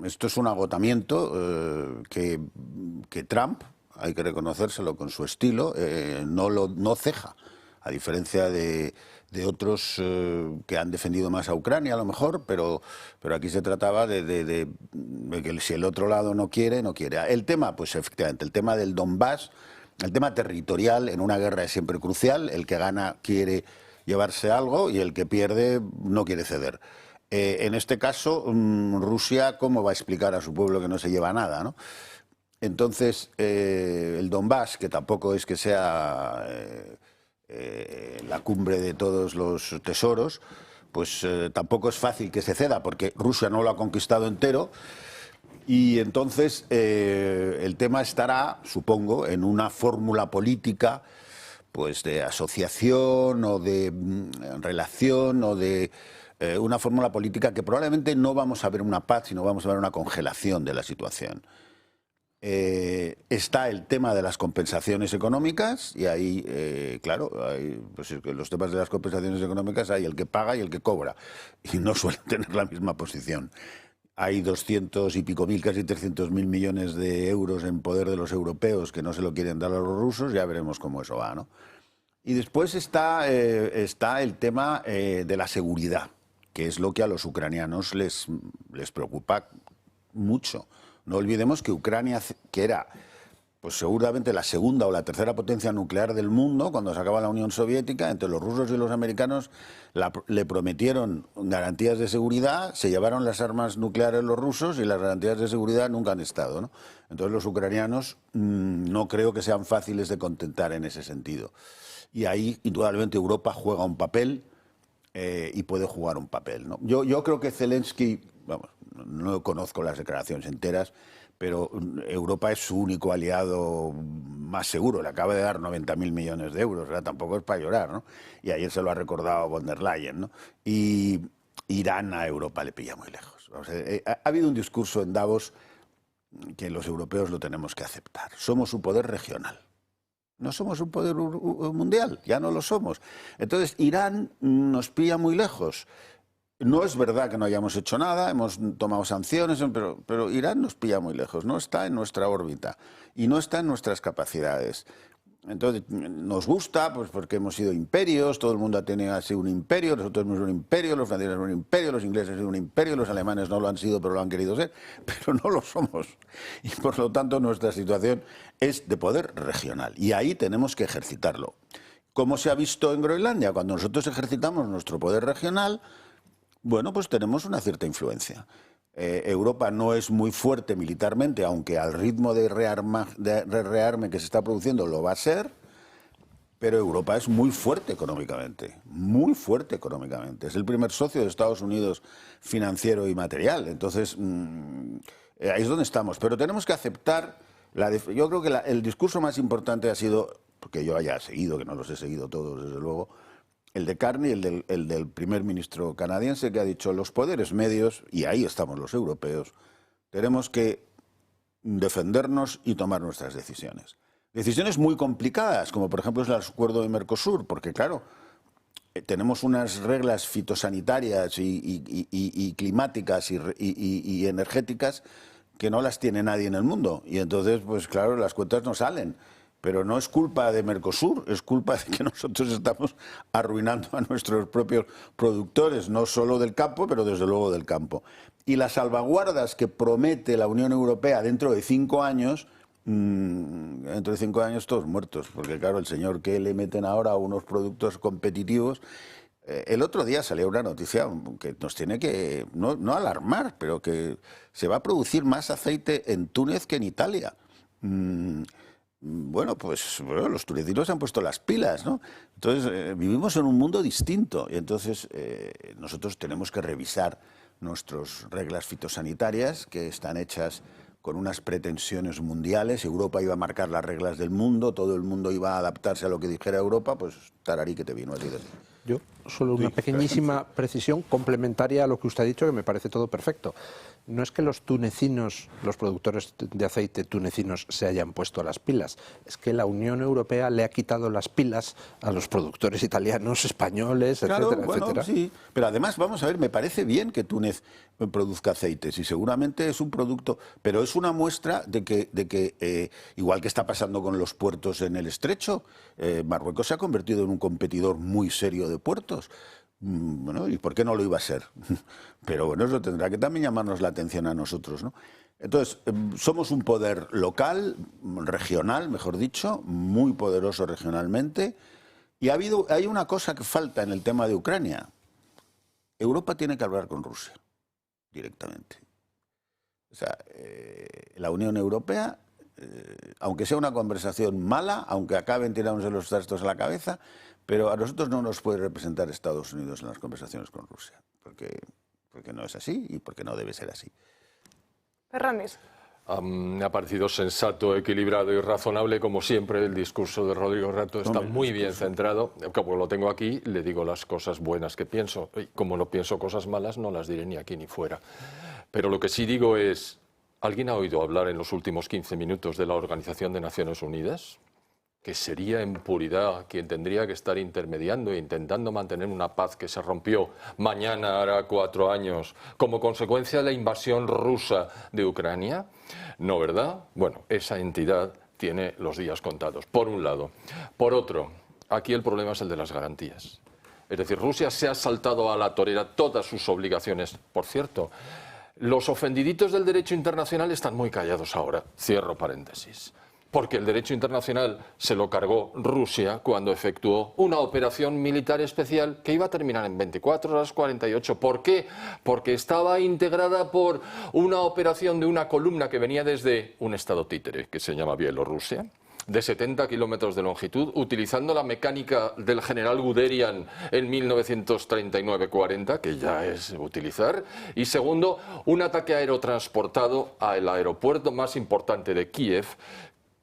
esto es un agotamiento que Trump, hay que reconocérselo con su estilo, no ceja, a diferencia de otros que han defendido más a Ucrania a lo mejor, pero aquí se trataba de que si el otro lado no quiere, no quiere. El tema, pues efectivamente, el tema del Donbass, el tema territorial en una guerra es siempre crucial, el que gana quiere llevarse algo y el que pierde no quiere ceder. En este caso, Rusia, ¿cómo va a explicar a su pueblo que no se lleva nada, ¿no? Entonces, el Donbass, que tampoco es que sea la cumbre de todos los tesoros, pues tampoco es fácil que se ceda, porque Rusia no lo ha conquistado entero. Y entonces el tema estará, supongo, en una fórmula política, pues de asociación o de relación o de una fórmula política que probablemente no vamos a ver una paz, sino vamos a ver una congelación de la situación. Está el tema de las compensaciones económicas y ahí, claro, pues los temas de las compensaciones económicas hay el que paga y el que cobra y no suelen tener la misma posición. Hay 200 y pico mil, casi 300.000 millones de euros en poder de los europeos que no se lo quieren dar a los rusos, ya veremos cómo eso va, ¿no? Y después está el tema de la seguridad, que es lo que a los ucranianos les preocupa mucho. No olvidemos que Ucrania, que era pues seguramente la segunda o la tercera potencia nuclear del mundo cuando se acaba la Unión Soviética, entre los rusos y los americanos le prometieron garantías de seguridad, se llevaron las armas nucleares los rusos y las garantías de seguridad nunca han estado, ¿no? Entonces los ucranianos no creo que sean fáciles de contentar en ese sentido. Y ahí, indudablemente, Europa juega un papel y puede jugar un papel, ¿no? Yo creo que Zelensky, vamos, no conozco las declaraciones enteras, pero Europa es su único aliado más seguro. Le acaba de dar 90.000 millones de euros, ¿verdad? Tampoco es para llorar, ¿no? Y ayer se lo ha recordado von der Leyen, ¿no? Y Irán a Europa le pilla muy lejos. O sea, ha habido un discurso en Davos que los europeos lo tenemos que aceptar. Somos un poder regional. No somos un poder mundial, ya no lo somos. Entonces, Irán nos pilla muy lejos. No es verdad que no hayamos hecho nada, hemos tomado sanciones, pero Irán nos pilla muy lejos, no está en nuestra órbita y no está en nuestras capacidades. Entonces, nos gusta, pues porque hemos sido imperios, todo el mundo ha tenido así un imperio, nosotros hemos sido un imperio, los franceses son un imperio, los ingleses han sido un imperio, los alemanes no lo han sido, pero lo han querido ser, pero no lo somos. Y por lo tanto, nuestra situación es de poder regional y ahí tenemos que ejercitarlo. ¿Cómo se ha visto en Groenlandia? Cuando nosotros ejercitamos nuestro poder regional, bueno, pues tenemos una cierta influencia. Europa no es muy fuerte militarmente, aunque al ritmo de rearme que se está produciendo lo va a ser, pero Europa es muy fuerte económicamente, muy fuerte económicamente. Es el primer socio de Estados Unidos financiero y material. Entonces, ahí es donde estamos. Pero tenemos que aceptar, yo creo que el discurso más importante ha sido, porque yo haya seguido, que no los he seguido todos desde luego, el de Carney, el del primer ministro canadiense, que ha dicho los poderes medios, y ahí estamos los europeos, tenemos que defendernos y tomar nuestras decisiones. Decisiones muy complicadas, como por ejemplo es el acuerdo de Mercosur, porque claro, tenemos unas reglas fitosanitarias y climáticas y energéticas que no las tiene nadie en el mundo. Y entonces, pues claro, las cuentas no salen. Pero no es culpa de Mercosur, es culpa de que nosotros estamos arruinando a nuestros propios productores, no solo del campo, pero desde luego del campo. Y las salvaguardas que promete la Unión Europea dentro de 5 años, todos muertos, porque claro, el señor que le meten ahora a unos productos competitivos. El otro día salió una noticia que nos tiene que, no alarmar, pero que se va a producir más aceite en Túnez que en Italia. Bueno, pues los tunecinos han puesto las pilas, ¿no? Entonces, vivimos en un mundo distinto y entonces nosotros tenemos que revisar nuestras reglas fitosanitarias que están hechas con unas pretensiones mundiales. Europa iba a marcar las reglas del mundo, todo el mundo iba a adaptarse a lo que dijera Europa, pues tararí que te vino a ti. Yo solo una pequeñísima precisión complementaria a lo que usted ha dicho, que me parece todo perfecto. No es que los tunecinos, los productores de aceite tunecinos, se hayan puesto las pilas, es que la Unión Europea le ha quitado las pilas a los productores italianos, españoles, etcétera, etcétera. Sí, pero además, vamos a ver, me parece bien que Túnez produzca aceites y seguramente es un producto, pero es una muestra de que igual que está pasando con los puertos en el Estrecho, Marruecos se ha convertido en un competidor muy serio de puertos. Bueno, ¿y por qué no lo iba a ser? Pero bueno, eso tendrá que también llamarnos la atención a nosotros, ¿no? Entonces, somos un poder local, regional, mejor dicho, muy poderoso regionalmente, y hay una cosa que falta en el tema de Ucrania. Europa tiene que hablar con Rusia, directamente. O sea, la Unión Europea, aunque sea una conversación mala, aunque acaben tirándose los trastos a la cabeza, pero a nosotros no nos puede representar Estados Unidos en las conversaciones con Rusia, porque no es así y porque no debe ser así. Ferranis. Me ha parecido sensato, equilibrado y razonable, como siempre. El discurso de Rodrigo Rato está muy bien centrado. Como lo tengo aquí, le digo las cosas buenas que pienso. Y como no pienso cosas malas, no las diré ni aquí ni fuera. Pero lo que sí digo es, ¿alguien ha oído hablar en los últimos 15 minutos de la Organización de Naciones Unidas? Que sería en puridad quien tendría que estar intermediando e intentando mantener una paz que se rompió mañana, hará 4 años, como consecuencia de la invasión rusa de Ucrania. No, ¿verdad? Bueno, esa entidad tiene los días contados, por un lado. Por otro, aquí el problema es el de las garantías. Es decir, Rusia se ha saltado a la torera todas sus obligaciones. Por cierto, los ofendiditos del derecho internacional están muy callados ahora. Cierro paréntesis. Porque el derecho internacional se lo cargó Rusia cuando efectuó una operación militar especial que iba a terminar en 24 horas 48. ¿Por qué? Porque estaba integrada por una operación de una columna que venía desde un estado títere, que se llama Bielorrusia, de 70 kilómetros de longitud, utilizando la mecánica del general Guderian en 1939-40, que ya es utilizar, y segundo, un ataque aerotransportado al aeropuerto más importante de Kiev,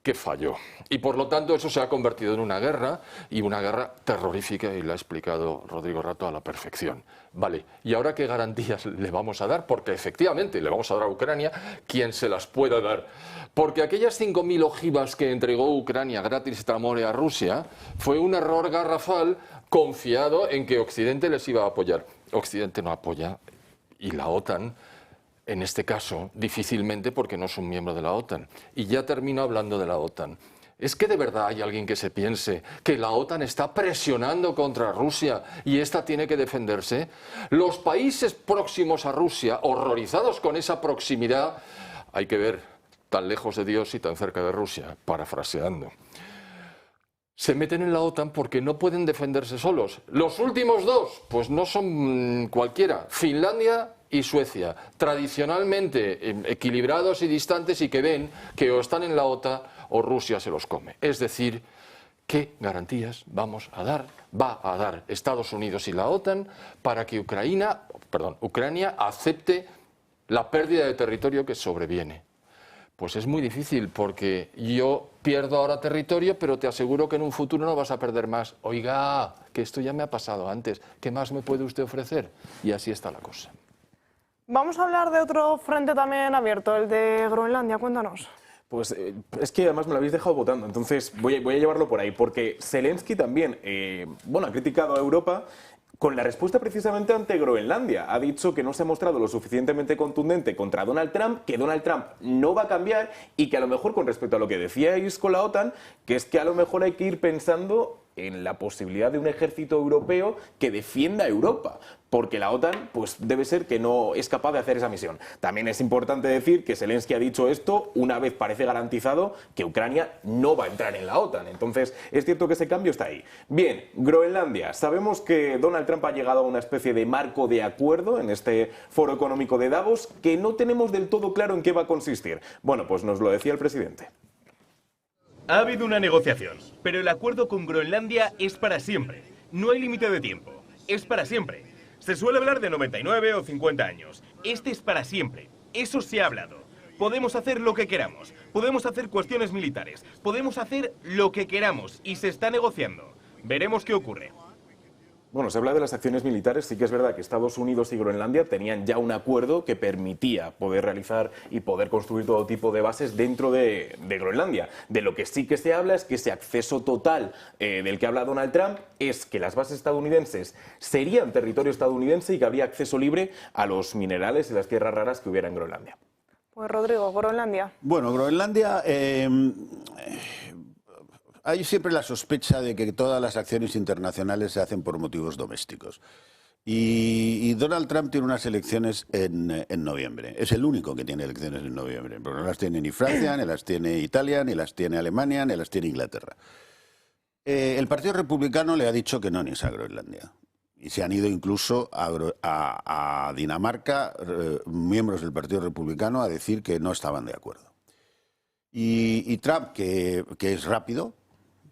que falló. Y por lo tanto eso se ha convertido en una guerra, y una guerra terrorífica, y lo ha explicado Rodrigo Rato a la perfección. Vale, ¿y ahora qué garantías le vamos a dar? Porque efectivamente le vamos a dar a Ucrania quien se las pueda dar. Porque aquellas 5.000 ojivas que entregó Ucrania gratis et amore a Rusia fue un error garrafal confiado en que Occidente les iba a apoyar. Occidente no apoya, y la OTAN, en este caso, difícilmente, porque no es un miembro de la OTAN. Y ya termino hablando de la OTAN. ¿Es que de verdad hay alguien que se piense que la OTAN está presionando contra Rusia y esta tiene que defenderse? Los países próximos a Rusia, horrorizados con esa proximidad, hay que ver, tan lejos de Dios y tan cerca de Rusia, parafraseando, se meten en la OTAN porque no pueden defenderse solos. Los últimos dos, pues no son cualquiera. Finlandia y Suecia, tradicionalmente equilibrados y distantes, y que ven que o están en la OTAN o Rusia se los come. Es decir, ¿qué garantías va a dar Estados Unidos y la OTAN para que Ucrania acepte la pérdida de territorio que sobreviene? Pues es muy difícil, porque yo pierdo ahora territorio, pero te aseguro que en un futuro no vas a perder más. Oiga, que esto ya me ha pasado antes, ¿qué más me puede usted ofrecer? Y así está la cosa. Vamos a hablar de otro frente también abierto, el de Groenlandia. Cuéntanos. Pues es que además me lo habéis dejado votando, entonces voy a llevarlo por ahí, porque Zelensky también ha criticado a Europa con la respuesta precisamente ante Groenlandia. Ha dicho que no se ha mostrado lo suficientemente contundente contra Donald Trump, que Donald Trump no va a cambiar, y que a lo mejor, con respecto a lo que decíais con la OTAN, que es que a lo mejor hay que ir pensando en la posibilidad de un ejército europeo que defienda a Europa, porque la OTAN pues debe ser que no es capaz de hacer esa misión. También es importante decir que Zelensky ha dicho esto una vez parece garantizado que Ucrania no va a entrar en la OTAN. Entonces es cierto que ese cambio está ahí. Bien, Groenlandia. Sabemos que Donald Trump ha llegado a una especie de marco de acuerdo en este foro económico de Davos, que no tenemos del todo claro en qué va a consistir. Bueno, pues nos lo decía el presidente. Ha habido una negociación, pero el acuerdo con Groenlandia es para siempre. No hay límite de tiempo. Es para siempre. Se suele hablar de 99 o 50 años. Este es para siempre. Eso se ha hablado. Podemos hacer lo que queramos. Podemos hacer cuestiones militares. Podemos hacer lo que queramos. Y se está negociando. Veremos qué ocurre. Bueno, se habla de las acciones militares. Sí que es verdad que Estados Unidos y Groenlandia tenían ya un acuerdo que permitía poder realizar y poder construir todo tipo de bases dentro de Groenlandia. De lo que sí que se habla es que ese acceso total del que habla Donald Trump es que las bases estadounidenses serían territorio estadounidense y que habría acceso libre a los minerales y las tierras raras que hubiera en Groenlandia. Pues Rodrigo, Groenlandia. Bueno, Groenlandia... hay siempre la sospecha de que todas las acciones internacionales se hacen por motivos domésticos. Y Donald Trump tiene unas elecciones en noviembre. Es el único que tiene elecciones en noviembre. Pero no las tiene ni Francia, ni las tiene Italia, ni las tiene Alemania, ni las tiene Inglaterra. El Partido Republicano le ha dicho que no a Groenlandia. Y se han ido incluso a Dinamarca, miembros del Partido Republicano, a decir que no estaban de acuerdo. Y Trump, que es rápido,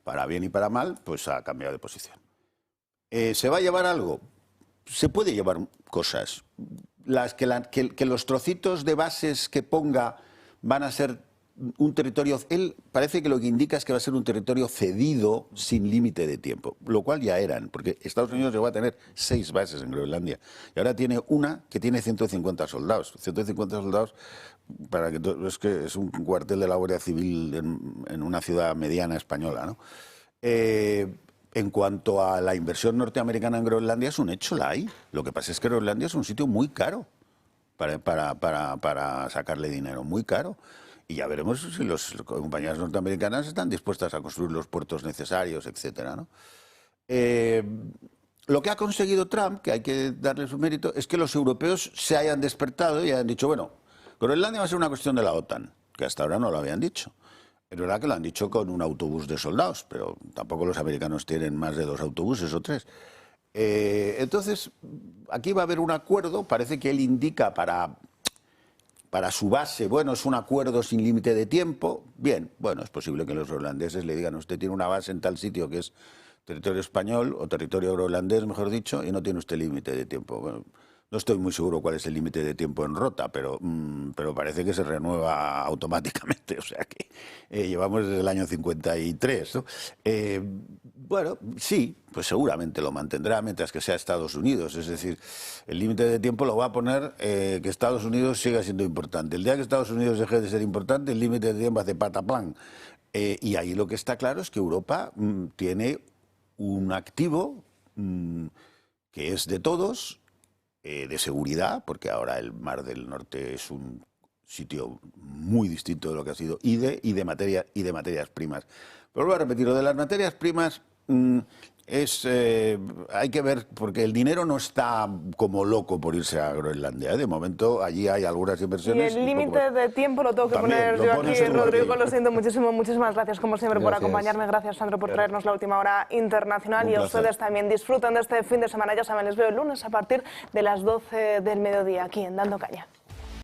para bien y para mal, pues ha cambiado de posición. ¿Se va a llevar algo? Se puede llevar cosas. Que los trocitos de bases que ponga van a ser un territorio... Él parece que lo que indica es que va a ser un territorio cedido sin límite de tiempo, lo cual ya eran, porque Estados Unidos llegó a tener 6 bases en Groenlandia y ahora tiene una que tiene 150 soldados. 150 soldados, es que es un cuartel de la Guardia Civil en una ciudad mediana española, ¿no? En cuanto a la inversión norteamericana en Groenlandia, es un hecho, la hay. Lo que pasa es que Groenlandia es un sitio muy caro para sacarle dinero, muy caro. Y ya veremos si las compañías norteamericanas están dispuestas a construir los puertos necesarios, etcétera, ¿no? Lo que ha conseguido Trump, que hay que darle su mérito, es que los europeos se hayan despertado y hayan dicho, bueno, Groenlandia va a ser una cuestión de la OTAN, que hasta ahora no lo habían dicho. Es verdad que lo han dicho con un autobús de soldados, pero tampoco los americanos tienen más de 2 autobuses o 3. Entonces, aquí va a haber un acuerdo, parece que él indica para su base, bueno, es un acuerdo sin límite de tiempo. Bien, bueno, es posible que los groenlandeses le digan, usted tiene una base en tal sitio que es territorio español, o territorio groenlandés, mejor dicho, y no tiene usted límite de tiempo. Bueno, no estoy muy seguro cuál es el límite de tiempo en Rota, pero parece que se renueva automáticamente, o sea que llevamos desde el año 53, ¿no? Bueno, sí, pues seguramente lo mantendrá mientras que sea Estados Unidos, es decir, el límite de tiempo lo va a poner que Estados Unidos siga siendo importante. El día que Estados Unidos deje de ser importante, el límite de tiempo hace pataplan. Y ahí lo que está claro es que Europa tiene un activo que es de todos, de seguridad, porque ahora el Mar del Norte es un sitio muy distinto de lo que ha sido, y de materias primas. Pero vuelvo a repetir, lo de las materias primas hay que ver, porque el dinero no está como loco por irse a Groenlandia. De momento allí hay algunas inversiones. Y el límite de tiempo lo tengo que poner yo aquí, Rodrigo, lo siento muchísimo. Muchísimas gracias, como siempre, por acompañarme. Gracias, Sandro, por traernos la última hora internacional. Y a ustedes también disfruten de este fin de semana. Ya saben, les veo el lunes a partir de las 12 del mediodía aquí en Dando Caña.